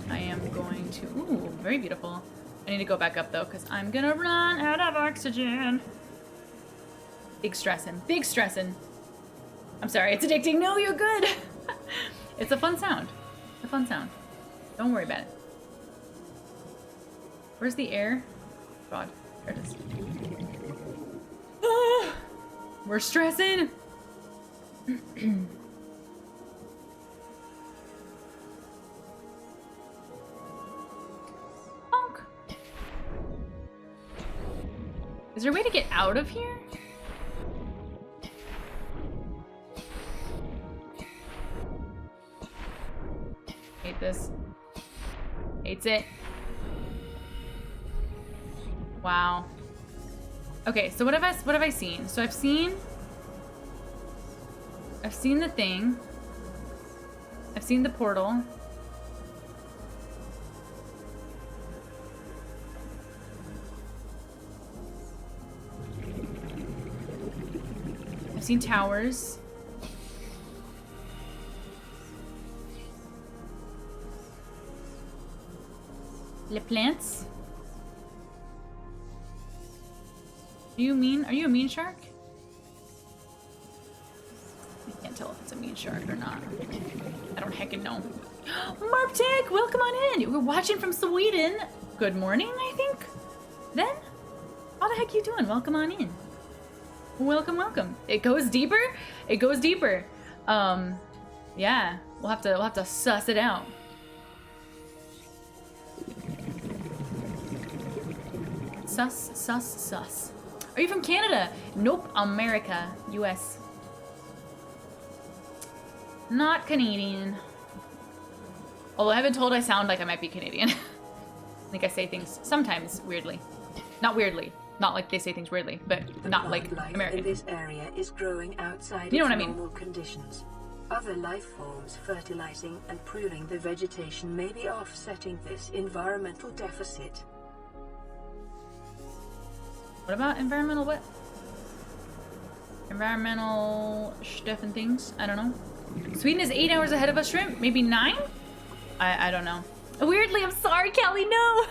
I am going to, ooh, very beautiful. I need to go back up though, because I'm gonna run out of oxygen. Big stressin', big stressin'. I'm sorry, it's addicting. No, you're good. It's a fun sound. It's a fun sound. Don't worry about it. Where's the air? God, there it is. Ah, we're stressing. Honk. Is there a way to get out of here? Hate this. Hates it. Wow. Okay, so what have I seen? So I've seen the thing. I've seen the portal. I've seen towers. Les plants. Are you a mean shark? I can't tell if it's a mean shark or not. I don't heckin' know. Marptic, welcome on in. We're watching from Sweden. Good morning, I think. Then, how the heck you doing? Welcome on in. Welcome, welcome. It goes deeper. It goes deeper. Yeah, we'll have to suss it out. Sus. Are you from Canada? Nope, America, US. Not Canadian. Although I've been told I sound like I might be Canadian. I think I say things sometimes weirdly. Not weirdly. Not like they say things weirdly, but not like American. In this area is growing outside you know its what I mean? normal conditions. Other life forms fertilizing and pruning the vegetation may be offsetting this environmental deficit. What about environmental what? Environmental stuff and things? I don't know. Sweden is 8 hours ahead of us, Shrimp? Maybe 9? I don't know. Weirdly, I'm sorry, Kelly, no!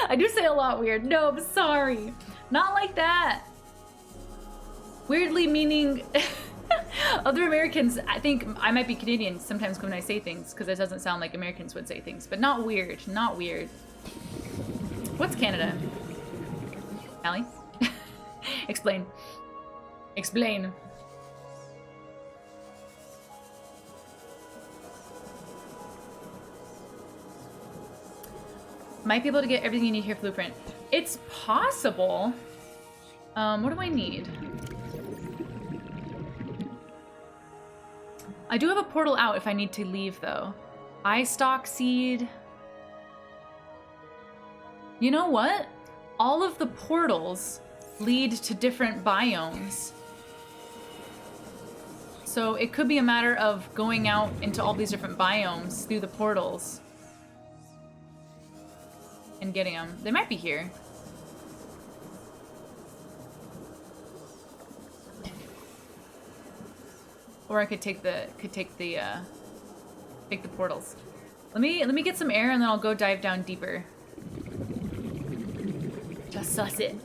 I do say a lot weird. No, I'm sorry. Not like that. Weirdly meaning other Americans, I think I might be Canadian sometimes when I say things, because it doesn't sound like Americans would say things, but not weird, not weird. What's Canada? Callie? Explain. Explain. Might be able to get everything you need here for Blueprint. It's possible. What do I need? I do have a portal out if I need to leave, though. Eye stalk seed. You know what? All of the portals lead to different biomes. So So it could be a matter of going out into all these different biomes through the portals and getting them. They might be here. Or I could take the portals. Let me get some air and then I'll go dive down deeper. Just suss it.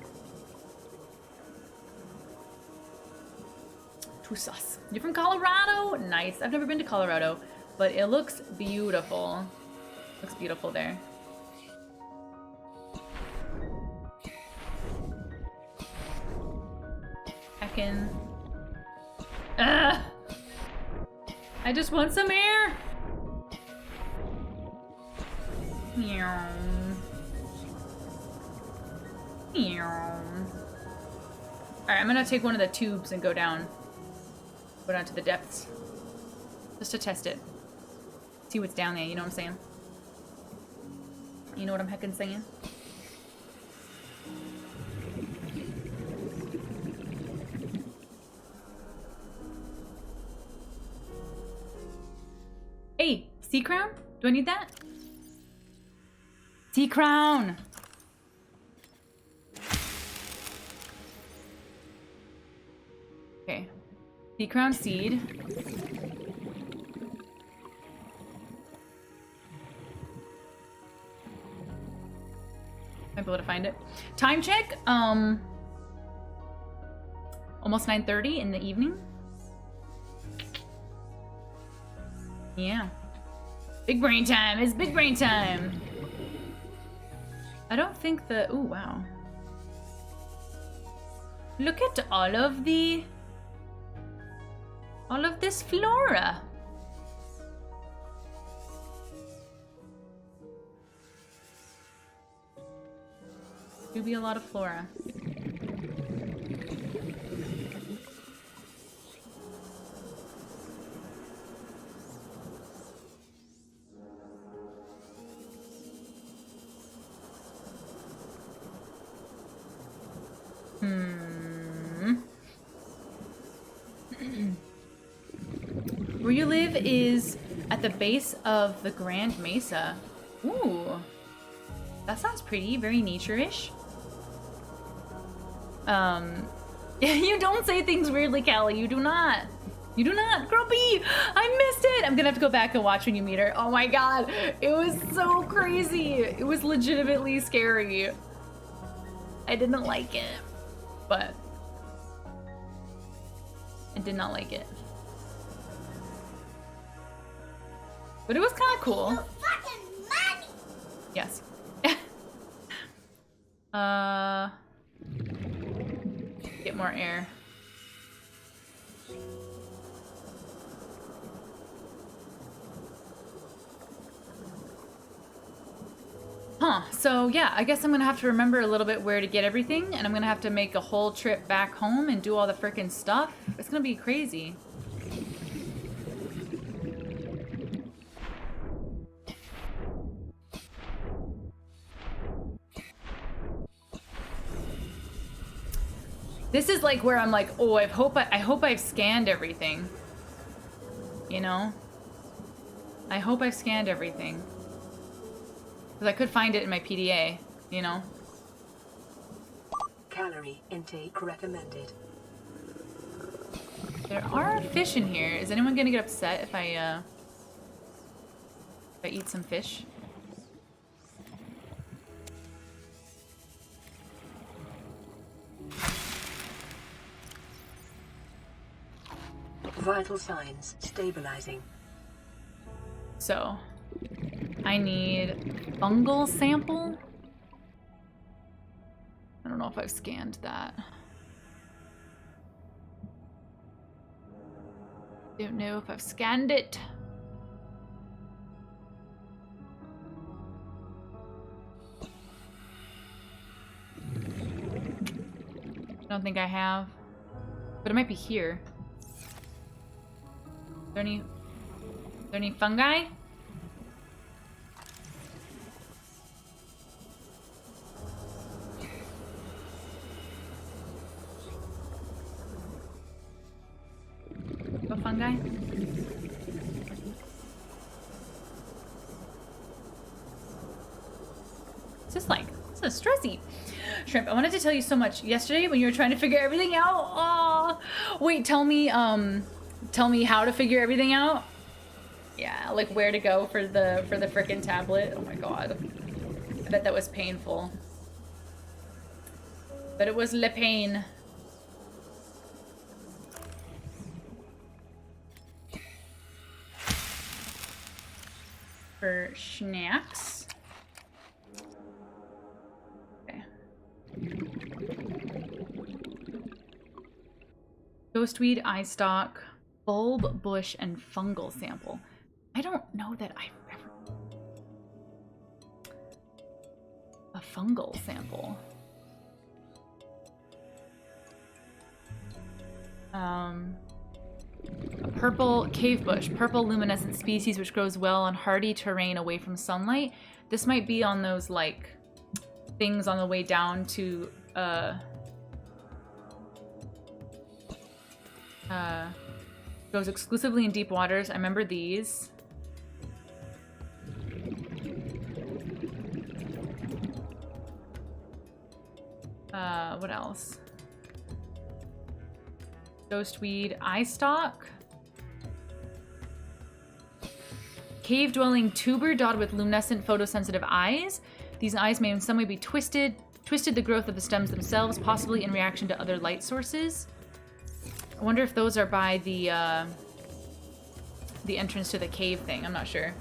Too sus. You're from Colorado? Nice. I've never been to Colorado, but it looks beautiful. Looks beautiful there. Heckin'. Ugh! I just want some air! Meow. Meow. Alright, I'm gonna take one of the tubes and go down. Go down to the depths. Just to test it. See what's down there, you know what I'm saying? You know what I'm heckin' saying? Hey, sea crown? Do I need that? Sea crown! Okay. Sea crown seed. Might be able to find it. Time check. Almost 9:30 in the evening. Yeah. Big brain time. It's big brain time. I don't think the... Ooh, wow. Look at all of this flora. Do be a lot of flora. Where you live is at the base of the Grand Mesa. Ooh. That sounds pretty, very nature-ish. You don't say things weirdly, Callie. You do not. You do not. Grumpy! I missed it! I'm gonna have to go back and watch when you meet her. Oh my god. It was so crazy. It was legitimately scary. I didn't like it. But I did not like it. But it was kind of cool. Yes. Get more air. Huh, so yeah, I guess I'm gonna have to remember a little bit where to get everything, and I'm gonna have to make a whole trip back home and do all the frickin' stuff. It's gonna be crazy. This is like where I'm like, oh, I hope I've scanned everything. You know? I hope I've scanned everything. Because I could find it in my PDA, you know? Calorie intake recommended. There are fish in here. Is anyone gonna get upset if I eat some fish? Vital signs stabilizing. So, I need fungal sample. I don't know if I've scanned that. Don't know if I've scanned it. I don't think I have, but it might be here. Are there any fungi? No fungi? fungi? It's just like, this is stressy. Shrimp, I wanted to tell you so much yesterday when you were trying to figure everything out. Oh, wait, tell me how to figure everything out. Yeah, like where to go for the frickin' tablet. Oh my god. I bet that was painful. But it was le pain. For snacks. Okay. Ghostweed, eye stalk, bulb, bush, and fungal sample. I don't know that I've ever... A fungal sample. A purple cave bush, purple luminescent species which grows well on hardy terrain away from sunlight. This might be on those, like, things on the way down to, goes exclusively in deep waters. I remember these. What else? Ghostweed, eye stalk. Cave-dwelling tuber dotted with luminescent photosensitive eyes. These eyes may in some way be twisted the growth of the stems themselves, possibly in reaction to other light sources. I wonder if those are by the entrance to the cave thing. I'm not sure.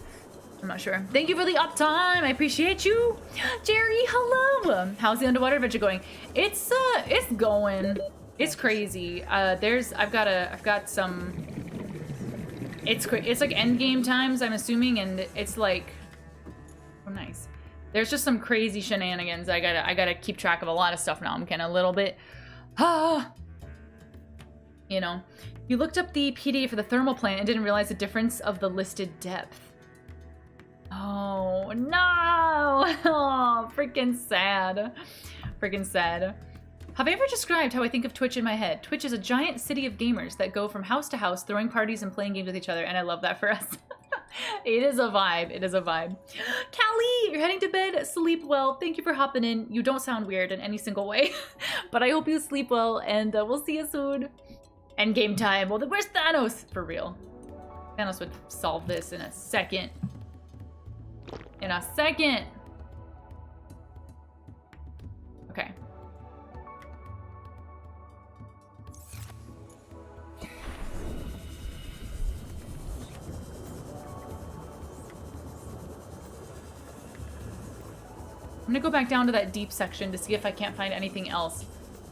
I'm not sure. Thank you for the uptime. I appreciate you. Jerry, hello. How's the underwater adventure going? It's going. It's crazy. I've got some. It's like end game times, I'm assuming, and it's like, oh nice. There's just some crazy shenanigans. I gotta keep track of a lot of stuff now. I'm kind of a little bit, you know. You looked up the PDA for the thermal plant and didn't realize the difference of the listed depth. Oh no! Oh, freaking sad. Freaking sad. Have I ever described how I think of Twitch in my head? Twitch is a giant city of gamers that go from house to house, throwing parties and playing games with each other, and I love that for us. It is a vibe. It is a vibe. Callie, you're heading to bed. Sleep well. Thank you for hopping in. You don't sound weird in any single way, but I hope you sleep well, and we'll see you soon. Endgame time. Well, where's Thanos? For real. Thanos would solve this in a second. In a second. Okay. I'm gonna go back down to that deep section to see if I can't find anything else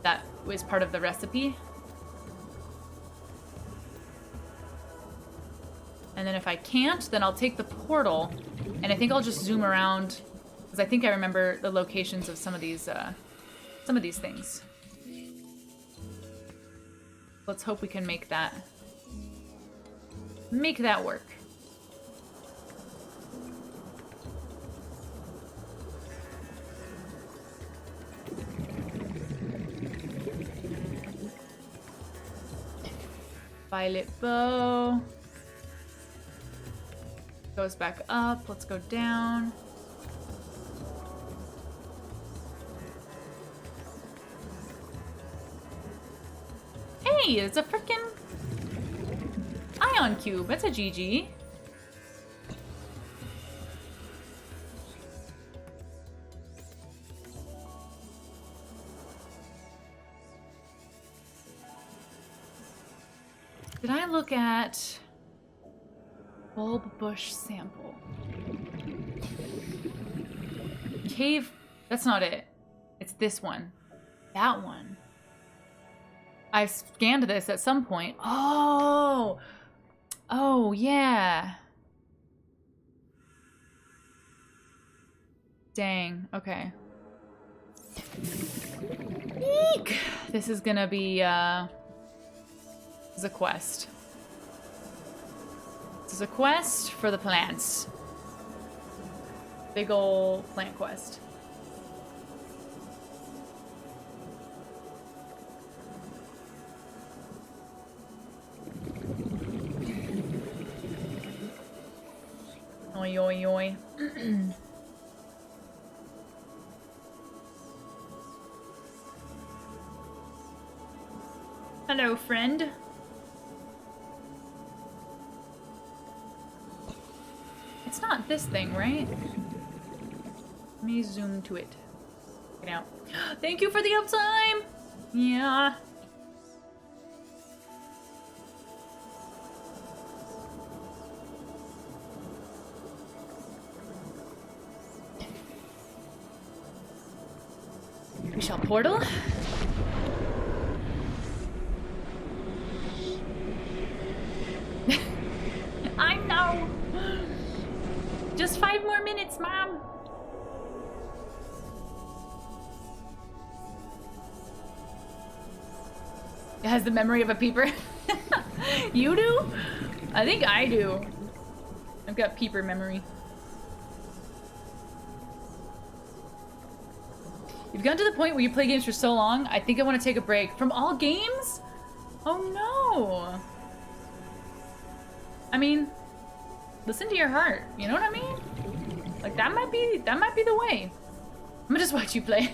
that was part of the recipe. And then if I can't, then I'll take the portal, and I think I'll just zoom around, because I think I remember the locations of some of these things. Let's hope we can make that work. Violet bow. Goes back up. Let's go down. Hey, it's a frickin' ion cube. That's a GG. Did I look at bulb bush sample? Cave, that's not it. It's this one. That one. I scanned this at some point. Oh! Oh, yeah. Dang, okay. Eek! This is gonna be, this is a quest. This is a quest for the plants. Big ol' plant quest. Oi, oi, oi. Hello, friend. It's not this thing, right? Let me zoom to it. Check it out. Thank you for the uptime! Yeah. We shall portal. I know! Just 5 more minutes, Mom! It has the memory of a peeper. You do? I think I do. I've got peeper memory. You've gotten to the point where you play games for so long, I think I want to take a break. From all games? Oh no. I mean, listen to your heart. You know what I mean? Like that might be the way. I'm gonna just watch you play.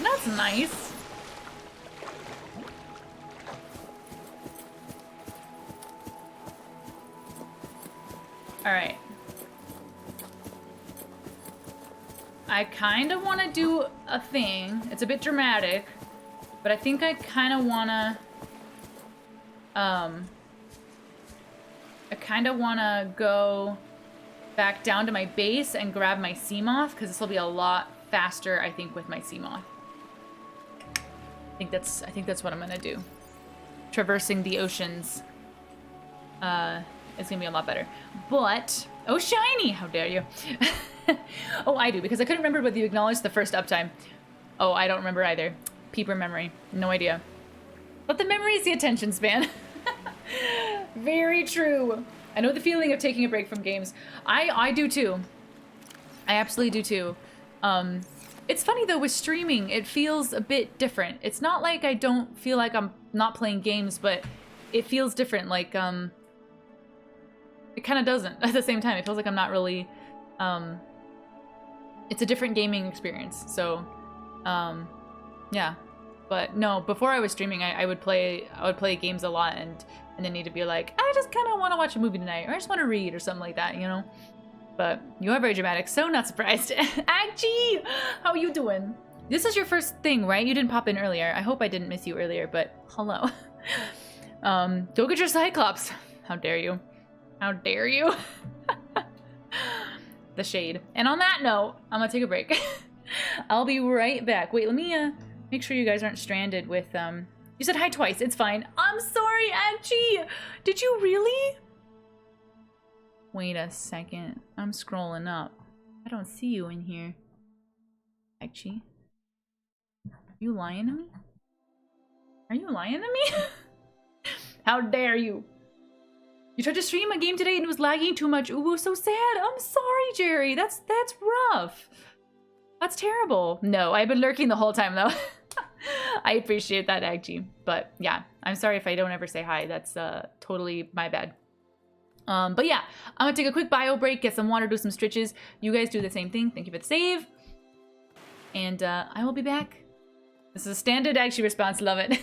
That's nice. All right. I kind of want to do a thing. It's a bit dramatic, but I think I kind of want to go back down to my base and grab my Seamoth, because this will be a lot faster, I think, with my Seamoth. I think that's what I'm gonna do. Traversing the oceans is gonna be a lot better. But oh, shiny! How dare you? Oh, I do, because I couldn't remember whether you acknowledged the first uptime. Oh, I don't remember either. Peeper memory. No idea. But the memory is the attention span. Very true. I know the feeling of taking a break from games. I do too. I absolutely do too. It's funny though, with streaming, it feels a bit different. It's not like I don't feel like I'm not playing games, but it feels different. Like, it kind of doesn't at the same time. It feels like I'm not really, it's a different gaming experience. So, yeah. But no, before I was streaming, I would play games a lot, and then need to be like, I just kind of want to watch a movie tonight, or I just want to read, or something like that, you know? But you are very dramatic, so not surprised. Aggie! How are you doing? This is your first thing, right? You didn't pop in earlier. I hope I didn't miss you earlier, but hello. Go get your Cyclops. How dare you? How dare you? The shade. And on that note, I'm gonna take a break. I'll be right back. Wait, let me make sure you guys aren't stranded with you said hi twice. It's fine. I'm sorry, Aggie. Did you really? Wait a second. I'm scrolling up. I don't see you in here. Aggie. Are you lying to me? Are you lying to me? How dare you? You tried to stream a game today and it was lagging too much. Ooh, so sad. I'm sorry, Jerry. That's rough. That's terrible. No, I've been lurking the whole time though. I appreciate that, Aggie. But yeah, I'm sorry if I don't ever say hi. That's totally my bad. But yeah, I'm gonna take a quick bio break, get some water, do some stretches. You guys do the same thing. Thank you for the save. And I will be back. This is a standard Aggie response. Love it.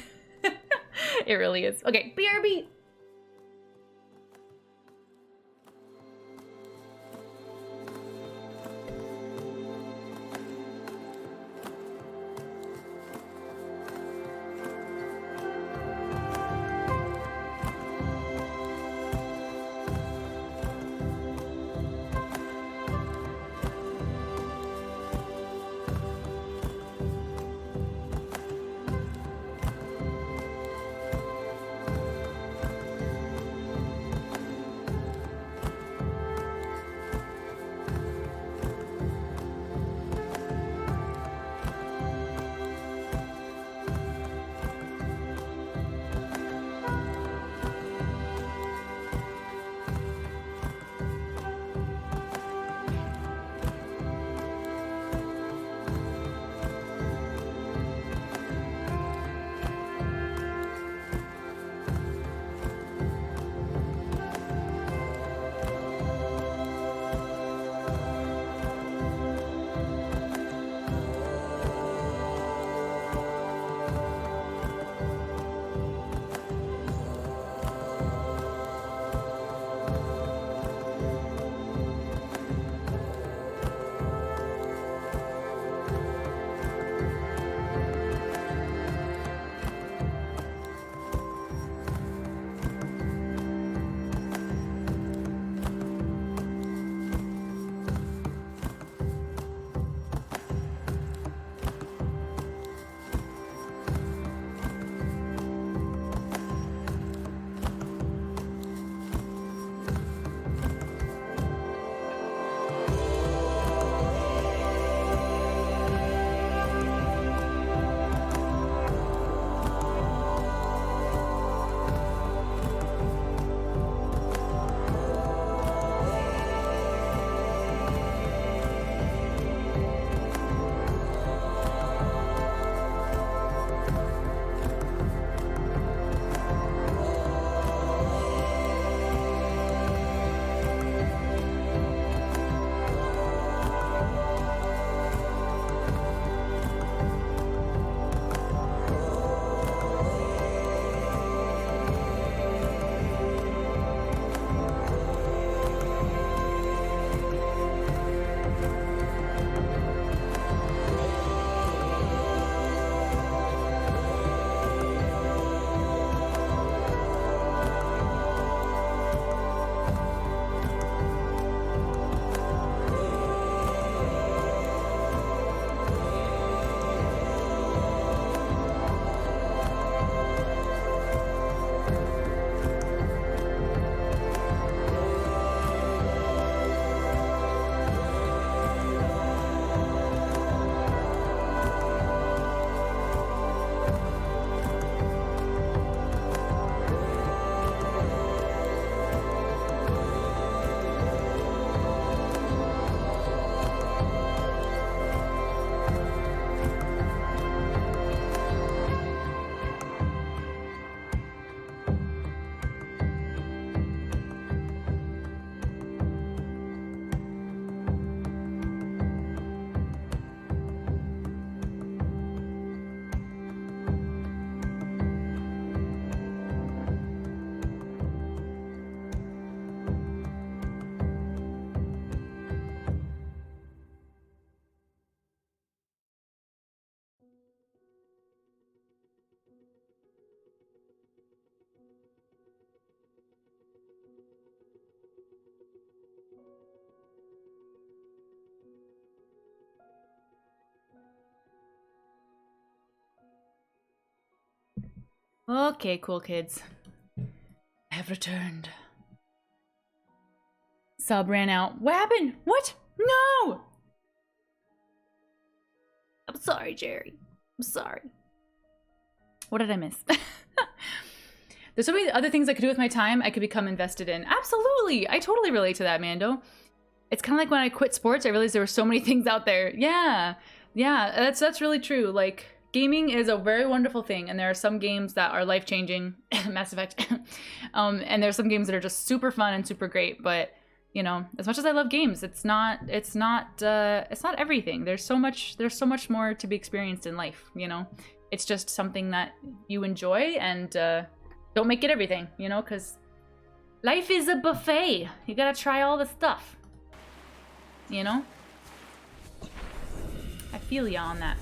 It really is. Okay, BRB. Okay, cool kids. I have returned. Sub ran out. What happened? What? No! I'm sorry, Jerry. I'm sorry. What did I miss? There's so many other things I could do with my time I could become invested in. Absolutely! I totally relate to that, Mando. It's kind of like when I quit sports, I realized there were so many things out there. Yeah. Yeah, that's really true. Like, gaming is a very wonderful thing, and there are some games that are life-changing. Mass Effect. And there's some games that are just super fun and super great, but you know, as much as I love games, it's not everything. There's so much more to be experienced in life, you know? It's just something that you enjoy, and don't make it everything, you know, because life is a buffet. You gotta try all the stuff, you know? I feel ya on that.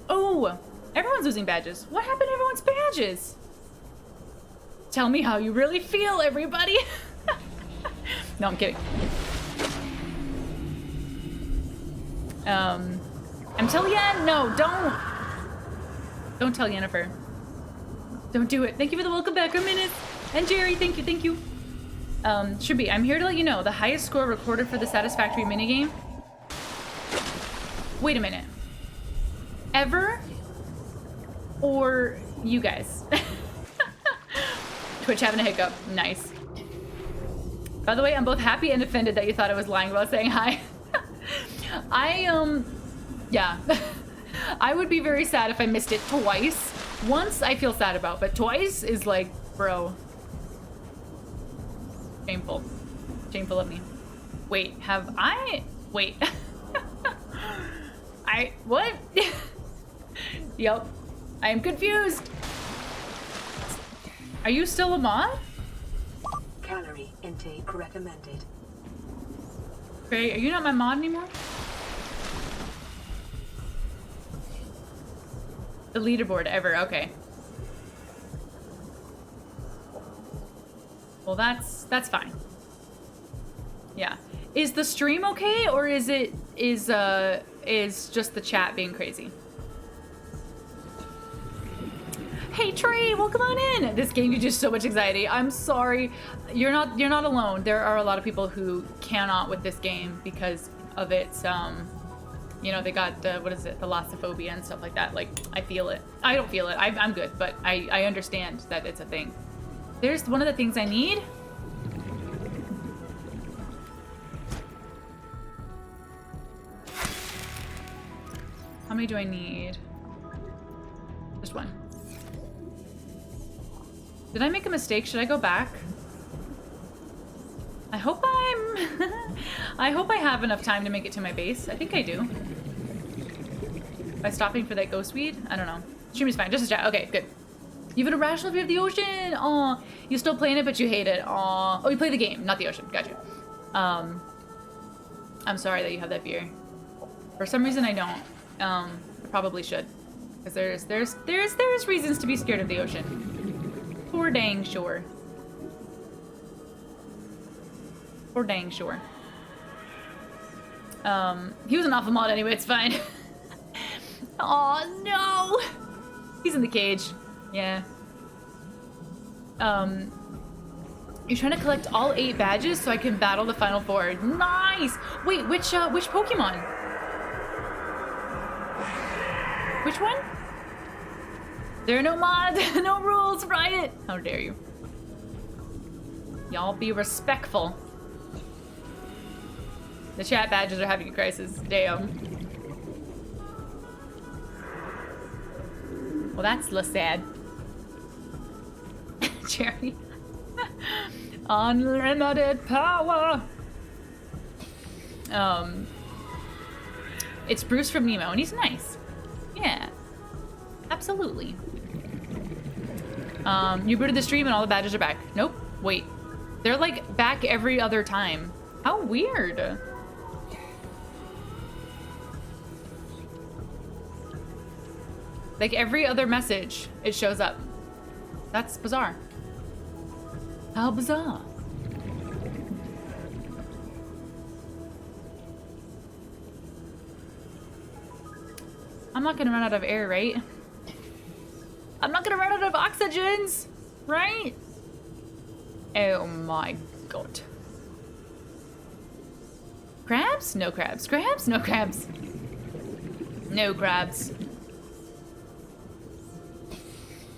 Oh, everyone's losing badges. What happened to everyone's badges? Tell me how you really feel, everybody. No, I'm kidding. I'm telling Yen. No, don't. Don't tell Yennefer. Don't do it. Thank you for the welcome back, Minute. And Jerry, thank you, thank you. Should be. I'm here to let you know the highest score recorded for the Satisfactory minigame. Wait a minute. Ever? Or you guys? Twitch having a hiccup. Nice. By the way, I'm both happy and offended that you thought I was lying about saying hi. Yeah. I would be very sad if I missed it twice. Once I feel sad about, but twice is like, bro. Shameful. Shameful of me. Wait, have I? Wait. What? Yup. I am confused. Are you still a mod? Calorie intake recommended. Great. Are you not my mod anymore? The leaderboard ever. Okay. Well, that's fine. Yeah. Is the stream okay, or is just the chat being crazy? Hey Trey, welcome on in. This gave you just so much anxiety. I'm sorry. You're not alone. There are a lot of people who cannot with this game because of its you know, they got what is it, thalassophobia and stuff like that. Like, I feel it. I don't feel it. I'm good, but I understand that it's a thing. There's one of the things I need. How many do I need? Just one. Did I make a mistake? Should I go back? I hope I hope I have enough time to make it to my base. I think I do. By stopping for that ghost weed? I don't know. Stream is fine. Just a chat. Okay, good. You've had a rational view of the ocean. Aw. You still playing it, but you hate it. Aw. Oh, you play the game, not the ocean. Gotcha. I'm sorry that you have that fear. For some reason, I don't. I probably should. Because there's reasons to be scared of the ocean. Poor dang sure. Poor dang sure. He was an awful mod anyway, it's fine. Oh no! He's in the cage. Yeah. You're trying to collect all 8 badges so I can battle the final 4. Nice! Wait, which Pokemon? Which one? There are no mods, no rules, Riot! How dare you. Y'all be respectful. The chat badges are having a crisis. Damn. Well, that's less sad. Jerry. Unlimited power! It's Bruce from Nemo, and he's nice. Yeah. Absolutely. You booted the stream and all the badges are back. Nope. Wait. They're like back every other time. How weird. Like every other message, it shows up. That's bizarre. How bizarre. I'm not gonna run out of air, right? I'm not gonna run out of oxygens, right? Oh my god. Crabs? No crabs. Crabs? No crabs. No crabs.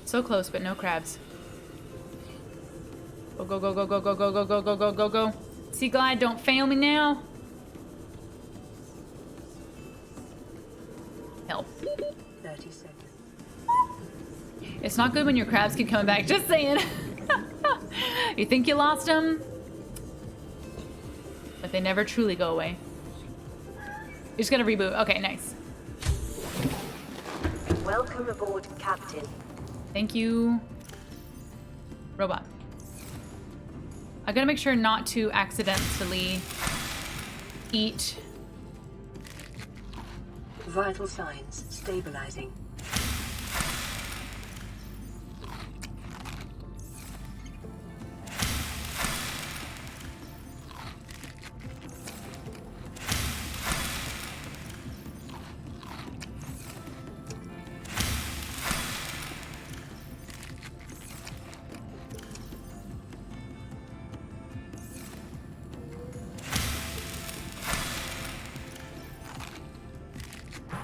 So close, but no crabs. Go, go, go, go, go, go, go, go, go, go, go, go, go. Sea Glide, don't fail me now. Help. 30 seconds. It's not good when your crabs keep coming back. Just saying. You think you lost them, but they never truly go away. You're just gonna reboot. Okay, nice. Welcome aboard, Captain. Thank you, robot. I gotta make sure not to accidentally eat. Vital signs stabilizing.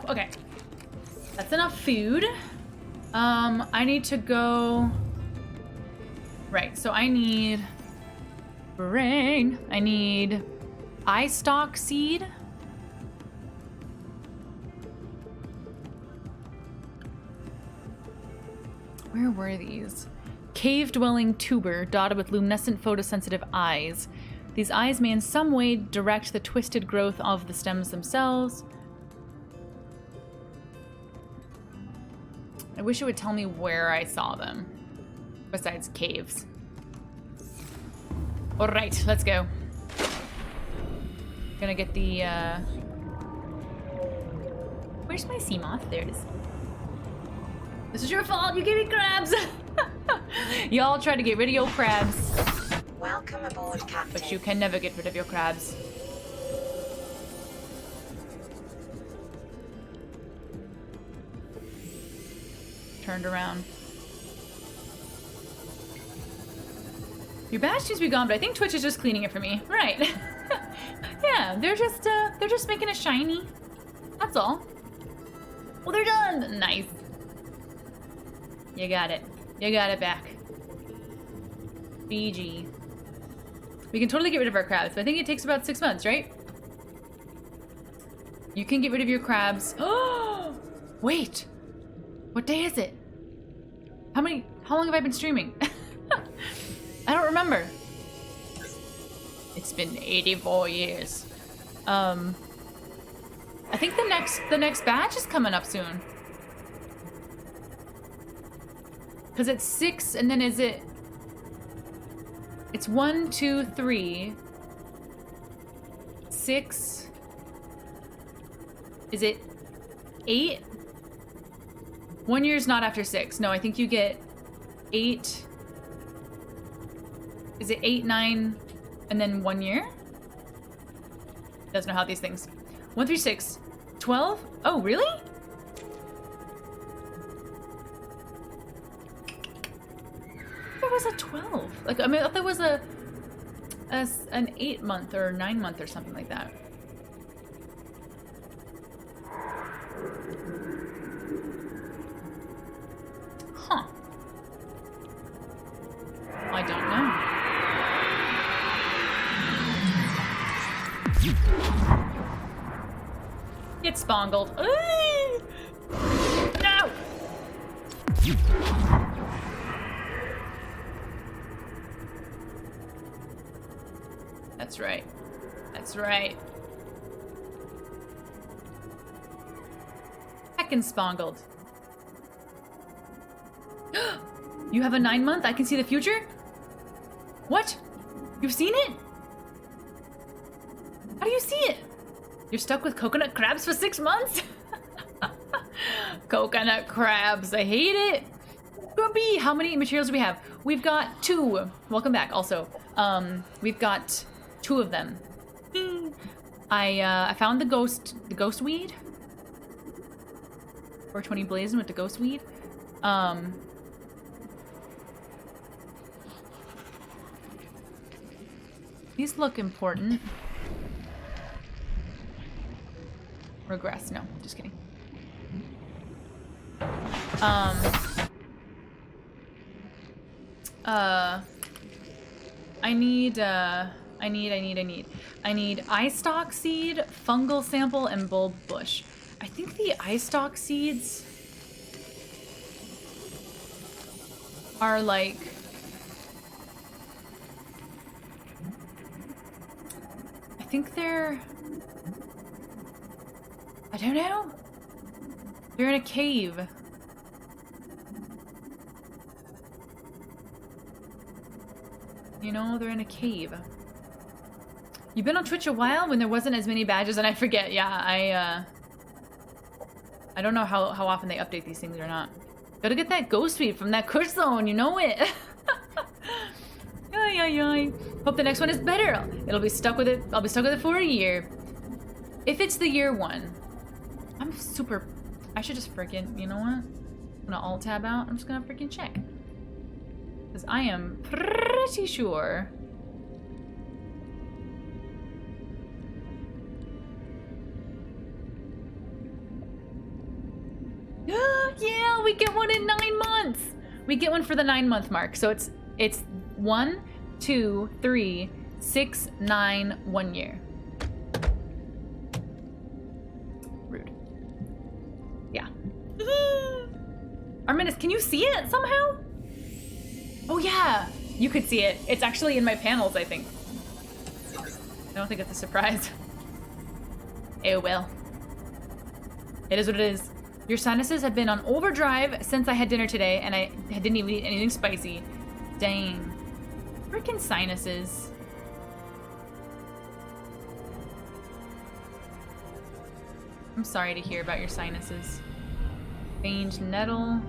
Okay, that's enough food. I need to go. Right, so I need brain. I need eye stalk seed. Where were these? Cave dwelling tuber dotted with luminescent photosensitive eyes. These eyes may in some way direct the twisted growth of the stems themselves. I wish it would tell me where I saw them, besides caves. All right, let's go. Gonna get the, where's my sea moth? There it is. This is your fault, you gave me crabs! Y'all try to get rid of your crabs, Welcome aboard, Captain. but you can never get rid of your crabs. Turned around. Your badge seems to be gone, but I think Twitch is just cleaning it for me. Right. Yeah, they're just making it shiny. That's all. Well, they're done. Nice. You got it. You got it back. BG. We can totally get rid of our crabs, but I think it takes about 6 months, right? You can get rid of your crabs. Oh, wait. What day is it? How long have I been streaming? I don't remember. It's been 84 years. I think the next batch is coming up soon. Cause it's 6 and then it's 1, 2, 3, 6. Is it 8? 1 year's not after 6. No, I think you get 8. Is it 8, 9, and then 1 year? Doesn't know how these things. 1 through 6. 12? Oh, really? There was a 12. Like, I mean, I thought there was an 8 month or 9 month or something like that. Huh. I don't know. Get spongled. No! That's right. That's right. Heckin' spongled. You have a 9 month? I can see the future? What? You've seen it? How do you see it? You're stuck with coconut crabs for 6 months? Coconut crabs, I hate it. Grumpy, how many materials do we have? We've got 2. Welcome back, also. We've got 2 of them. I found the ghost weed. 420 blazing with the ghost weed. These look important. Regress, no, just kidding. I need eye stalk seed, fungal sample, and bulb bush. I think the eye stalk seeds are like... I think they're... I don't know. They're in a cave. You know, they're in a cave. You've been on Twitch a while when there wasn't as many badges, and I forget. Yeah, I don't know how often they update these things or not. Gotta get that ghost feed from that Kush zone, you know it. Ay. Hope the next one is better. It'll be stuck with it. I'll be stuck with it for a year. If it's the year one, I'm super. I should just freaking. You know what? I'm gonna alt tab out. I'm just gonna freaking check. Because I am pretty sure. Yeah, we get one in 9 months. We get one for the 9-month mark. So it's 1, 2, 3, 6, 9, 1 year. Rude. Yeah. Arminus, can you see it somehow? Oh yeah, you could see it. It's actually in my panels, I think. I don't think it's a surprise. Oh well. It is what it is. Your sinuses have been on overdrive since I had dinner today, and I didn't even eat anything spicy. Dang. Freaking sinuses. I'm sorry to hear about your sinuses. Veined nettle.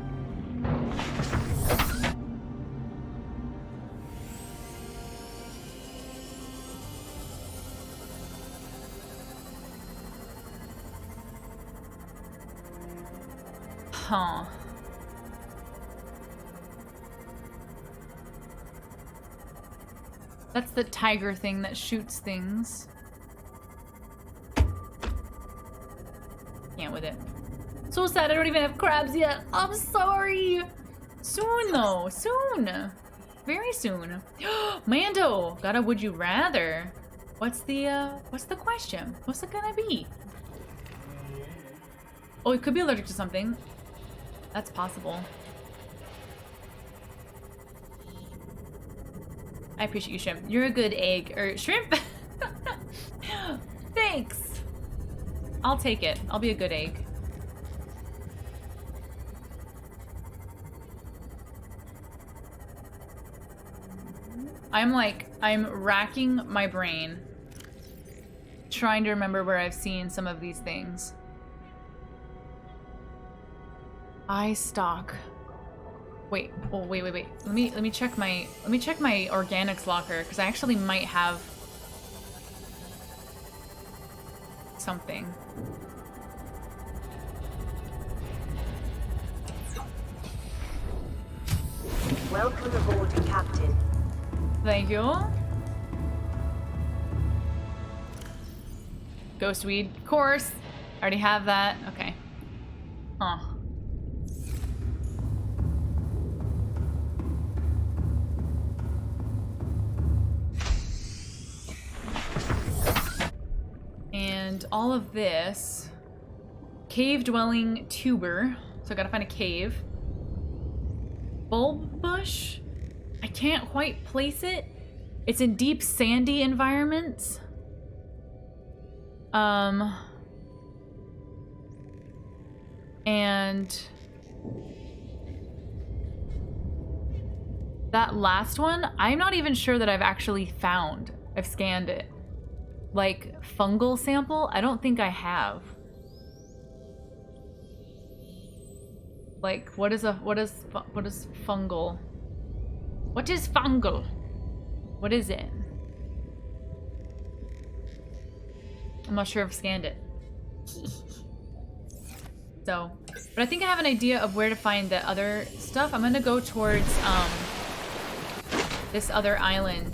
Huh. That's the tiger thing that shoots things. Can't with it. So sad I don't even have crabs yet. I'm sorry. Soon though, soon. Very soon. Mando, got a would you rather. What's the question? What's it gonna be? Oh, it could be allergic to something. That's possible. I appreciate you, Shrimp. You're a good egg. Or Shrimp? Thanks. I'll take it. I'll be a good egg. I'm racking my brain, trying to remember where I've seen some of these things. Eye stock. Wait. Oh, wait. Let me check my organics locker because I actually might have something. Welcome aboard, Captain. Thank you. Ghost weed, of course. Already have that. Okay. Huh. And all of this. Cave dwelling tuber. So I gotta find a cave. Bulb bush? I can't quite place it. It's in deep sandy environments. And that last one, I'm not even sure that I've actually found. I've scanned it. Like fungal sample, I don't think I have. Like what is fungal? What is fungal? What is it? I'm not sure if I've scanned it. So, but I think I have an idea of where to find the other stuff. I'm gonna go towards this other island.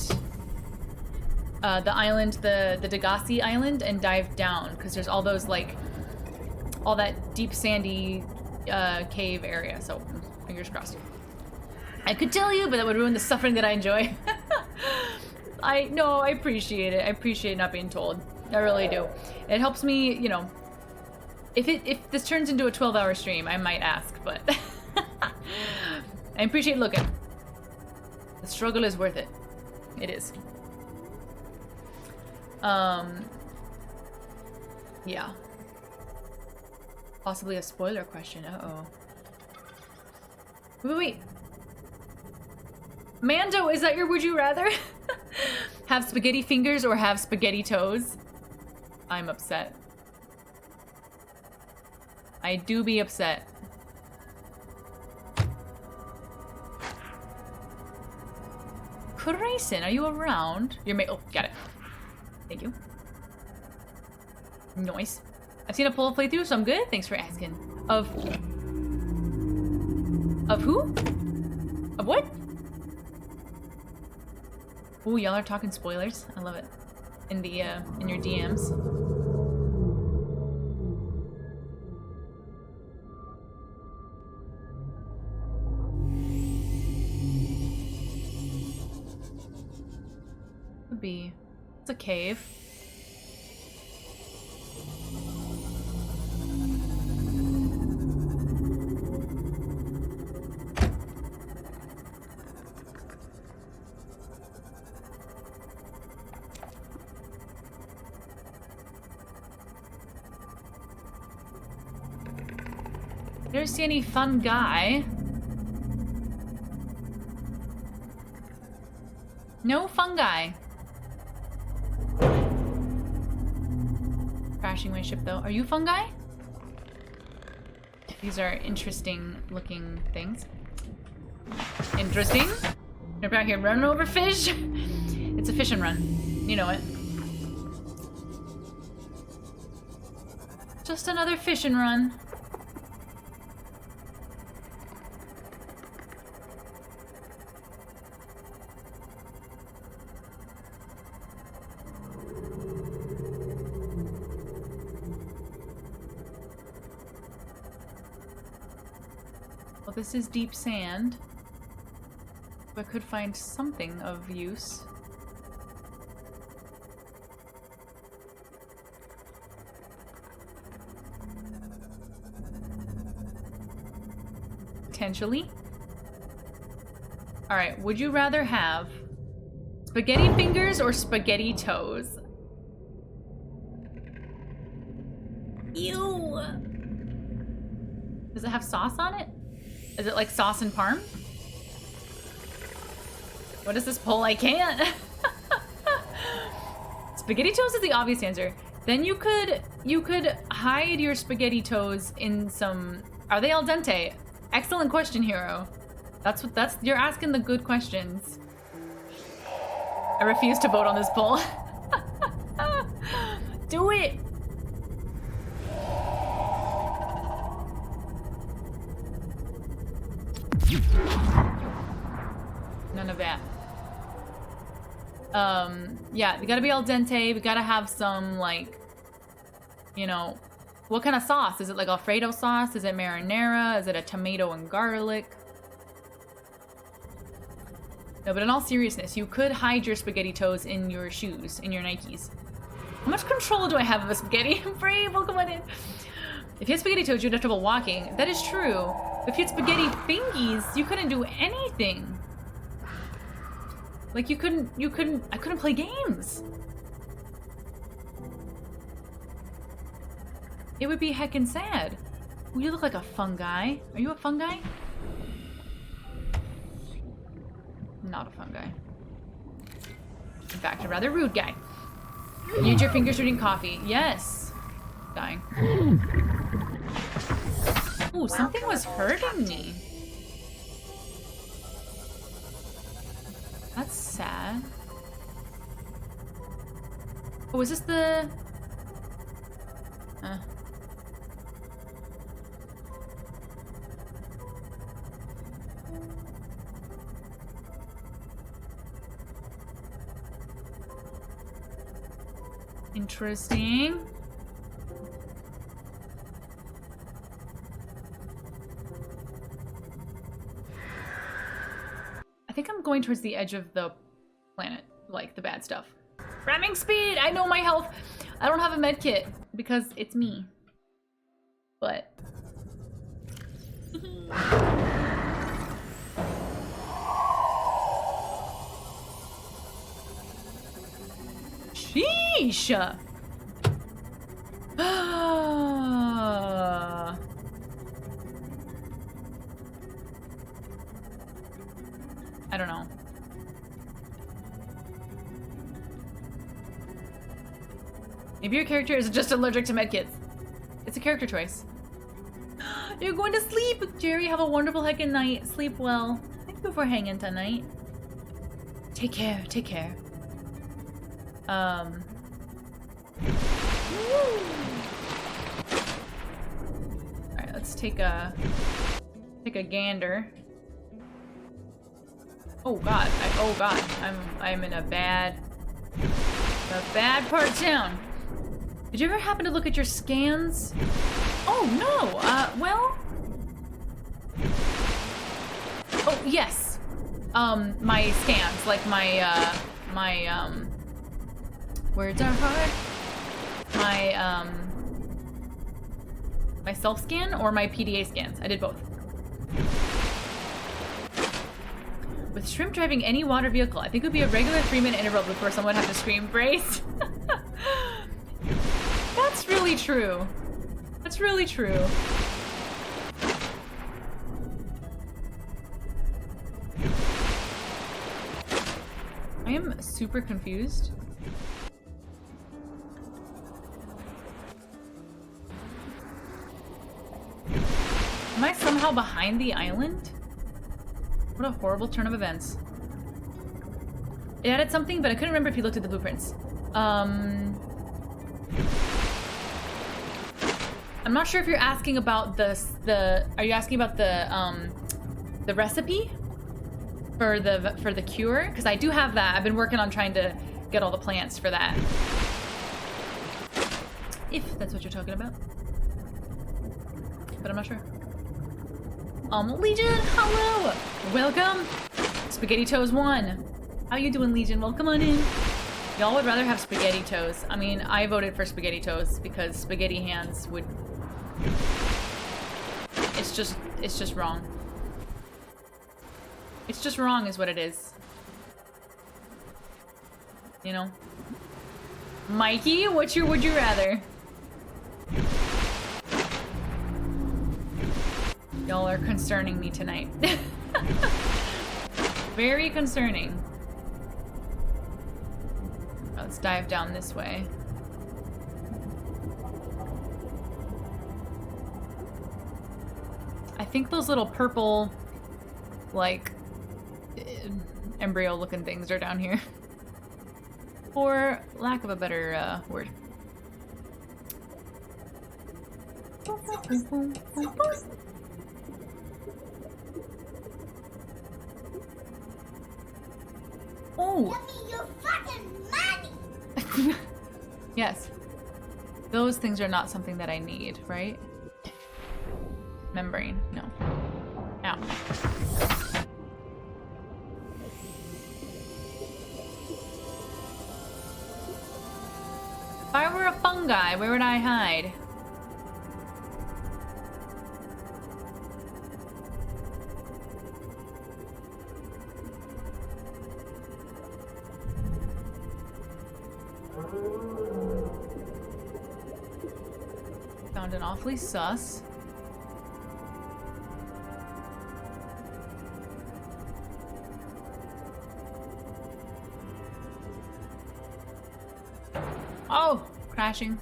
The Degassi Island, and dive down, because there's all those, like, all that deep sandy cave area, so fingers crossed. I could tell you, but that would ruin the suffering that I enjoy. I appreciate it. I appreciate not being told. I really do. It helps me, you know, if this turns into a 12-hour stream, I might ask, but I appreciate looking. The struggle is worth it. It is. Yeah. Possibly a spoiler question. Uh-oh. Wait. Mando, is that your would you rather? Have spaghetti fingers or have spaghetti toes? I'm upset. I do be upset. Grayson, are you around? Oh, got it. Thank you. Nice. I've seen a full playthrough, so I'm good. Thanks for asking. Of who? Of what? Ooh, y'all are talking spoilers. I love it. In the in your DMs. Could be. It's a cave. I don't see any fun guy. No fungi. Crashing my ship though. Are you fungi? These are interesting looking things. Interesting. Jump out here, run over fish. It's a fish and run. You know it. Just another fish and run. Well, this is deep sand. I could find something of use. Potentially. Alright, would you rather have spaghetti fingers or spaghetti toes? Ew! Does it have sauce on it? Is it like sauce and parm? What is this poll? I can't. Spaghetti toes is the obvious answer. Then you could hide your spaghetti toes in some. Are they al dente? Excellent question, Hero. You're asking the good questions. I refuse to vote on this poll. Do it. None of that. Yeah, they gotta be al dente. We gotta have some, like, you know, what kind of sauce? Is it like Alfredo sauce? Is it marinara? Is it a tomato and garlic? No, but in all seriousness, you could hide your spaghetti toes in your shoes, in your Nikes. How much control do I have of a spaghetti? Brave, welcome on in. If you had spaghetti toes, you'd have trouble walking. That is true. If you had spaghetti fingies, you couldn't do anything. Like, I couldn't play games. It would be heckin' sad. Ooh, you look like a fungi. Are you a fungi? Not a fungi. In fact, a rather rude guy. Use your fingers reading coffee. Yes. Dying. Ooh, something was hurting me. That's sad. Oh, is this the... Interesting. I think I'm going towards the edge of the planet, like the bad stuff. Ramming speed! I know my health! I don't have a med kit because it's me. But... Sheesh! I don't know. Maybe your character is just allergic to medkits. It's a character choice. You're going to sleep! Jerry, have a wonderful heckin' night. Sleep well. Thank you for hanging tonight. Take care, take care. Alright, let's take a gander. Oh god, I'm in a bad part of town. Did you ever happen to look at your scans? Oh no, well. Oh yes. My scans, like my words are hard. My self scan or my PDA scans. I did both. With Shrimp driving any water vehicle, I think it would be a regular 3-minute interval before someone would have to scream brace. That's really true. That's really true. I am super confused. Am I somehow behind the island? What a horrible turn of events. It added something, but I couldn't remember if you looked at the blueprints. I'm not sure if you're asking about are you asking about the recipe for the cure? Because I do have that. I've been working on trying to get all the plants for that. If that's what you're talking about. But I'm not sure. Legion, hello! Welcome! Spaghetti Toes 1. How you doing, Legion? Welcome on in. Y'all would rather have spaghetti toes. I mean, I voted for spaghetti toes because spaghetti hands would... It's just wrong. It's just wrong is what it is. You know? Mikey, what's your would you rather? Y'all are concerning me tonight. Very concerning. Let's dive down this way. I think those little purple, like, embryo-looking things are down here. For lack of a better word. Oh! Give me your fucking money! Yes. Those things are not something that I need, right? Membrane. No. Ow. If I were a fungi, where would I hide? Found an awfully sus. Oh, crashing.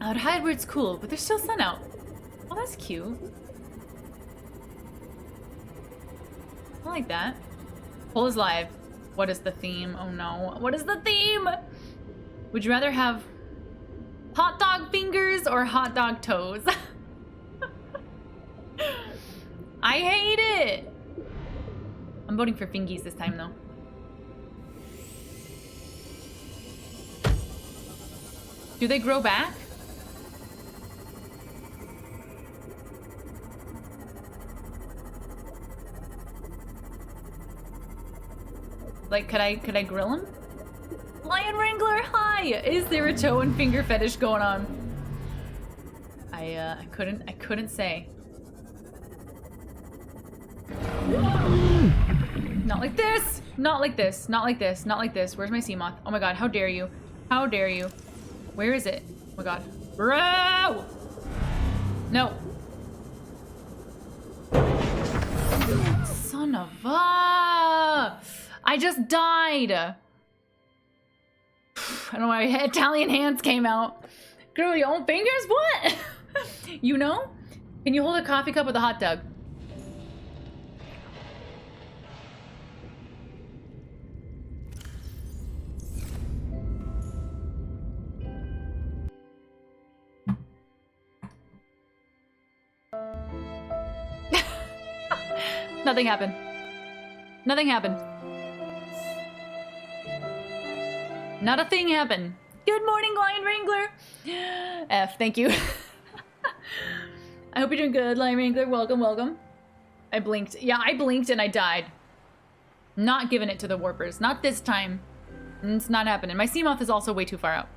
I'd hide where it's cool, but there's still sun out. Oh, that's cute. I like that. Poll is live. What is the theme? Oh no. What is the theme? Would you rather have hot dog fingers or hot dog toes? I hate it. I'm voting for fingies this time though. Do they grow back? Like, could I grill him? Lion Wrangler, hi! Is there a toe and finger fetish going on? I couldn't say. Not like this! Not like this, not like this, not like this. Where's my sea moth? Oh my god, how dare you? How dare you? Where is it? Oh my god. Bro! No. Son of a... I just died. I don't know why Italian hands came out. Girl, your own fingers? What? You know? Can you hold a coffee cup with a hot dog? Nothing happened. Nothing happened. Not a thing happened. Good morning, Lion Wrangler. F, thank you. I hope you're doing good, Lion Wrangler. Welcome, welcome. I blinked. Yeah, I blinked and I died. Not giving it to the warpers. Not this time. It's not happening. My sea moth is also way too far out.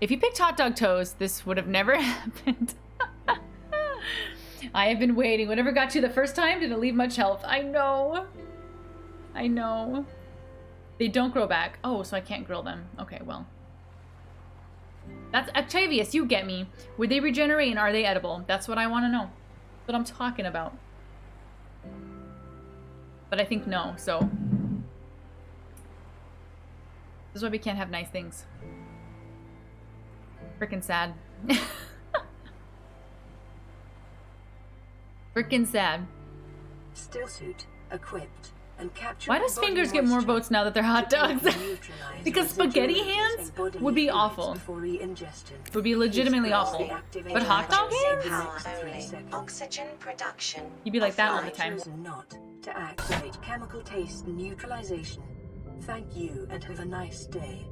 If you picked hot dog toes, this would have never happened. I have been waiting. Whatever got you the first time didn't leave much health. I know. I know. They don't grow back. Oh, so I can't grill them. Okay, well. That's Octavius, you get me. Would they regenerate and are they edible? That's what I want to know. That's what I'm talking about. But I think no, so. This is why we can't have nice things. Frickin' sad. Frickin' sad. Still suit equipped and capture. Why does fingers get more votes now that they're hot dogs? Because spaghetti hands would be awful. Would be legitimately awful. But hot dog hands? Oxygen production. You'd be like that all the time. Not to activate chemical taste neutralization. Thank you and have a nice day.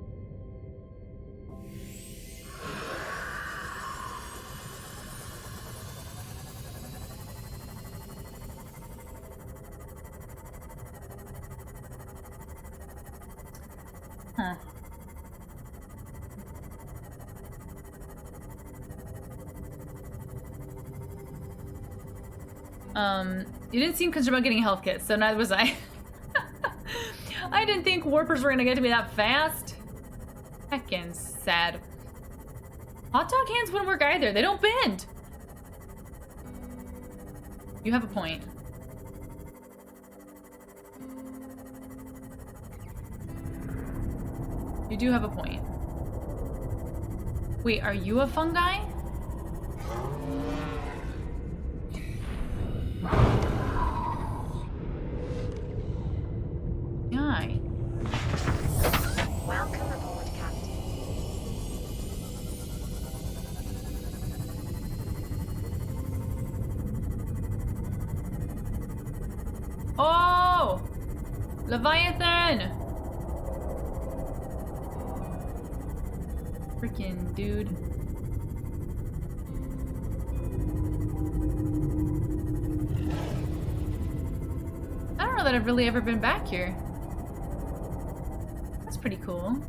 Huh. You didn't seem concerned about getting health kits, so neither was I. I didn't think warpers were gonna get to me that fast. Heckin' sad. Hot dog hands wouldn't work either. They don't bend. You have a point. You do have a point. Wait, are you a fungi? Aye. Welcome aboard, Captain. Oh! Leviathan! Freaking dude. I don't know that I've really ever been back here. That's pretty cool.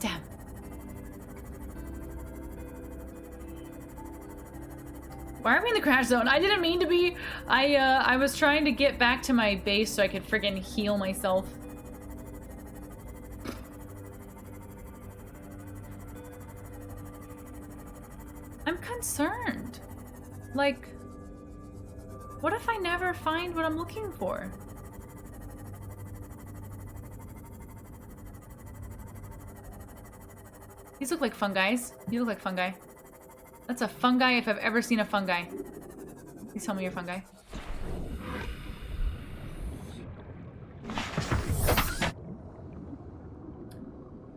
Damn. Why are we in the crash zone? I didn't mean to be. I was trying to get back to my base so I could friggin' heal myself. I'm concerned. Like, what if I never find what I'm looking for? These look like fungi. You look like fungi. That's a fungi if I've ever seen a fungi. Please tell me you're fungi.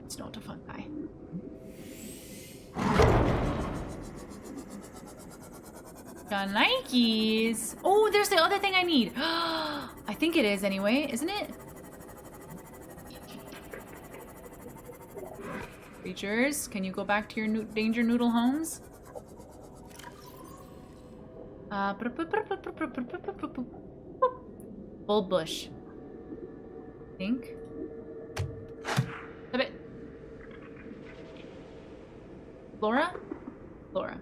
It's not a fungi. Got Nikes. Oh, there's the other thing I need. I think it is anyway, isn't it? Creatures, can you go back to your danger noodle homes? Bulb bush. Think. Stop it. Flora? Flora.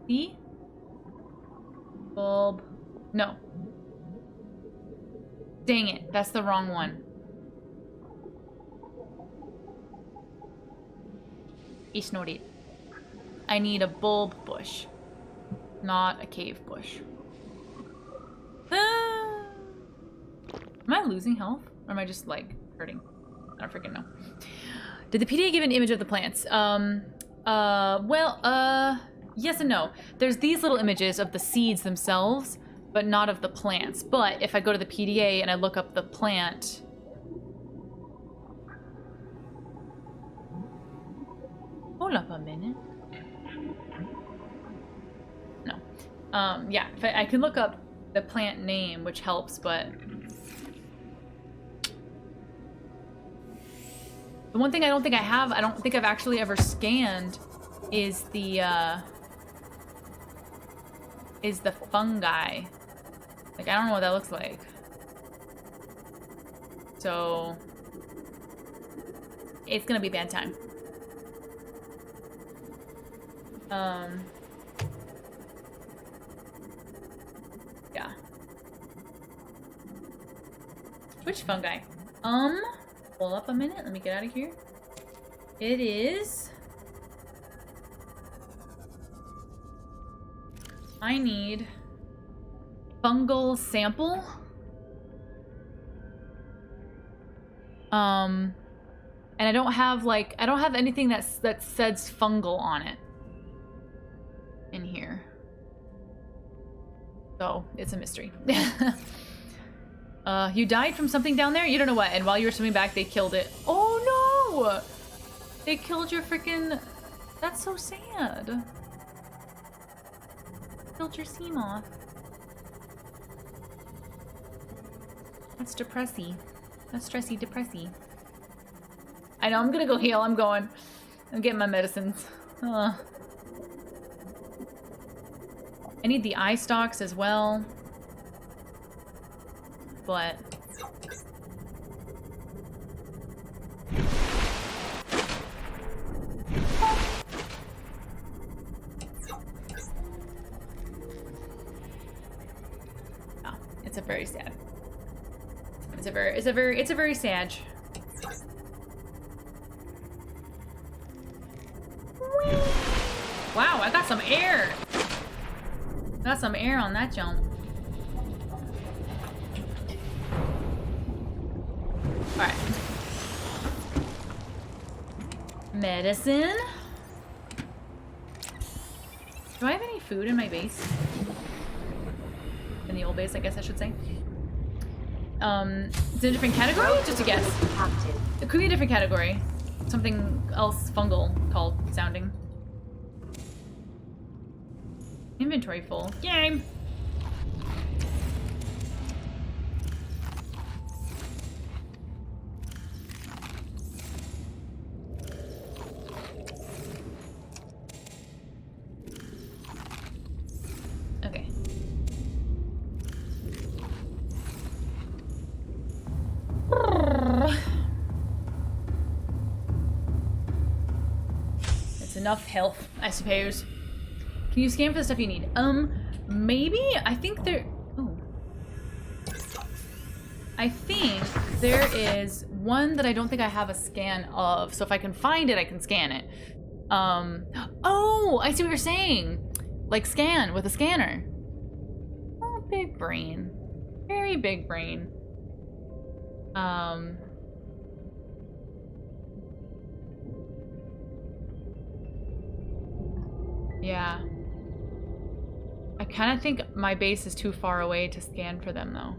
See? Bulb. No. Dang it, that's the wrong one. It's not it. I need a bulb bush, not a cave bush. Ah! Am I losing health? Or am I just, like, hurting? I don't freaking know. Did the PDA give an image of the plants? Yes and no. There's these little images of the seeds themselves, but not of the plants. But if I go to the PDA and I look up the plant... Hold up a minute. No. Yeah, if I can look up the plant name, which helps, but... The one thing I don't think I've actually ever scanned is the fungi. Like, I don't know what that looks like. So, it's gonna be a bad time. Yeah. Which fungi? Hold up a minute. Let me get out of here. It is... I need fungal sample. And I don't have anything that says fungal on it in here. So it's a mystery. You died from something down there? You don't know what, and while you were swimming back, they killed it. Oh no! They killed your freaking... That's so sad. Killed your sea moth. That's depressy. That's stressy depressy. I know, I'm gonna go heal. I'm getting my medicines. I need the eye stalks as well. But... Oh, it's a very sad. It's a very sad. Wow, I got some air. Got some air on that jump. Alright. Medicine. Do I have any food in my base? In the old base, I guess I should say. It's a different category? Just a guess. It could be a different category. Something else fungal called sounding. Inventory full. Game! Okay. It's enough health, I suppose. Can you scan for the stuff you need? Maybe? I think there... Oh. I think there is one that I don't think I have a scan of. So if I can find it, I can scan it. Oh! I see what you're saying! Like scan with a scanner. Oh, big brain. Very big brain. Yeah. I kind of think my base is too far away to scan for them, though.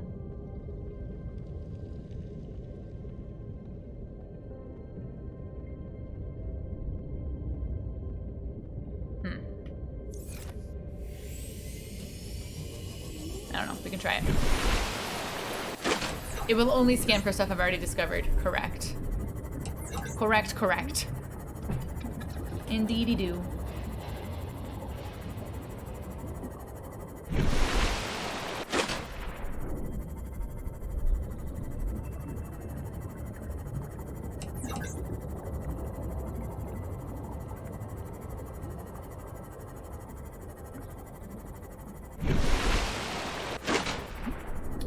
I don't know. We can try it. It will only scan for stuff I've already discovered. Correct. Correct, correct. Indeedy do.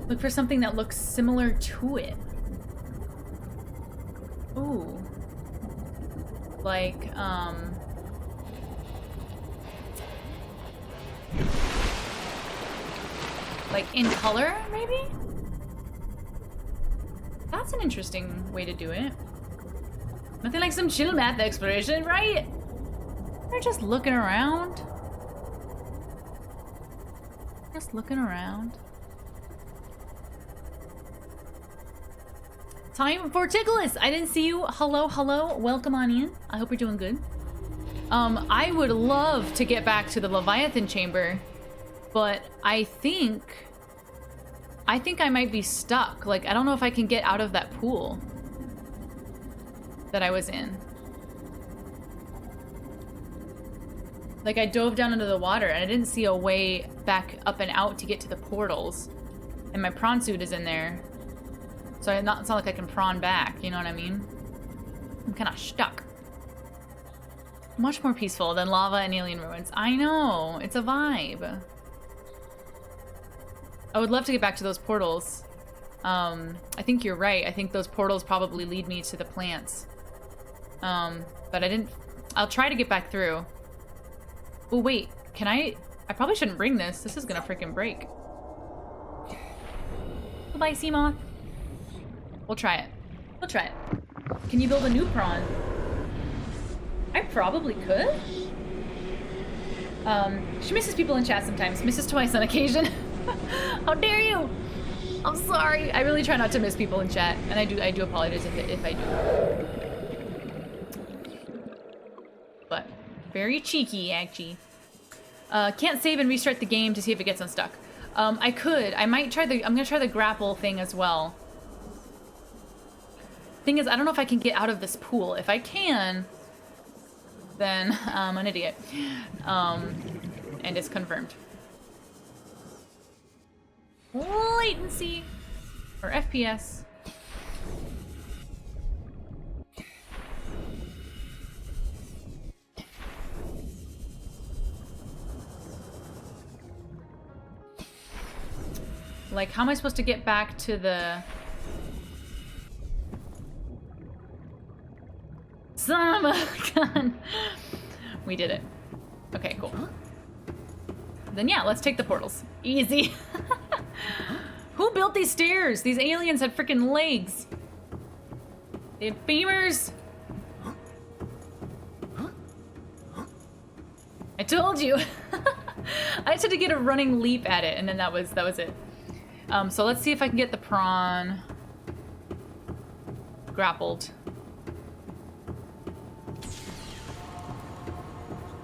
Look for something that looks similar to it. Ooh. Like, like in color, maybe? That's an interesting way to do it. Nothing like some chill math exploration, right? They're just looking around. Just looking around. Time for Tickles! I didn't see you. Hello, hello. Welcome on in. I hope you're doing good. I would love to get back to the Leviathan chamber, but I think I might be stuck. Like, I don't know if I can get out of that pool that I was in. Like, I dove down into the water and I didn't see a way back up and out to get to the portals. And my prawn suit is in there. So it's not like I can prawn back, you know what I mean? I'm kind of stuck. Much more peaceful than lava and alien ruins. I know, it's a vibe. I would love to get back to those portals. I think you're right. I think those portals probably lead me to the plants. But I'll try to get back through. Oh wait, can I probably shouldn't bring this. This is gonna freaking break. Goodbye, Seamoth. We'll try it. We'll try it. Can you build a new prawn? I probably could. She misses people in chat sometimes. Misses twice on occasion. How dare you? I'm sorry. I really try not to miss people in chat, and I do apologize if I do. But very cheeky, actually. Can't save and restart the game to see if it gets unstuck. I could. I'm gonna try the grapple thing as well. Thing is, I don't know if I can get out of this pool. If I can, then I'm an idiot. And it's confirmed. Latency. Or FPS. Like, how am I supposed to get back to the... Son of a gun! We did it. Okay, cool. Then yeah, let's take the portals. Easy. Who built these stairs? These aliens had freaking legs. They had femurs. I told you. I just had to get a running leap at it, and then that was it. So let's see if I can get the prawn grappled.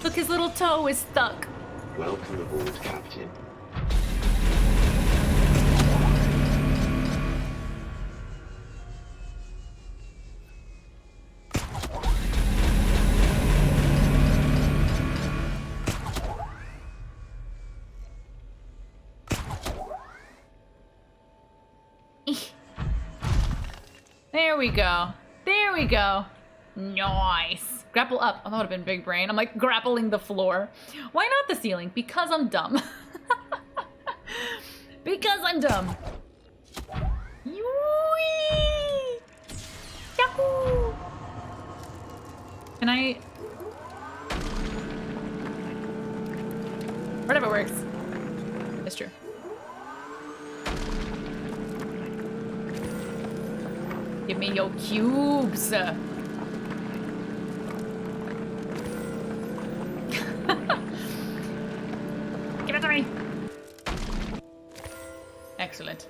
Look, his little toe is stuck. Welcome aboard, Captain. There we go. There we go. Nice. Grapple up. Oh, that would have been big brain. I'm like grappling the floor. Why not the ceiling? Because I'm dumb. Because I'm dumb. Yui! Yahoo! Can I... Whatever works. It's true. Give me your cubes. Give it to me. Excellent.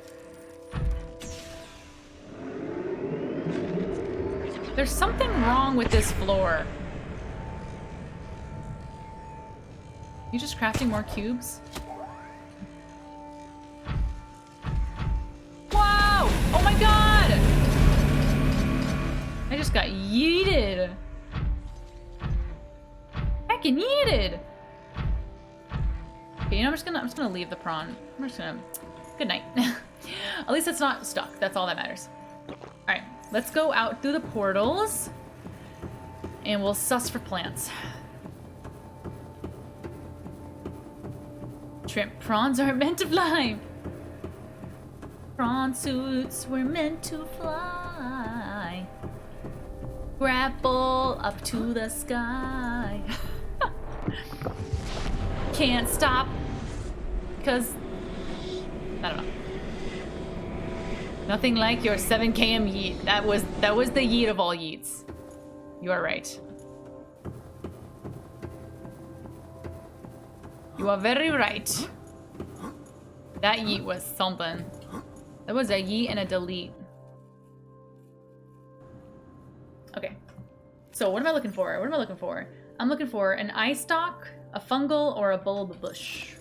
There's something wrong with this floor. You just crafting more cubes? just got yeeted. Heckin' yeeted. Okay, you know, I'm just gonna leave the prawn. I'm just gonna, good night. At least it's not stuck. That's all that matters. All right, let's go out through the portals and we'll suss for plants. Shrimp prawns are meant to fly. Prawn suits were meant to fly. Grapple up to the sky. Can't stop, cause I don't know. Nothing like your 7 km yeet. That was the yeet of all yeets. You are right. You are very right. That yeet was something. That was a yeet and a delete. Okay. So what am I looking for? What am I looking for? I'm looking for an eye stalk, a fungal, or a bulb bush.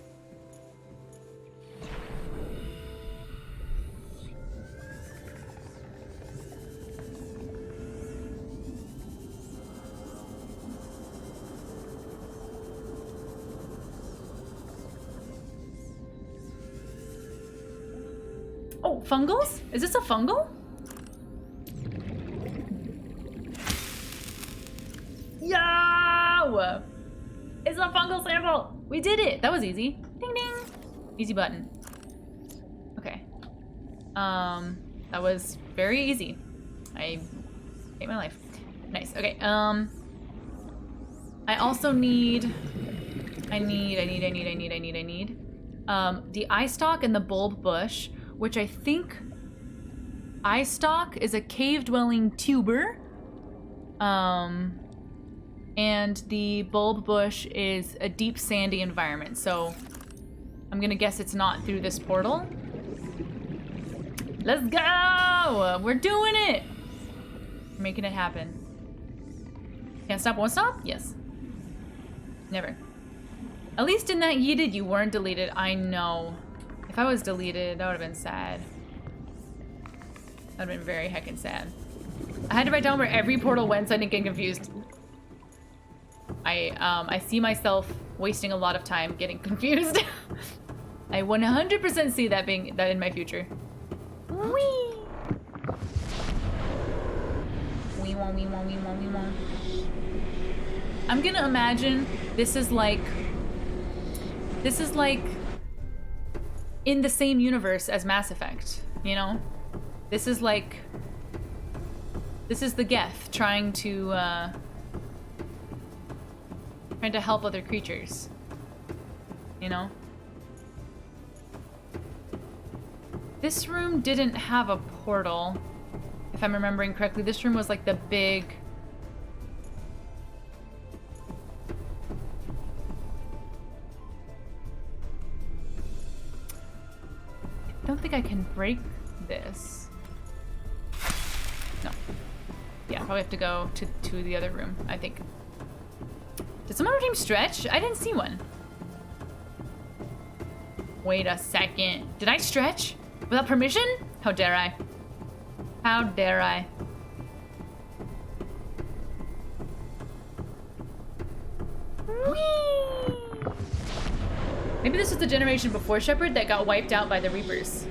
Oh, fungals? Is this a fungal? Yo! It's a fungal sample! We did it! That was easy. Ding ding! Easy button. Okay. That was very easy. I hate my life. Nice. Okay, I also need... I need the eye stalk and the bulb bush, which I think eye stalk is a cave-dwelling tuber. And the bulb bush is a deep sandy environment, so I'm gonna guess it's not through this portal. Let's go! We're doing it! We're making it happen. Can't stop, won't stop? Yes. Never. At least in that yeeted you weren't deleted. I know. If I was deleted, that would have been sad. That would have been very heckin' sad. I had to write down where every portal went so I didn't get confused. I see myself wasting a lot of time getting confused. I 100% see that being in my future. Wee! Wee wong, wee wong, wee wong, wee wong. I'm gonna imagine this is like in the same universe as Mass Effect, you know? This is the Geth trying to help other creatures, you know? This room didn't have a portal, if I'm remembering correctly. This room was like the big... I don't think I can break this. No. Yeah, probably have to go to the other room, I think. Did some other team stretch? I didn't see one. Wait a second. Did I stretch? Without permission? How dare I? How dare I? Whee! Maybe this was the generation before Shepard that got wiped out by the Reapers.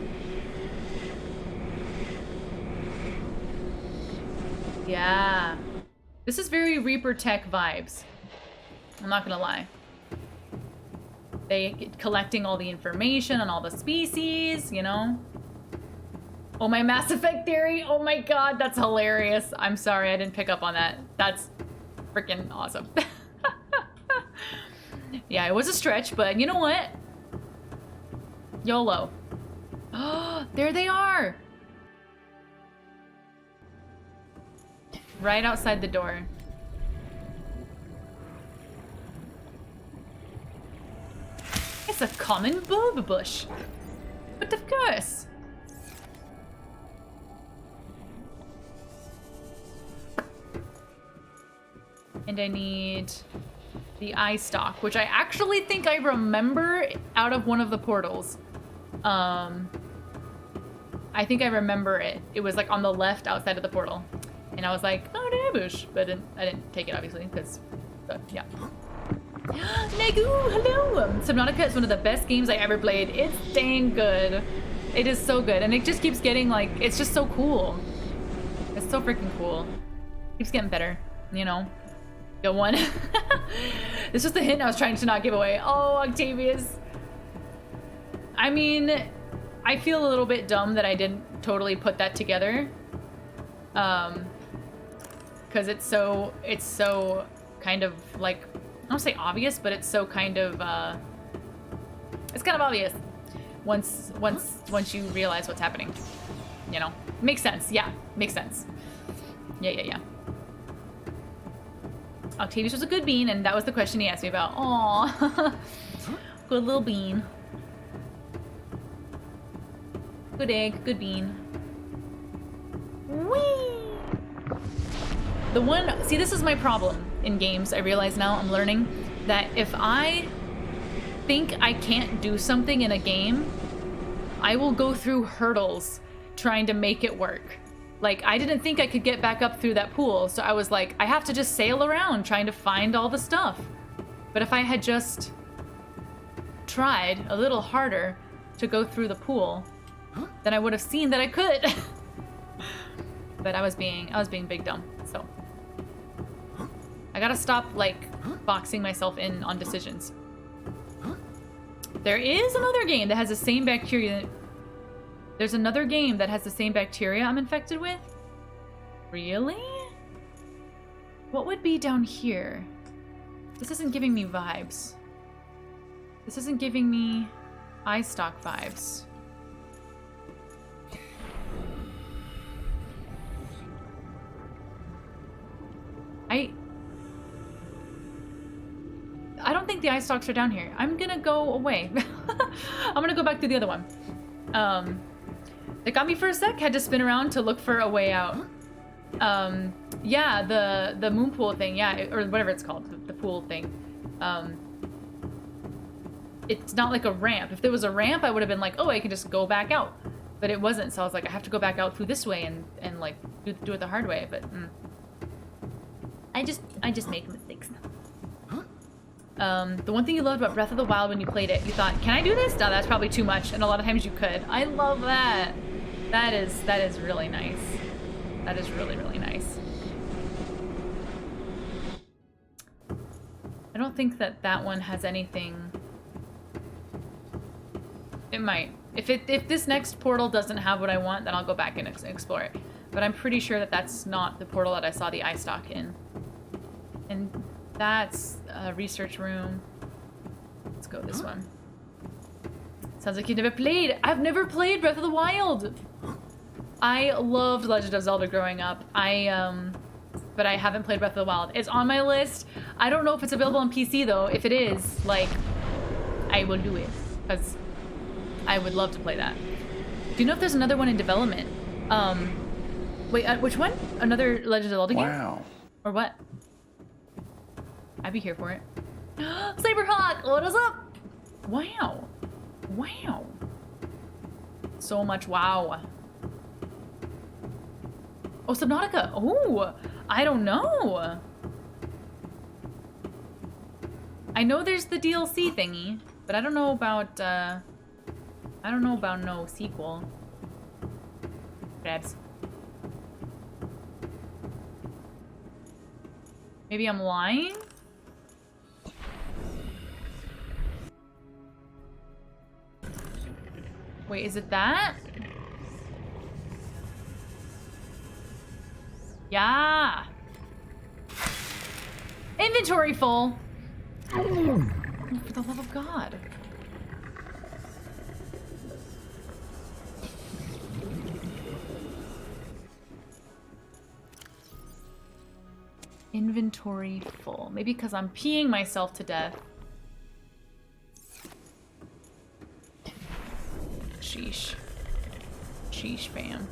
Yeah. This is very Reaper tech vibes. I'm not gonna lie. They get collecting all the information on all the species, you know? Oh, my Mass Effect theory. Oh my god, that's hilarious. I'm sorry, I didn't pick up on that. That's freaking awesome. Yeah, it was a stretch, but you know what? YOLO. Oh, there they are. Right outside the door. It's a common bulb bush. But of course. And I need the eye stalk, which I actually think I remember out of one of the portals. I think I remember it. It was like on the left outside of the portal. And I was like, oh, Bush, but I didn't take it obviously because, yeah. Nagu, hello! Subnautica is one of the best games I ever played. It's dang good. It is so good, and it just keeps getting like, it's just so cool. It's so freaking cool. Keeps getting better, you know. Go one. It's just a hint I was trying to not give away. Oh, Octavius. I mean, I feel a little bit dumb that I didn't totally put that together. Because it's so kind of like, I don't say obvious, but it's so kind of, it's kind of obvious once you realize what's happening, you know. Makes sense. Yeah, makes sense. Yeah. Octavius was a good bean, and that was the question he asked me about. Aww. Good little bean. Good egg, good bean. Whee! The one, see, this is my problem in games. I realize now, I'm learning that if I think I can't do something in a game, I will go through hurdles trying to make it work. Like, I didn't think I could get back up through that pool, so I was like, I have to just sail around trying to find all the stuff. But if I had just tried a little harder to go through the pool, then I would have seen that I could. But I was being big dumb, so. I gotta stop, like, boxing myself in on decisions. There is another game that has the same bacteria. There's another game that has the same bacteria I'm infected with? Really? What would be down here? This isn't giving me vibes. This isn't giving me eye stalk vibes. I don't think the eye stalks are down here. I'm gonna go away. I'm gonna go back to the other one. It got me for a sec, had to spin around to look for a way out. Yeah, the moon pool thing, yeah, or whatever it's called, the pool thing. It's not like a ramp. If there was a ramp, I would have been like, oh, I can just go back out. But it wasn't, so I was like, I have to go back out through this way and like do it the hard way. But I just make mistakes. The one thing you loved about Breath of the Wild when you played it, you thought, can I do this? No, that's probably too much, and a lot of times you could. I love that. That is really nice. That is really, really nice. I don't think that one has anything. It might. If this next portal doesn't have what I want, then I'll go back and explore it. But I'm pretty sure that that's not the portal that I saw the eye stalk in. And that's a research room. Let's go this one. Sounds like you've never played. I've never played Breath of the Wild. I loved Legend of Zelda growing up. But I haven't played Breath of the Wild. It's on my list. I don't know if it's available on PC though. If it is, like, I will do it because I would love to play that. Do you know if there's another one in development? Wait, which one? Another Legend of Zelda game? Wow. Or what? I'd be here for it. Saberhawk, what is up? Wow. Wow. So much wow. Oh, Subnautica. Oh, I don't know. I know there's the DLC thingy, but I don't know about no sequel. Grabs. Maybe I'm lying? Wait, is it that? Yeah. Inventory full. Oh, for the love of God. Inventory full. Maybe because I'm peeing myself to death. Sheesh. Sheesh, fam.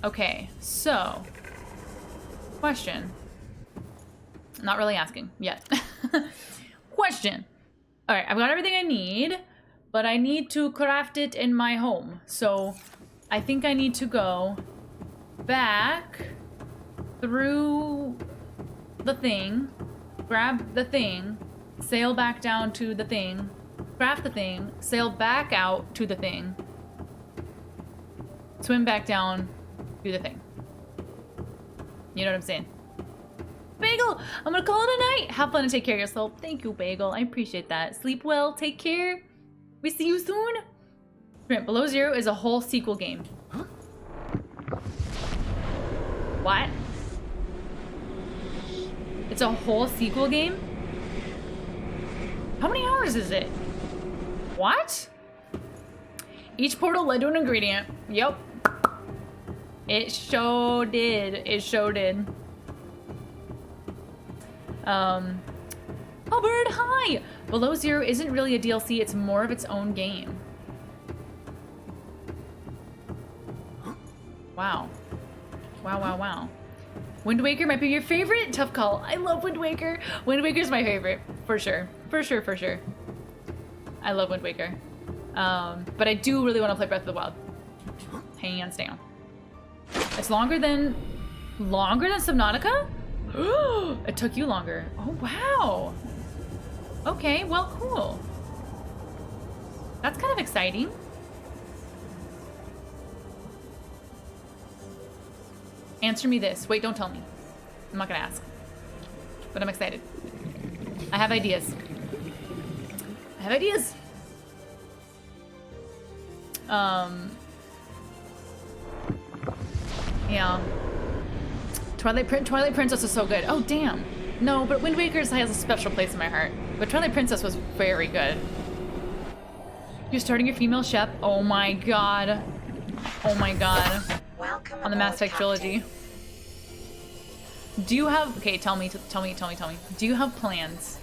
Okay, so. Question. Not really asking yet. Question. Alright, I've got everything I need, but I need to craft it in my home. So, I think I need to go back through the thing, grab the thing, sail back down to the thing, craft the thing, sail back out to the thing, swim back down, do the thing. You know what I'm saying? Bagel, I'm gonna call it a night. Have fun and take care of yourself. Thank you, Bagel. I appreciate that. Sleep well. Take care. We see you soon. Shrimp, Below Zero is a whole sequel game. Huh? What? It's a whole sequel game? How many hours is it? What? Each portal led to an ingredient. Yep. It sure did. It sure did. Hubbard, hi! Below Zero isn't really a DLC, it's more of its own game. Wow. Wow, wow, wow. Wind Waker might be your favorite? Tough call. I love Wind Waker. Wind Waker's my favorite. For sure. For sure, for sure. I love Wind Waker. But I do really want to play Breath of the Wild. Hands down. It's longer than Subnautica? It took you longer. Oh, wow. Okay, well, cool. That's kind of exciting. Answer me this. Wait, don't tell me. I'm not gonna ask. But I'm excited. I have ideas. I have ideas. Yeah. Twilight Princess was so good. Oh, damn. No, but Wind Waker has a special place in my heart. But Twilight Princess was very good. You're starting your female chef? Oh my god. Oh my god. Welcome On the Mass Effect aboard, trilogy. Do you have... Okay, tell me. Do you have plans?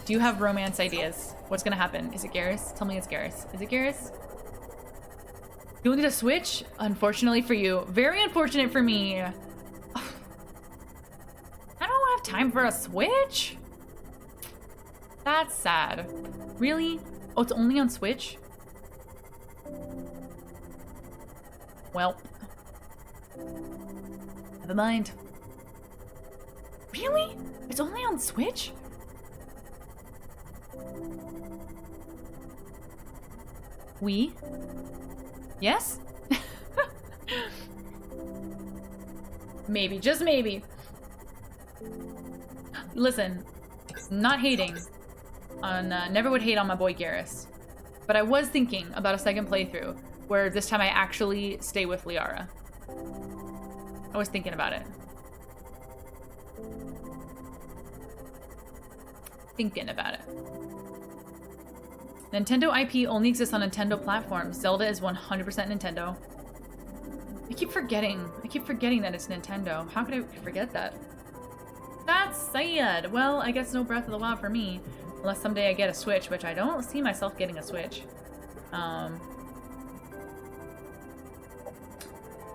Do you have romance ideas? What's gonna happen? Is it Garrus? Tell me it's Garrus. Is it Garrus? You'll need a Switch? Unfortunately for you. Very unfortunate for me. I don't have time for a Switch? That's sad. Really? Oh, it's only on Switch? Well. Never mind. Really? It's only on Switch? We? Yes? Maybe, just maybe. Listen, not hating on, never would hate on my boy Garrus. But I was thinking about a second playthrough where this time I actually stay with Liara. I was thinking about it. Thinking about it. Nintendo IP only exists on Nintendo platforms. Zelda is 100% Nintendo. I keep forgetting that it's Nintendo. How could I forget that? That's sad. Well, I guess no Breath of the Wild for me. Unless someday I get a Switch, which I don't see myself getting a Switch.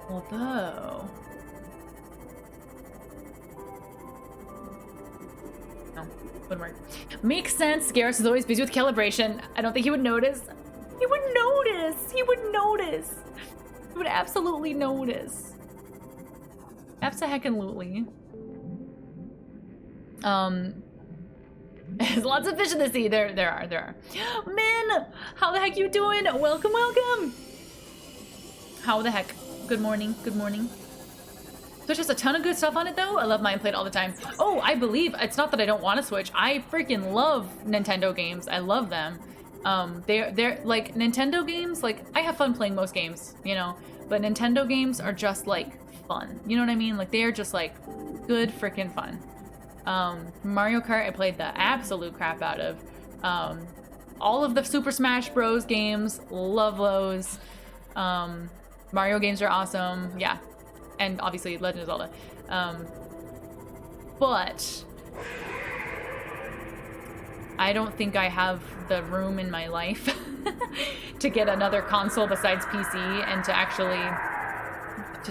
Although... No, wouldn't work. Makes sense. Garrus is always busy with calibration. I don't think he would notice. He would notice. He would notice. He would absolutely notice. Abso-heckin-lutely. There's lots of fish in the sea. There are. Min! How the heck you doing? Welcome, welcome! How the heck? Good morning, good morning. Switch has a ton of good stuff on it though. I love mine played all the time. Oh, I believe, it's not that I don't want to Switch. I freaking love Nintendo games. I love them. They're like Nintendo games, like I have fun playing most games, you know, but Nintendo games are just like fun. You know what I mean? Like they are just like good freaking fun. Mario Kart I played the absolute crap out of. All of the Super Smash Bros games, love those. Mario games are awesome. Yeah. And obviously Legend of Zelda. But I don't think I have the room in my life to get another console besides PC and to actually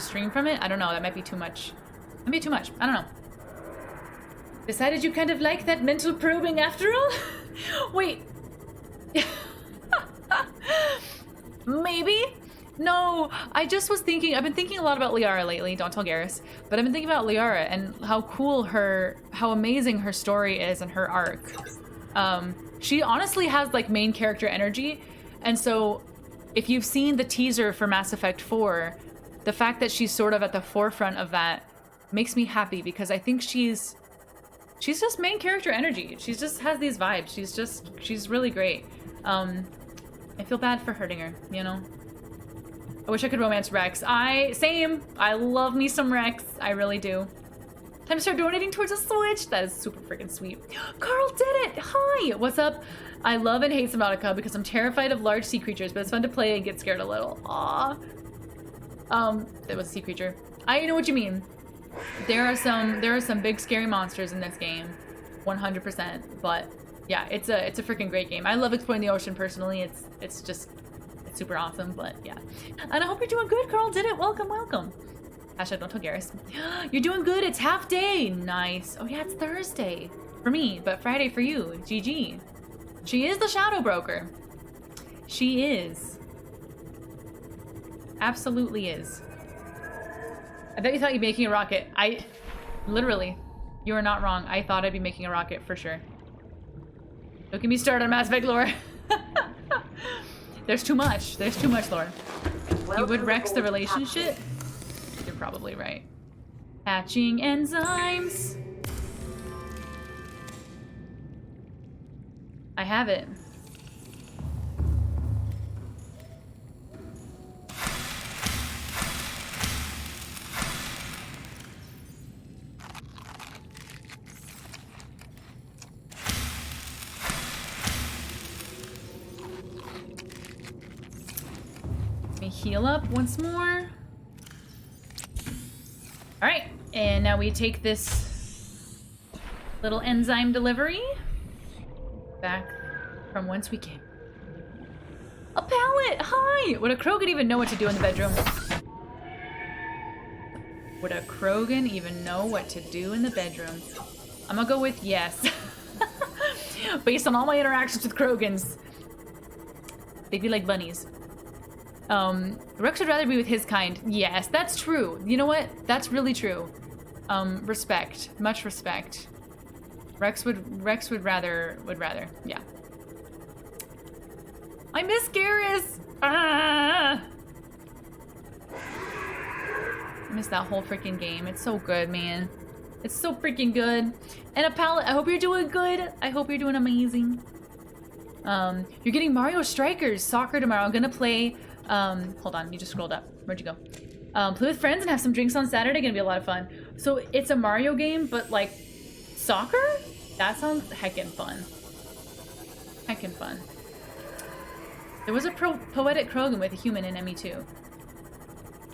stream from it. I don't know, that might be too much. Might be too much. I don't know. Decided you kind of like that mental probing after all? Wait. Maybe. No, I just was thinking, I've been thinking a lot about Liara lately, don't tell Garrus, but I've been thinking about Liara and how cool how amazing her story is and her arc. She honestly has like main character energy, and so if you've seen the teaser for Mass Effect 4, the fact that she's sort of at the forefront of that makes me happy because I think she's just main character energy. She just has these vibes. She's really great. I feel bad for hurting her, you know? I wish I could romance Rex. Same. I love me some Rex. I really do. Time to start donating towards a Switch. That is super freaking sweet. Carl did it. Hi. What's up? I love and hate Subnautica because I'm terrified of large sea creatures, but it's fun to play and get scared a little. Aw. It was a sea creature. I know what you mean. There are some big scary monsters in this game, 100%. But yeah, it's a freaking great game. I love exploring the ocean personally. It's super awesome. But yeah, and I hope you're doing good. Carl did it. Welcome, welcome. Hashtag don't tell Garrus. You're doing good. It's half day. Nice. Oh yeah, it's Thursday for me, but Friday for you. GG. She is the Shadow Broker. She is. Absolutely is. I bet you thought you'd be making a rocket. Literally, you are not wrong. I thought I'd be making a rocket for sure. Don't get me started on Mass Effect lore. There's too much. There's too much lore. You would Rex the relationship? You're probably right. Hatching enzymes. I have it. Let me heal up once more. All right, and now we take this little enzyme delivery back from whence we came. A pallet! Hi! Would a Krogan even know what to do in the bedroom? Would a Krogan even know what to do in the bedroom? I'm gonna go with yes. Based on all my interactions with Krogans. They'd be like bunnies. Rex would rather be with his kind. Yes, that's true. You know what? That's really true. Respect. Much respect. Rex would rather, yeah. I miss Garrus! Ah! I miss that whole freaking game. It's so good, man. It's so freaking good. And a pallet, I hope you're doing good. I hope you're doing amazing. You're getting Mario Strikers soccer tomorrow. I'm gonna play, hold on, you just scrolled up. Where'd you go? Play with friends and have some drinks on Saturday. Gonna be a lot of fun. So it's a Mario game, but like soccer? That sounds heckin' fun. Heckin' fun. There was a poetic Krogan with a human in ME2.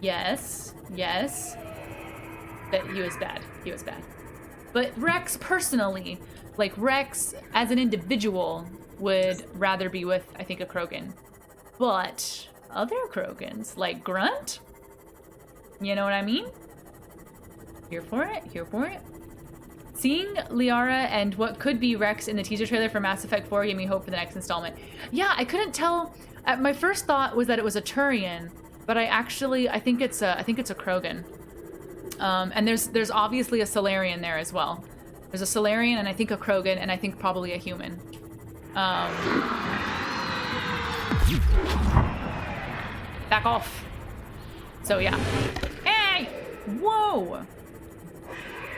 Yes, yes. That he was bad. He was bad. But Rex personally, like Rex as an individual, would rather be with, I think, a Krogan. But other Krogans, like Grunt, you know what I mean? Here for it, here for it. Seeing Liara and what could be Rex in the teaser trailer for Mass Effect 4 gave me hope for the next installment. Yeah, I couldn't tell. My first thought was that it was a Turian, but I think it's a Krogan. And there's obviously a Solarian there as well. There's a Solarian and I think a Krogan and I think probably a human. Back off. So yeah. Hey! Whoa!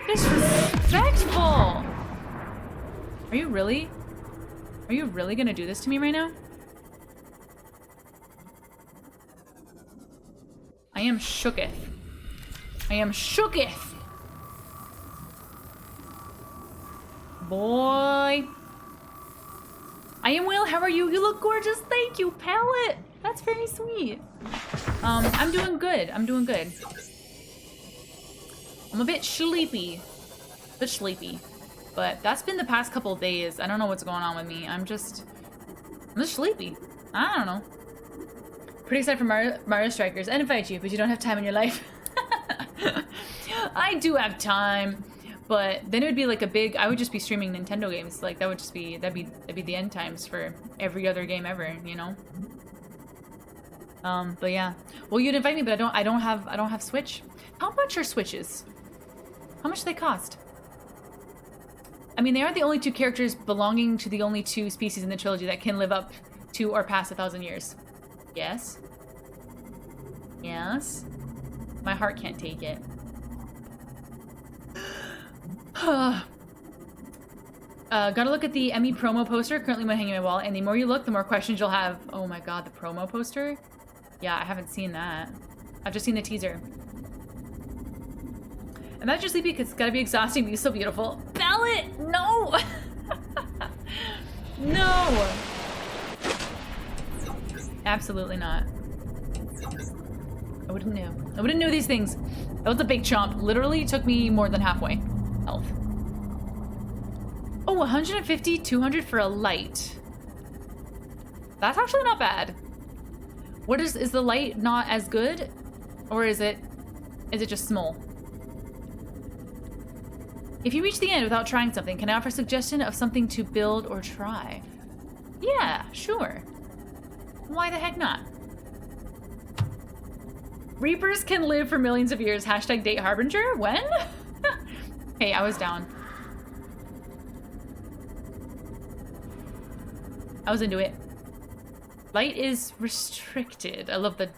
Disrespectful! Are you really gonna do this to me right now? I am shooketh. I am shooketh! Boy. I am well, how are you? You look gorgeous, thank you, palette! That's very sweet. I'm doing good, I'm doing good. I'm a bit sleepy. But that's been the past couple of days. I don't know what's going on with me. I'm just sleepy. I don't know. Pretty excited for Mario Strikers. I'd invite you, but you don't have time in your life. I do have time, but then it would be like I would just be streaming Nintendo games. Like that'd be the end times for every other game ever, you know? But yeah. Well, you'd invite me, but I don't have Switch. How much are Switches? How much do they cost? I mean, they are the only two characters belonging to the only two species in the trilogy that can live up to or past 1,000 years. Yes? Yes? My heart can't take it. Gotta look at the Emmy promo poster currently hanging on my wall, and the more you look, the more questions you'll have. Oh my god, the promo poster? Yeah, I haven't seen that. I've just seen the teaser. Imagine you're sleepy because it's gotta be exhausting, but you're so beautiful. Ballot! No! No! Absolutely not. I wouldn't know. I wouldn't know these things. That was a big chomp. Literally took me more than halfway. Health. Oh, 150, 200 for a light. That's actually not bad. What is the light not as good? Or is it just small? If you reach the end without trying something, can I offer a suggestion of something to build or try? Yeah, sure. Why the heck not? Reapers can live for millions of years. Hashtag date harbinger. When? Hey, I was down. I was into it. Light is restricted. I love the ...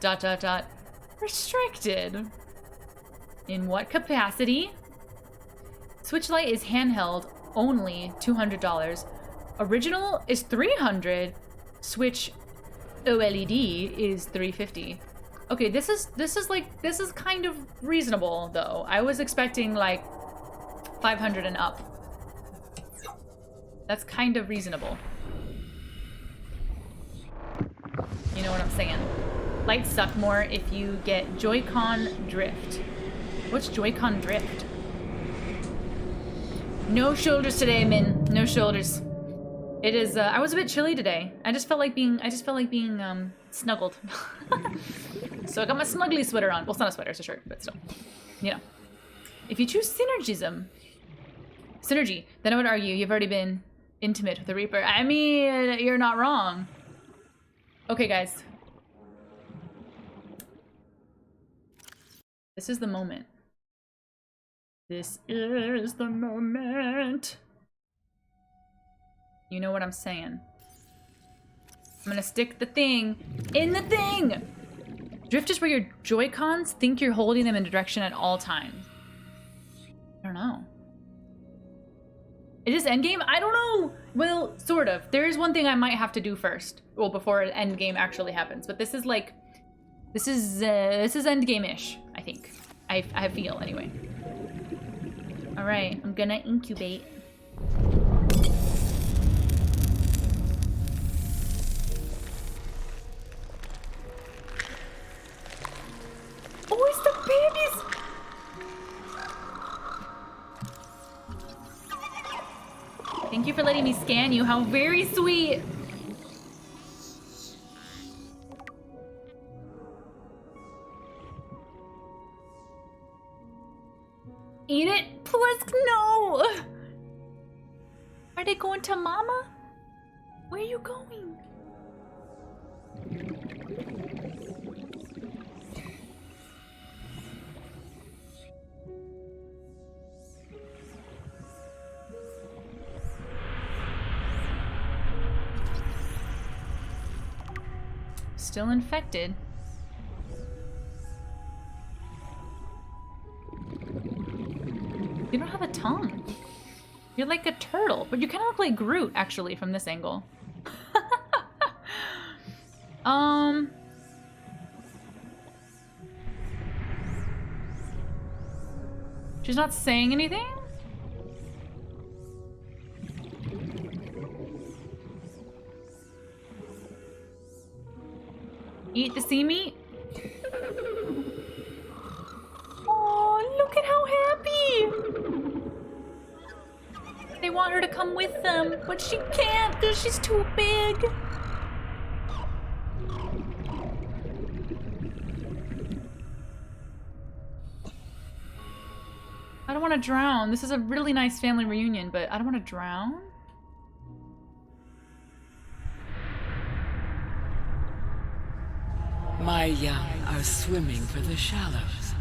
Restricted. In what capacity? Switch light is handheld, only $200. Original is $300. Switch OLED is $350. Okay, this is kind of reasonable though. I was expecting like 500 and up. That's kind of reasonable. You know what I'm saying? Lights suck more if you get Joy-Con drift. What's Joy-Con drift? No shoulders today, Min. No shoulders. It is. I was a bit chilly today. I just felt like being snuggled. So I got my snuggly sweater on. Well, it's not a sweater, it's a shirt, but still. You know. If you choose synergy, then I would argue you've already been intimate with the Reaper. I mean, you're not wrong. Okay, guys. This is the moment. This is the moment. You know what I'm saying. I'm gonna stick the thing in the thing! Drift is where your Joy-Cons think you're holding them in a direction at all times. I don't know. Is this endgame? I don't know! Well, sort of. There is one thing I might have to do first. Well, before endgame actually happens. But this is like... This is endgame-ish, I think. I feel, anyway. Alright, I'm gonna incubate. Oh, it's the babies! Thank you for letting me scan you. How very sweet! Eat it? Please, no! Are they going to Mama? Where are you going? Still infected. You don't have a tongue. You're like a turtle, but you kind of look like Groot, actually, from this angle. She's not saying anything? Eat the sea meat? Oh, look at how happy! They want her to come with them, but she can't because she's too big. I don't want to drown. This is a really nice family reunion, but I don't want to drown. My young are swimming for the shallows.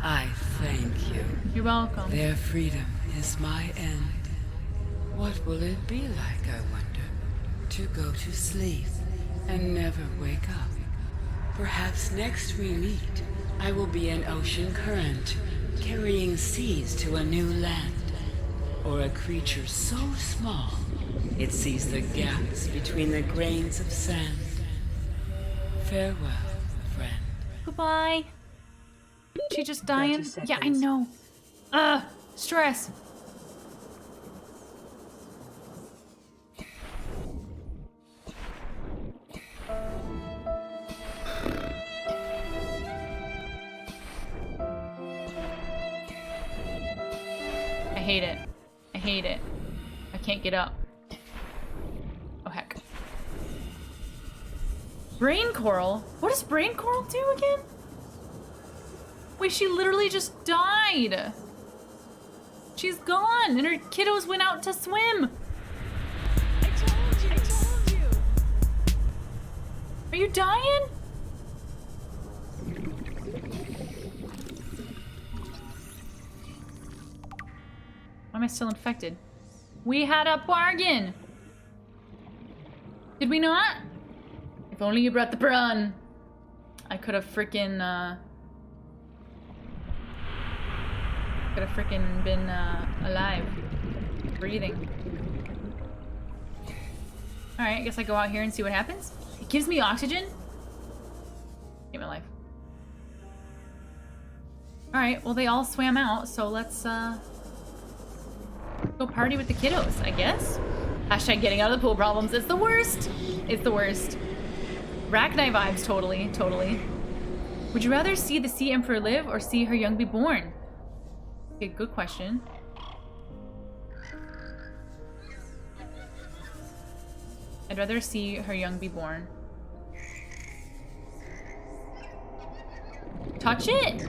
I thank you. You're welcome. Their freedom is my end. What will it be like, I wonder, to go to sleep and never wake up? Perhaps next we meet, I will be an ocean current, carrying seas to a new land. Or a creature so small, it sees the gaps between the grains of sand. Farewell, friend. Goodbye. She just dying? 30 Yeah, I seconds. know. Stress. I hate it. I hate it. I can't get up. Oh, heck. Brain coral? What does brain coral do again? Wait, she literally just died. She's gone, and her kiddos went out to swim. I told you. I told you. Are you dying? Why am I still infected? We had a bargain. Did we not? If only you brought the prawn. I could have freaking been alive, breathing. All right, I guess I go out here and see what happens. It gives me oxygen. Give my life. All right, well they all swam out, so let's go party with the kiddos, I guess. Hashtag getting out of the pool problems. It's the worst. It's the worst. Rachni vibes, totally, totally. Would you rather see the Sea Emperor live or see her young be born? Okay, good question. I'd rather see her young be born. Touch it!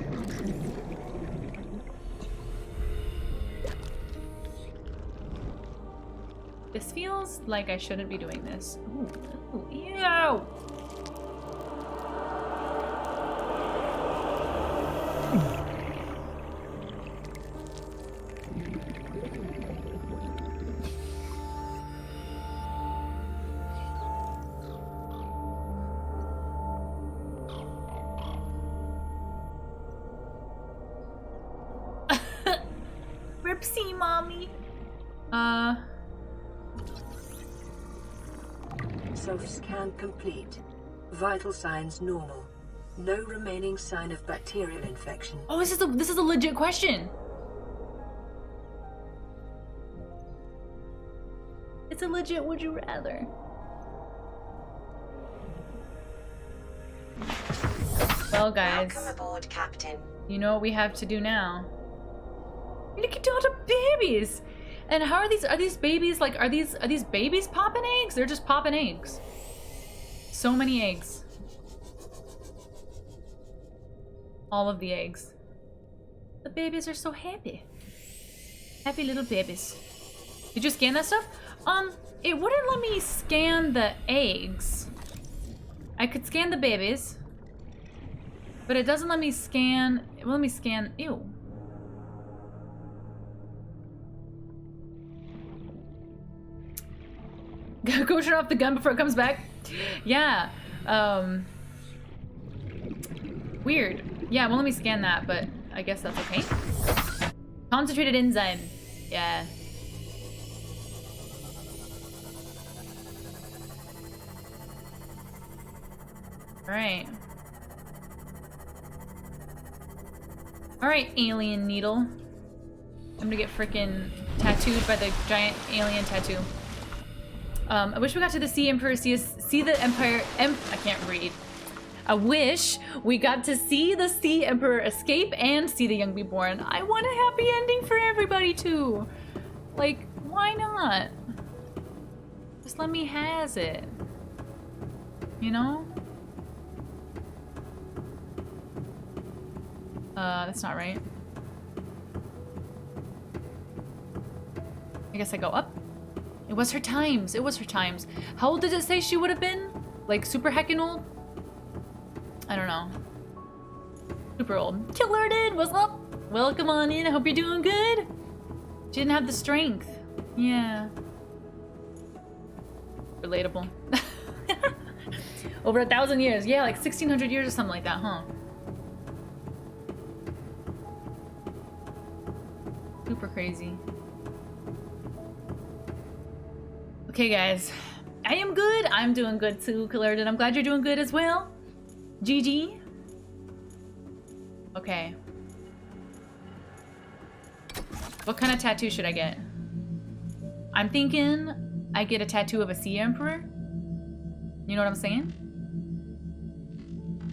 This feels like I shouldn't be doing this. Ooh, ooh, ew! Ripsy, mommy. Self-scan complete. Vital signs normal. No remaining sign of bacterial infection. Oh, this is a legit question. It's a legit would you rather. Well, guys, Welcome aboard, Captain. you know what we have to do now. Look at all the babies. And how are these babies like are these babies popping eggs? They're just popping eggs. So many eggs. All of the eggs. The babies are so happy. Happy little babies. Did you scan that stuff? It wouldn't let me scan the eggs. I could scan the babies. But it doesn't let me scan, it won't let me scan, ew. Go turn off the gun before it comes back. Yeah. Weird. Yeah, it won't let me scan that, but I guess that's okay. Concentrated enzyme. Yeah. Alright. Alright, alien needle. I'm gonna get frickin' tattooed by the giant alien tattoo. I wish we got to the Sea Emperor, see the Empire, I can't read. I wish we got to see the Sea Emperor escape and see the young be born. I want a happy ending for everybody too. Like, why not? Just let me has it. You know? That's not right. I guess I go up. It was her times. It was her times. How old did it say she would have been? Like super heckin' old? I don't know. Super old. Killerted, what's up? Welcome on in. I hope you're doing good. She didn't have the strength. Yeah. Relatable. Over 1,000 years. Yeah, like 1,600 years or something like that, huh? Super crazy. Okay, guys. I am good. I'm doing good too, Killerden. I'm glad you're doing good as well. GG. Okay. What kind of tattoo should I get? I'm thinking I get a tattoo of a sea emperor. You know what I'm saying?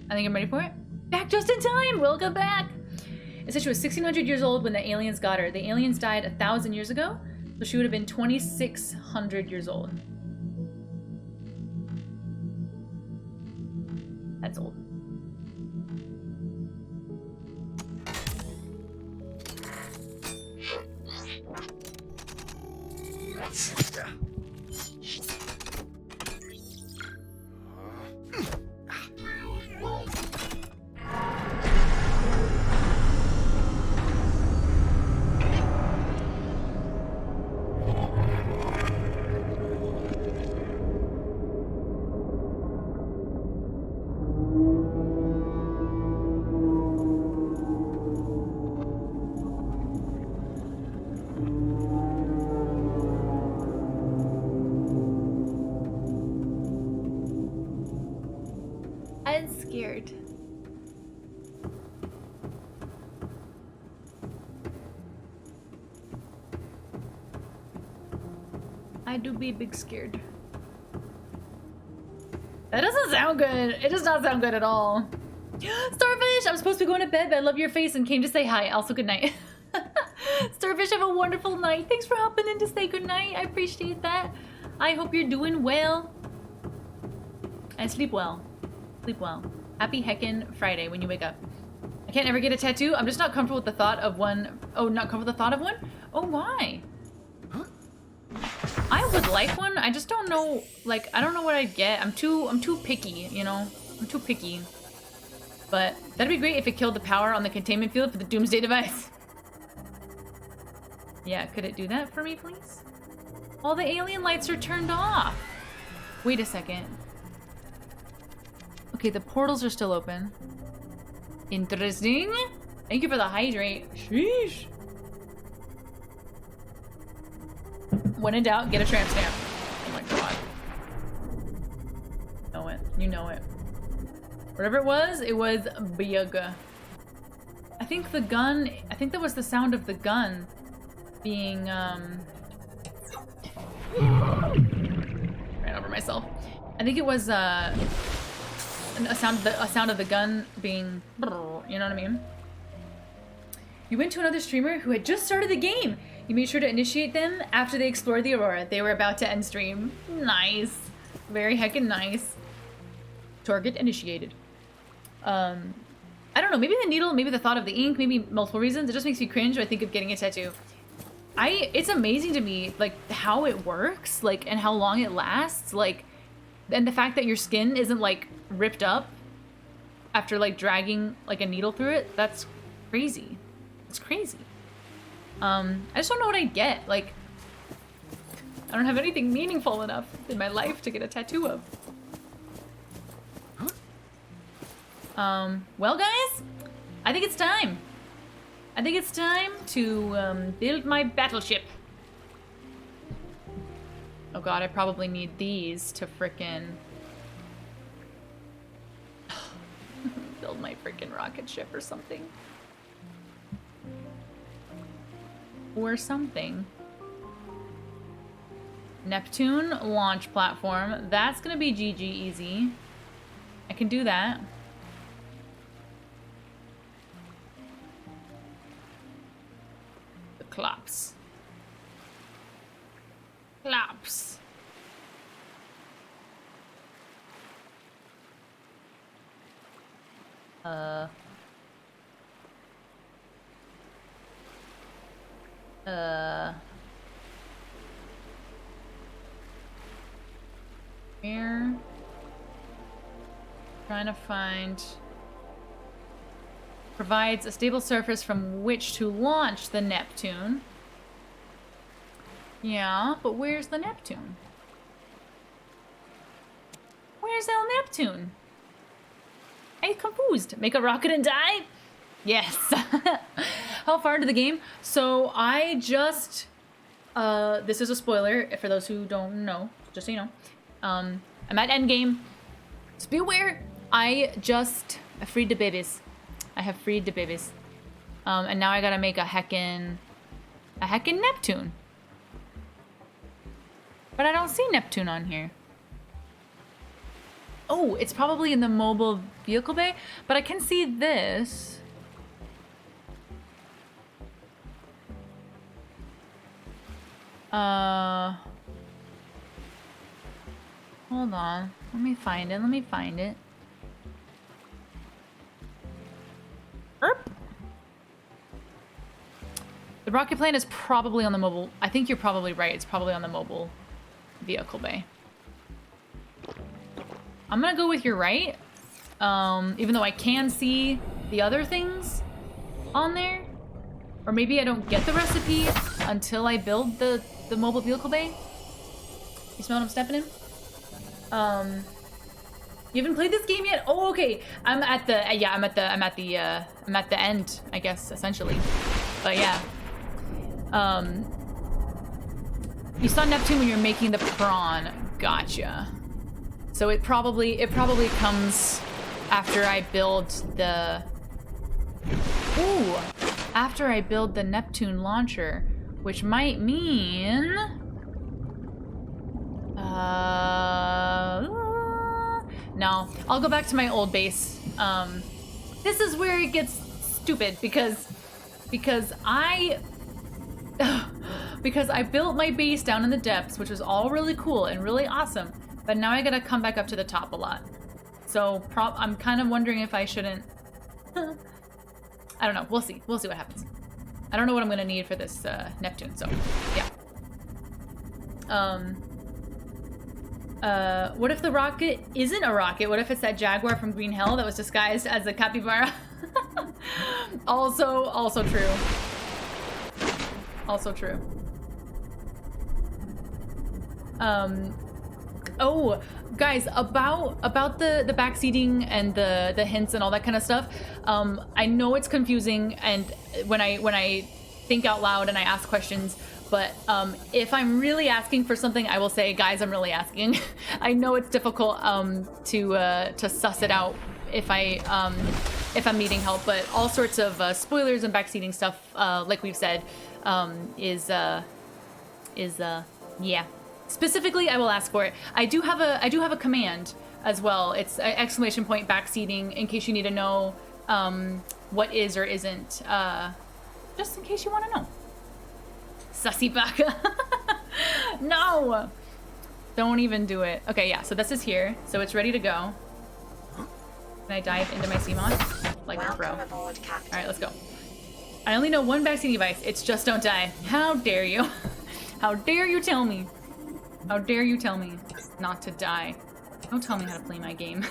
I think I'm ready for it. Back just in time! Welcome back! It said she was 1,600 years old when the aliens got her. The aliens died 1,000 years ago, so she would have been 2,600 years old. That's old. I'm scared. I do be big scared. That doesn't sound good. It does not sound good at all. Starfish! I'm supposed to be going to bed, but I love your face and came to say hi. Also, good night. Starfish, have a wonderful night. Thanks for hopping in to say good night. I appreciate that. I hope you're doing well. And sleep well. Sleep well. Happy heckin' Friday when you wake up. I can't ever get a tattoo. I'm just not comfortable with the thought of one. Oh, not comfortable with the thought of one? Oh, why? I would like one. I just don't know. Like, I don't know what I'd get. I'm too picky, you know? I'm too picky. But that'd be great if it killed the power on the containment field for the Doomsday device. Yeah, could it do that for me, please? All the alien lights are turned off. Wait a second. Okay, the portals are still open. Interesting. Thank you for the hydrate. Sheesh. When in doubt, get a tramp stamp. Oh my god. Know it. You know it. Whatever it was big. I think the gun, I think that was the sound of the gun being, ran over myself. I think it was, a sound of the gun being, you know what I mean? You went to another streamer who had just started the game. You made sure to initiate them after they explored the Aurora. They were about to end stream. Nice. Very heckin' nice. Target initiated. I don't know, maybe the needle, maybe the thought of the ink, maybe multiple reasons. It just makes me cringe when I think of getting a tattoo. It's amazing to me, like, how it works, like, and how long it lasts, like, and the fact that your skin isn't, like, ripped up after, like, dragging, like, a needle through it. That's crazy. It's crazy. I just don't know what I'd get. Like, I don't have anything meaningful enough in my life to get a tattoo of. Well, guys, I think it's time. I think it's time to, build my battleship. Oh god, I probably need these to frickin' build my frickin' rocket ship or something. Or something. Neptune launch platform. That's gonna be GG easy. I can do that. The Clops. Clops. Here. Trying to find Provides a stable surface from which to launch the Neptune. Yeah, but where's the Neptune? Where's El Neptune? I'm confused. Make a rocket and die? Yes. How far into the game? So I just... this is a spoiler for those who don't know. Just so you know. I'm at endgame. Just be aware. I freed the babies. I have freed the babies. And now I gotta make a heckin' Neptune. But I don't see Neptune on here. Oh, it's probably in the mobile vehicle bay, but I can see this. Hold on. Let me find it. Erp. The rocket plane is probably on the mobile. I think you're probably right. It's probably on the mobile vehicle bay. I'm gonna go with you're right. Even though I can see the other things on there. Or maybe I don't get the recipe until I build the mobile vehicle bay. You smell what I'm stepping in? You haven't played this game yet? Oh, okay. I'm at the end, I guess, essentially. But yeah. You saw Neptune when you're making the prawn. Gotcha. So it probably comes after I build the... Ooh! After I build the Neptune launcher, which might mean... No, I'll go back to my old base. This is where it gets stupid because I built my base down in the depths, which was all really cool and really awesome. But now I gotta come back up to the top a lot. So I'm kind of wondering if I shouldn't. I don't know. We'll see. We'll see what happens. I don't know what I'm gonna need for this Neptune. So yeah. What if the rocket isn't a rocket? What if it's that jaguar from Green Hell that was disguised as a capybara? Also true. Also true. Oh, guys, about the backseating and the hints and all that kind of stuff. I know it's confusing, and when I think out loud and I ask questions. But if I'm really asking for something, I will say, guys, I'm really asking. I know it's difficult to suss it out if I'm needing help, but all sorts of spoilers and backseating stuff, like we've said, is yeah. Specifically, I will ask for it. I do have a command as well. It's exclamation point backseating in case you need to know what is or isn't, just in case you want to know. Sussy baka. No! Don't even do it. Okay, yeah, so this is here. So it's ready to go. Can I dive into my CMOS? Like a pro. Alright, let's go. I only know one backseating device. It's just don't die. How dare you? How dare you tell me? How dare you tell me not to die? Don't tell me how to play my game.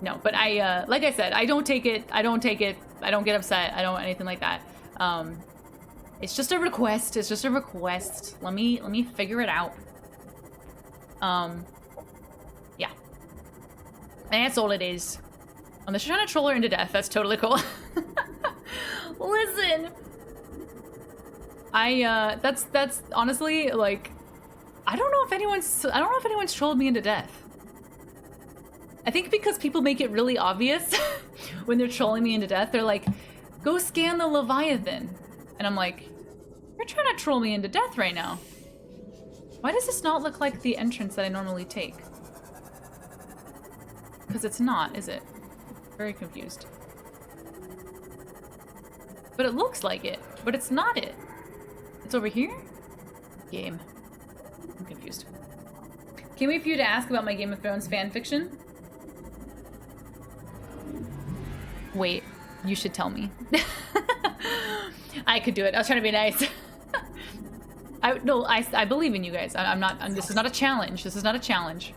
No, but I, like I said, I don't take it. I don't get upset. I don't anything like that. It's just a request. It's just a request. Let me figure it out. Yeah. And that's all it is. Unless you're trying to troll her into death, that's totally cool. Listen. That's honestly, like, I don't know if anyone's trolled me into death. I think because people make it really obvious when they're trolling me into death. They're like, go scan the Leviathan. And I'm like, you're trying to troll me into death right now. Why does this not look like the entrance that I normally take? Because it's not, is it? Very confused. But it looks like it, but it's not it. It's over here? Game. I'm confused. Can't wait for you to ask about my Game of Thrones fan fiction. Wait, you should tell me. I could do it. I was trying to be nice. I believe in you guys. This is not a challenge. This is not a challenge.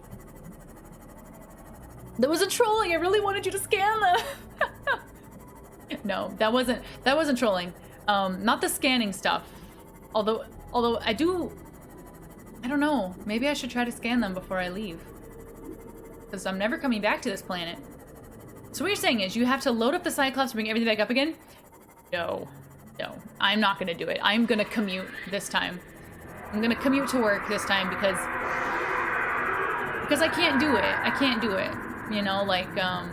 That wasn't trolling. I really wanted you to scan them. no, that wasn't trolling. Not the scanning stuff. Although I don't know. Maybe I should try to scan them before I leave. Because I'm never coming back to this planet. So what you're saying is you have to load up the Cyclops, bring everything back up again? No. I'm not gonna do it. I'm gonna commute this time. I'm gonna commute to work this time because I can't do it. I can't do it. You know, like, I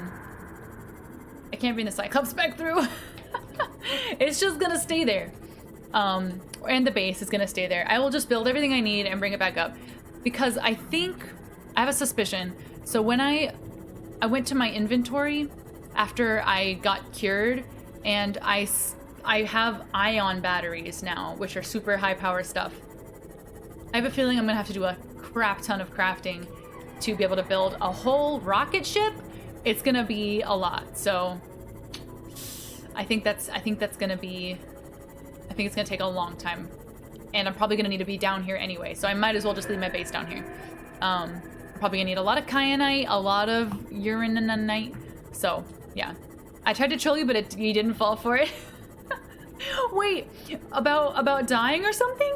can't bring the Cyclops back through. It's just gonna stay there. And the base is gonna stay there. I will just build everything I need and bring it back up. Because I think, I have a suspicion. So when I went to my inventory after I got cured, and I have ion batteries now, which are super high power stuff. I have a feeling I'm gonna have to do a crap ton of crafting to be able to build a whole rocket ship. It's gonna be a lot. So I think it's gonna take a long time, and I'm probably gonna need to be down here anyway. So I might as well just leave my base down here. I'm probably gonna need a lot of kyanite, a lot of uraninite. So yeah, I tried to troll you, but you didn't fall for it. Wait, about dying or something?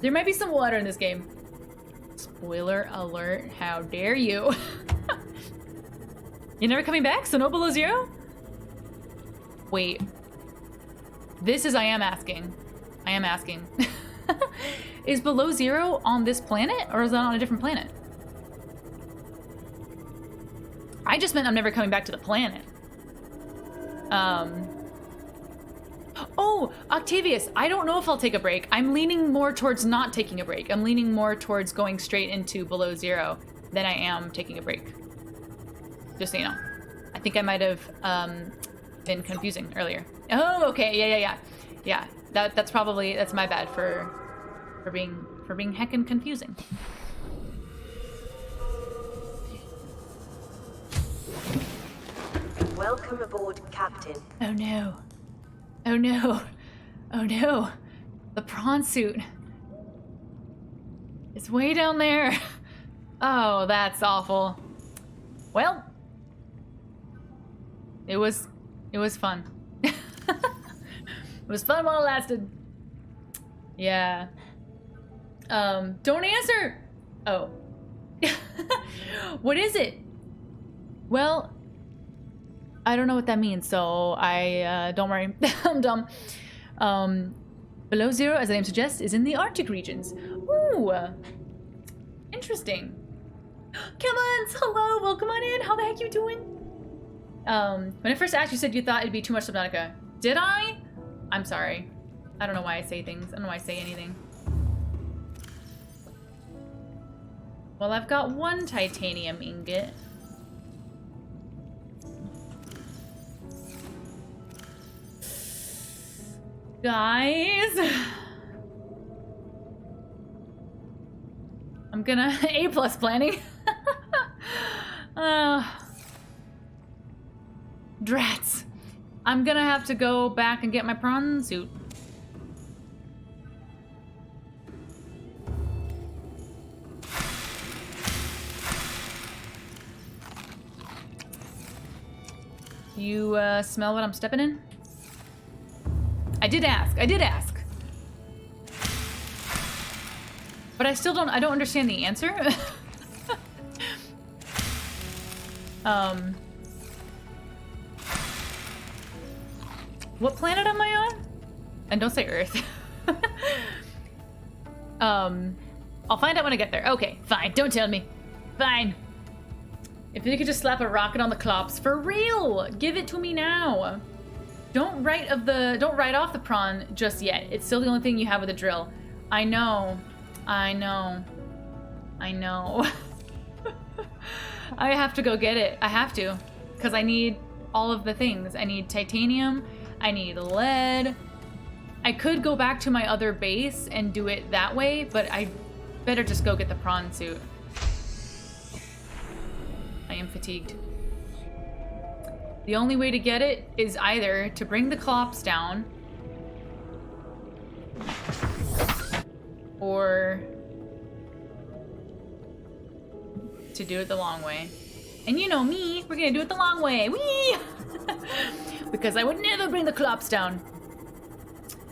There might be some water in this game. Spoiler alert, how dare you? You're never coming back? So no below zero? Wait. This is I am asking. Is below zero on this planet, or is that on a different planet? I just meant I'm never coming back to the planet. Oh, Octavius, I don't know if I'll take a break. I'm leaning more towards not taking a break. I'm leaning more towards going straight into below zero than I am taking a break. Just so you know. I think I might have been confusing earlier. Oh, okay, yeah. That's my bad for being heckin' confusing. Welcome aboard, Captain. Oh no. Oh no. Oh no. The prawn suit. It's way down there. Oh, that's awful. Well, it was fun. It was fun while it lasted. Yeah. Don't answer. Oh. What is it? Well, I don't know what that means, so don't worry. I'm dumb. Below zero, as the name suggests, is in the Arctic regions. Ooh. Interesting. Kevins, hello, welcome on in. How the heck you doing? When I first asked, you said you thought it'd be too much Subnautica. Did I? I'm sorry. I don't know why I say things. I don't know why I say anything. Well, I've got one titanium ingot. Guys, I'm gonna A+ planning. Drats. I'm gonna have to go back and get my prawn suit. You smell what I'm stepping in? I did ask. But I don't understand the answer. What planet am I on? And don't say Earth. I'll find out when I get there. Okay, fine, don't tell me. Fine. If you could just slap a rocket on the clops, for real! Give it to me now. Don't write off the prawn just yet. It's still the only thing you have with a drill. I know. I have to go get it. I have to. Because I need all of the things. I need titanium. I need lead. I could go back to my other base and do it that way, but I better just go get the prawn suit. I am fatigued. The only way to get it is either to bring the clops down or to do it the long way. And you know me, we're gonna do it the long way. Whee! Because I would never bring the clops down.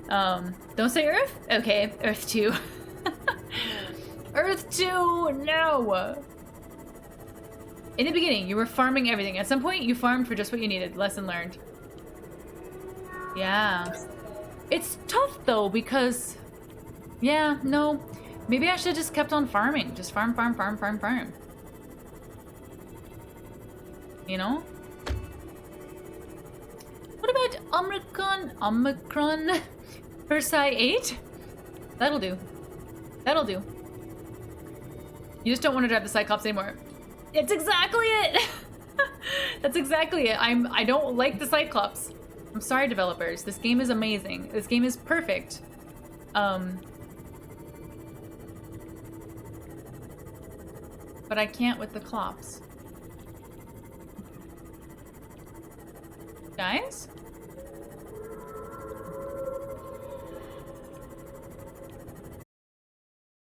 Don't say Earth? Okay, Earth 2. Earth 2, no! In the beginning, you were farming everything. At some point, you farmed for just what you needed. Lesson learned. Yeah. It's tough, though, because... Yeah, no. Maybe I should have just kept on farming. Just farm, farm, farm, farm, farm. You know? What about Omicron Persei 8? That'll do. That'll do. You just don't want to drive the Cyclops anymore. It's exactly it! That's exactly it. I don't like the Cyclops. I'm sorry, developers. This game is amazing. This game is perfect. But I can't with the Clops. Guys?